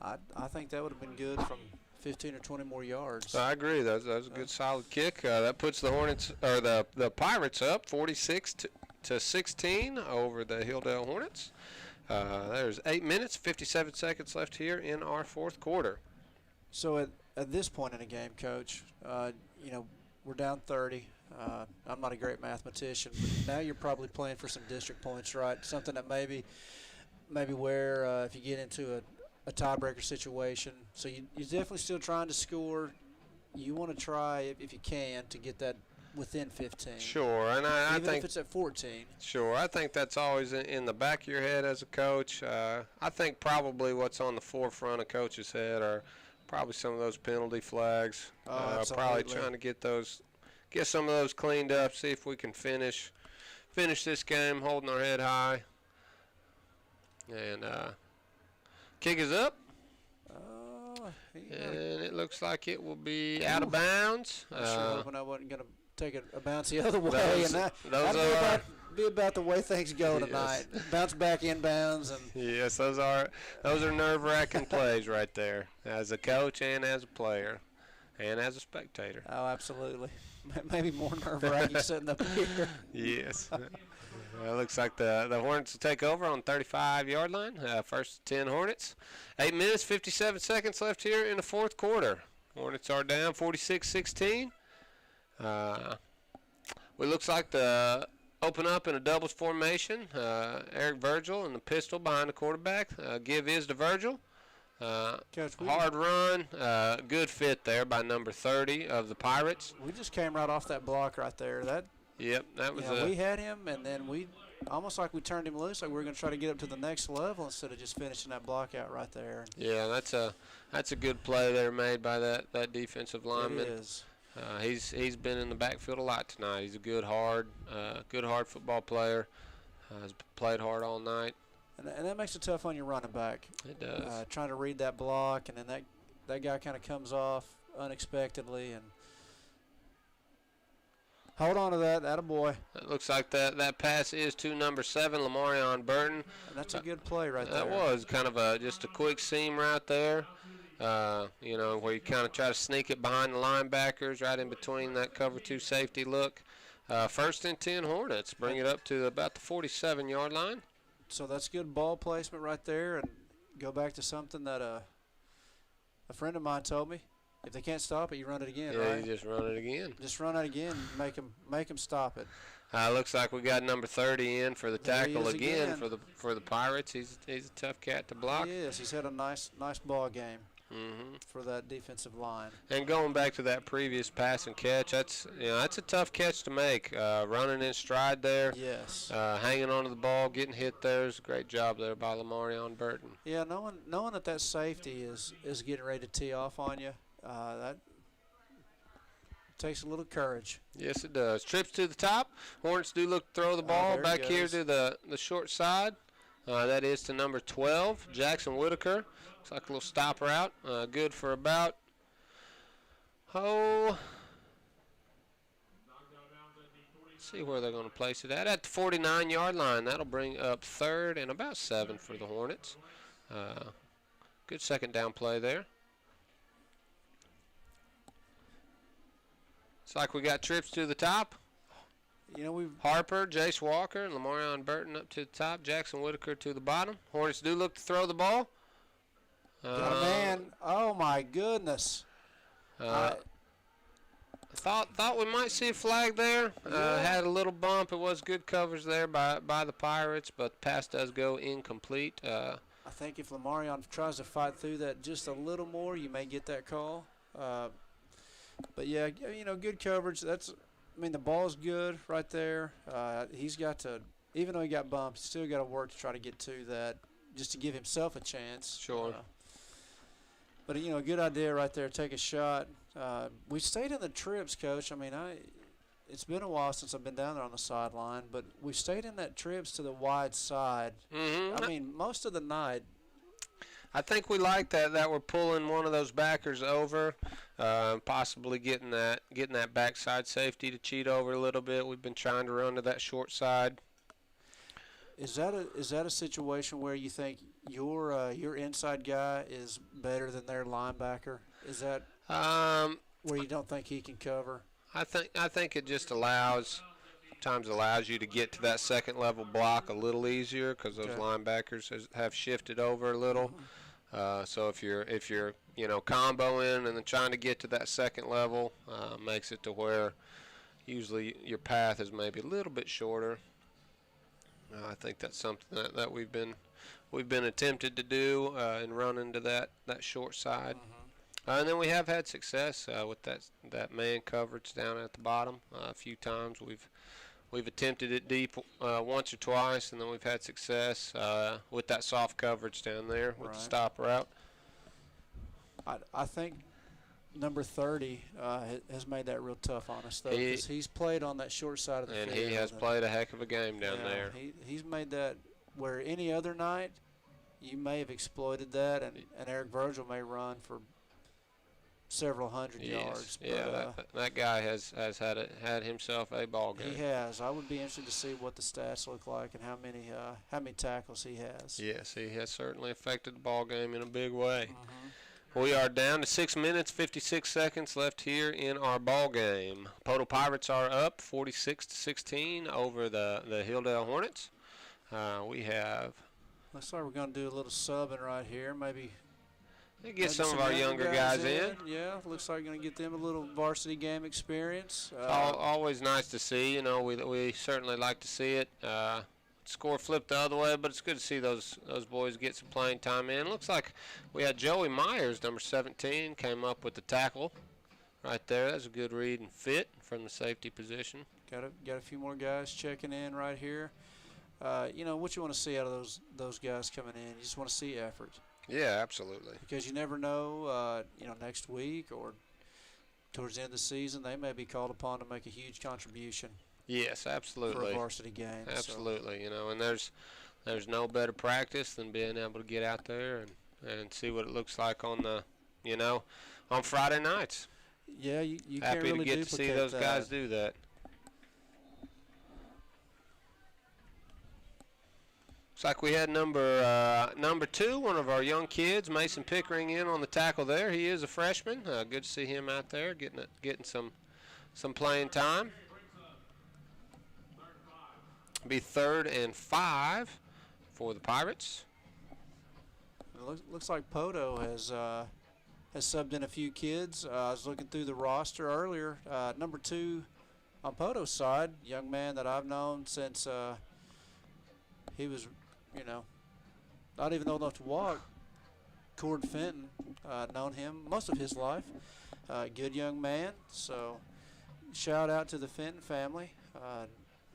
I think that would have been good from 15 or 20 more yards. I agree. That was a good, solid kick. That puts the Hornets or the Pirates up 46-16 over the Hilldale Hornets. There's 8 minutes, 57 seconds left here in our fourth quarter. So at this point in the game, Coach, we're down 30. I'm not a great mathematician, but now you're probably playing for some district points, right? Something that maybe where if you get into a tiebreaker situation. So you're definitely still trying to score. You want to try, if you can, to get that within 15. Sure, and I even think if it's at 14. Sure, I think that's always in the back of your head as a coach. I think probably what's on the forefront of coach's head are probably some of those penalty flags. Probably trying to get some of those cleaned up. See if we can finish this game holding our head high. And kick is up. And it looks like it will be out of bounds. I sure hoping I wasn't going to take a bounce the other way, and that'd be about the way things go tonight. Bounce back inbounds, and yes, those are nerve-wracking plays right there, as a coach and as a player, and as a spectator. Oh, absolutely. Maybe more nerve-wracking sitting up here. Yes. It looks like the Hornets will take over on 35-yard line. First 10 Hornets. 8 minutes, 57 seconds left here in the fourth quarter. Hornets are down 46-16. It looks like the open up in a doubles formation. Eric Virgil and the pistol behind the quarterback. Give is to Virgil. Coach, hard run. Good fit there by number 30 of the Pirates. We just came right off that block right there. Yep, that was we had him, and then we almost like we turned him loose, like we were going to try to get up to the next level instead of just finishing that block out right there. Yeah, that's a good play there made by that defensive lineman. It is. He's been in the backfield a lot tonight. He's a good hard football player. Has played hard all night. And that makes it tough on your running back. It does. Trying to read that block, and then that guy kind of comes off unexpectedly and. Hold on to that. Attaboy. It looks like that pass is to number 7, Lamarion Burton. And that's a good play right there. That was kind of just a quick seam right there, where you kind of try to sneak it behind the linebackers right in between that cover 2 safety look. First and 10 Hornets. Bring it up to about the 47-yard line. So that's good ball placement right there, and go back to something that a friend of mine told me. If they can't stop it, you run it again, right? Yeah, you just run it again. Just run it again, make them stop it. Looks like we got number 30 in for the tackle again for the Pirates. He's a tough cat to block. Yes, he's had a nice ball game mm-hmm. for that defensive line. And going back to that previous pass and catch, that's a tough catch to make. Running in stride there. Yes. Hanging onto the ball, getting hit there is a great job there by Lamarion Burton. Yeah, knowing that safety is getting ready to tee off on you. That takes a little courage. Yes, it does. Trips to the top. Hornets do look to throw the ball back here to the short side. That is to number 12, Jackson Whitaker. Looks like a little stop route. Good for about, let's see where they're going to place it at the 49-yard line. That'll bring up 3rd and about 7 for the Hornets. Good second down play there. It's like we got trips to the top. Harper, Jace Walker, and Lamarion Burton up to the top. Jackson Whitaker to the bottom. Hornets do look to throw the ball. Got a man. Oh, my goodness. Thought we might see a flag there. Had a little bump. It was good coverage there by the Pirates, but the pass does go incomplete. I think if Lamarion tries to fight through that just a little more, you may get that call. But, yeah, good coverage. The ball's good right there. He's got to, even though he got bumped, he's still got to work to try to get to that just to give himself a chance. Sure. But, a good idea right there, take a shot. We stayed in the trips, Coach. I mean, it's been a while since I've been down there on the sideline, but we stayed in that trips to the wide side. Mm-hmm. I mean, most of the night. I think we like that we're pulling one of those backers over, possibly getting that backside safety to cheat over a little bit. We've been trying to run to that short side. Is that a situation where you think your inside guy is better than their linebacker? Is that where you don't think he can cover? I think it just allows you to get to that second level block a little easier because those linebackers have shifted over a little. So if you're comboing and then trying to get to that second level, makes it to where usually your path is maybe a little bit shorter. I think that's something that we've been attempted to do and run into that short side. And then we have had success with that man coverage down at the bottom a few times. We've attempted it deep once or twice, and then we've had success with that soft coverage down there with the stop route. I think number 30 has made that real tough on us, though, because he's played on that short side of the field. And he has played a heck of a game down there. He's made that where any other night you may have exploited that, and Eric Virgil may run for several hundred yards. Yeah, that guy has had himself a ball game. He has. I would be interested to see what the stats look like and how many tackles he has. Yes, he has certainly affected the ball game in a big way. We are down to 6 minutes, 56 seconds left here in our ball game. Poteau Pirates are up 46-16 over the Hilldale Hornets. We have. Looks like we're going to do a little subbing right here. Maybe get some of our younger guys in. Yeah, looks like we're going to get them a little varsity game experience. Always nice to see. We certainly like to see it. Score flipped the other way, but it's good to see those boys get some playing time in. Looks like we had Joey Myers, number 17, came up with the tackle right there. That's a good read and fit from the safety position. Got a few more guys checking in right here. What you want to see out of those guys coming in? You just want to see effort. Yeah, absolutely. Because you never know, next week or towards the end of the season, they may be called upon to make a huge contribution. Yes, absolutely. For a varsity game. Absolutely, and there's no better practice than being able to get out there and see what it looks like on Friday nights. Yeah, you happy can't really to get to see those guys do that. Looks like we had number 2, one of our young kids, Mason Pickering, in on the tackle there. He is a freshman. Good to see him out there getting some playing time. Be 3rd and 5 for the Pirates. It looks like Poteau has subbed in a few kids. I was looking through the roster earlier. Number 2 on Poteau's side, young man that I've known since he was, not even old enough to walk. Cord Fenton, known him most of his life. Good young man. So shout out to the Fenton family.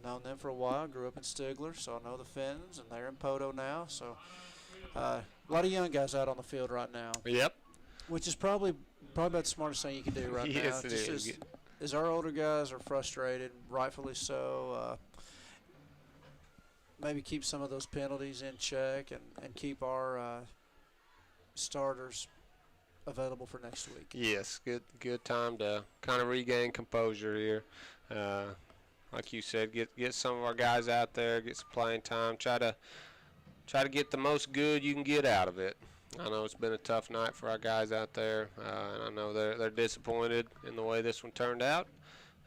Known them for a while, grew up in Stigler, so I know the Fentons, and they're in Poteau now. So a lot of young guys out on the field right now. Yep. Which is probably about the smartest thing you can do right now. Yes, it is. As our older guys are frustrated, rightfully so, maybe keep some of those penalties in check and keep our starters available for next week. Yes, good time to kind of regain composure here. Like you said, get some of our guys out there, get some playing time. Try to get the most good you can get out of it. I know it's been a tough night for our guys out there, and I know they're disappointed in the way this one turned out.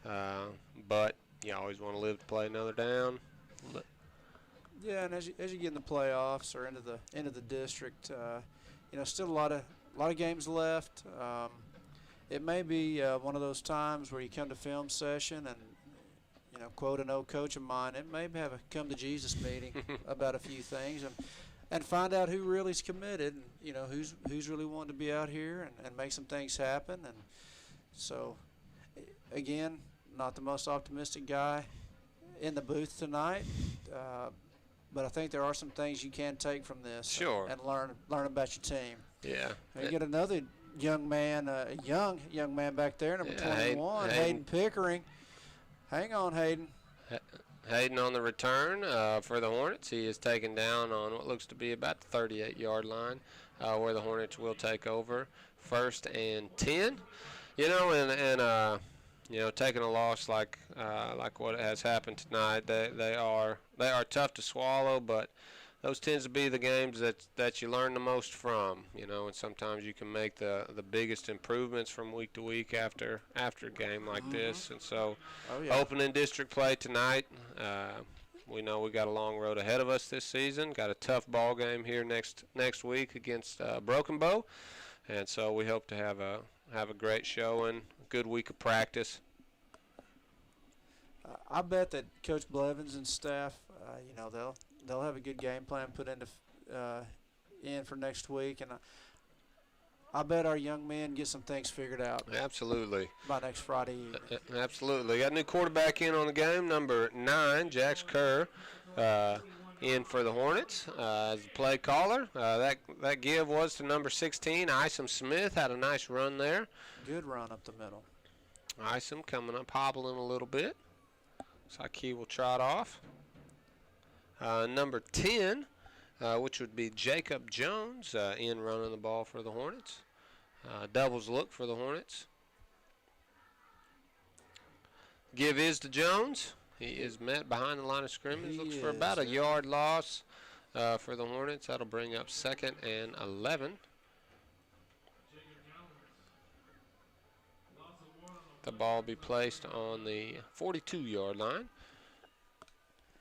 But you always want to live to play another down. Yeah, and as you get in the playoffs or into the district, still a lot of games left. It may be one of those times where you come to film session and. Quote an old coach of mine, it may have a come to Jesus meeting about a few things and find out who really is committed and, who's really wanting to be out here and make some things happen. And so, again, not the most optimistic guy in the booth tonight, but I think there are some things you can take from this sure. and learn about your team. Yeah. You get another young man, young man back there, number 21, Hayden Pickering. Hang on, Hayden. Hayden on the return for the Hornets. He is taken down on what looks to be about the 38-yard line, where the Hornets will take over. 1st and 10. You know, and you know, taking a loss like what has happened tonight, they are tough to swallow, but those tends to be the games that you learn the most from, you know, and sometimes you can make the biggest improvements from week to week after a game like this. And so opening district play tonight, we know we got a long road ahead of us this season. Got a tough ball game here next week against Broken Bow, and so we hope to have a great showing, a good week of practice. I bet that Coach Blevins and staff, you know, they'll have a good game plan put in for next week, and I bet our young men get some things figured out. Absolutely. By next Friday evening. Absolutely. Got a new quarterback in on the game, number 9, Jax Kerr, in for the Hornets as the play caller. That give was to number 16, Isom Smith. Had a nice run there. Good run up the middle. Isom coming up, hobbling a little bit. Looks like he will trot off. Number 10, which would be Jacob Jones, in running the ball for the Hornets. Doubles look for the Hornets. Give is to Jones. He is met behind the line of scrimmage. Looks for about a yard loss for the Hornets. That'll bring up 2nd and 11. The ball will be placed on the 42-yard line.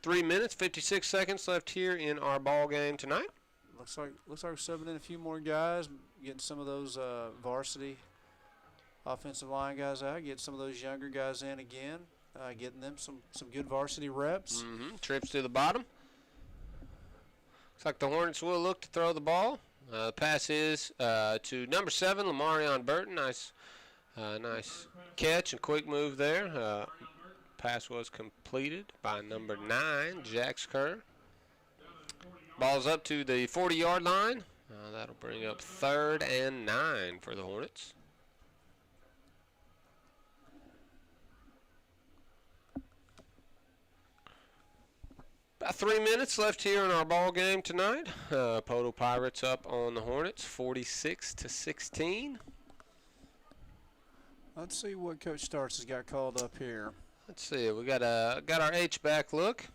3 minutes, 56 seconds left here in our ball game tonight. Looks like we're subbing in a few more guys, getting some of those varsity offensive line guys out, getting some of those younger guys in again, getting them some good varsity reps. Trips to the bottom. Looks like the Hornets will look to throw the ball. The pass is to number 7, Lamarion Burton. Nice catch and quick move there. Pass was completed by number 9, Jax Kerr. Ball's up to the 40-yard line. That'll bring up 3rd and 9 for the Hornets. About 3 minutes left here in our ball game tonight. Poteau Pirates up on the Hornets, 46-16. Let's see what Coach Starks has got called up here. Let's see. We got our H-back look.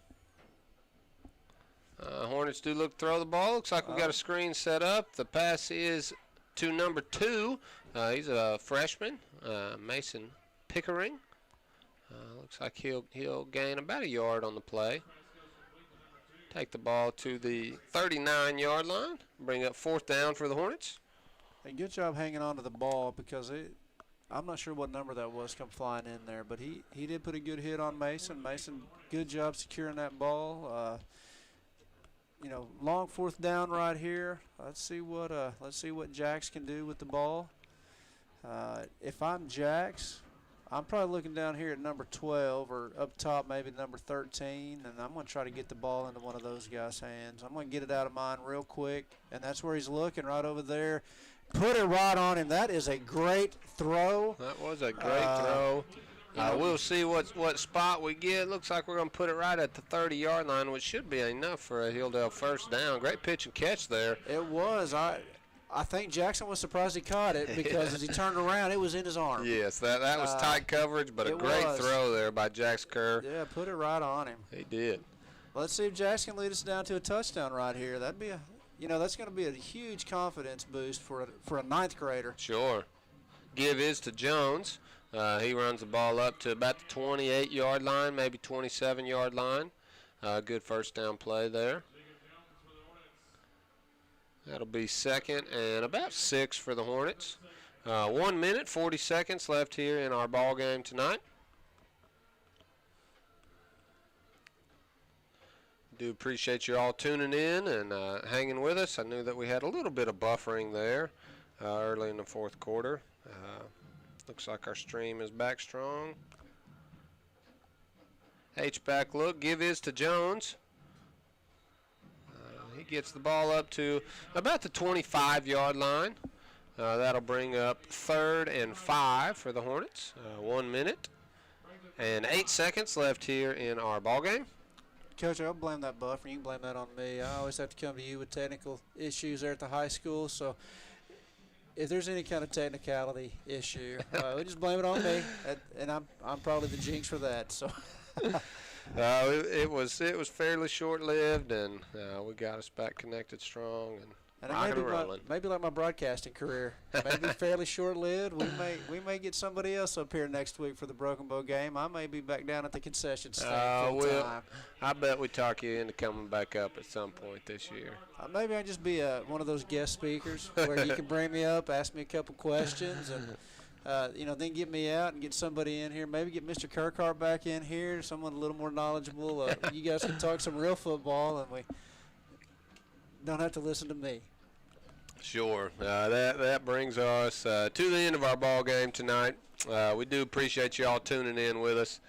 Hornets do look to throw the ball. Looks like we got a screen set up. The pass is to number 2. He's a freshman, Mason Pickering. Looks like he'll gain about a yard on the play. Take the ball to the 39-yard line. Bring up 4th down for the Hornets. Hey, good job hanging on to the ball because I'm not sure what number that was come flying in there, but he did put a good hit on Mason. Mason, good job securing that ball. You know, long 4th down right here. Let's see what Jax can do with the ball. If I'm Jax, I'm probably looking down here at number 12 or up top maybe number 13, and I'm going to try to get the ball into one of those guys' hands. I'm going to get it out of mine real quick, and that's where he's looking, right over there. Put it right on him. That is a great throw. That was a great throw. We'll see what spot we get. Looks like we're going to put it right at the 30-yard line, which should be enough for a Hilldale 1st down. Great pitch and catch there. It was. I think Jackson was surprised he caught it because as he turned around, it was in his arm. Yes, that was tight coverage, but a great throw there by Jax Kerr. Yeah, put it right on him. He did. Let's see if Jax can lead us down to a touchdown right here. That'd be that's going to be a huge confidence boost for a 9th grader. Sure. Give is to Jones. He runs the ball up to about the 28-yard line, maybe 27-yard line. Good 1st down play there. That'll be 2nd and about 6 for the Hornets. 1 minute, 40 seconds left here in our ball game tonight. Do appreciate you all tuning in and hanging with us. I knew that we had a little bit of buffering there early in the 4th quarter. Looks like our stream is back strong. H-back look. Give is to Jones. He gets the ball up to about the 25-yard line. That'll bring up 3rd and 5 for the Hornets. 1 minute and 8 seconds left here in our ball game. Coach, I'll blame that buffer. You can blame that on me. I always have to come to you with technical issues there at the high school. So if there's any kind of technicality issue, we just blame it on me, and I'm probably the jinx for that. So it was fairly short-lived, and we got us back connected strong and rocking and rolling. Maybe like my broadcasting career, maybe fairly short-lived. We may get somebody else up here next week for the Broken Bow game. I may be back down at the concession stand full time. I bet we talk you into coming back up at some point this year. Maybe I just be one of those guest speakers where you can bring me up, ask me a couple questions, and then get me out and get somebody in here. Maybe get Mr. Kirkhart back in here, someone a little more knowledgeable. You guys can talk some real football, and we don't have to listen to me. Sure. That brings us to the end of our ball game tonight. We do appreciate you all tuning in with us.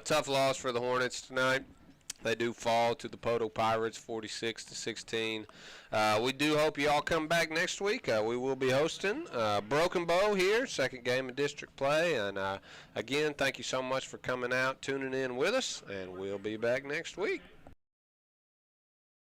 Tough loss for the Hornets tonight. They do fall to the Poteau Pirates 46-16. We do hope you all come back next week. We will be hosting Broken Bow here, second game of district play. And again, thank you so much for coming out, tuning in with us, and we'll be back next week.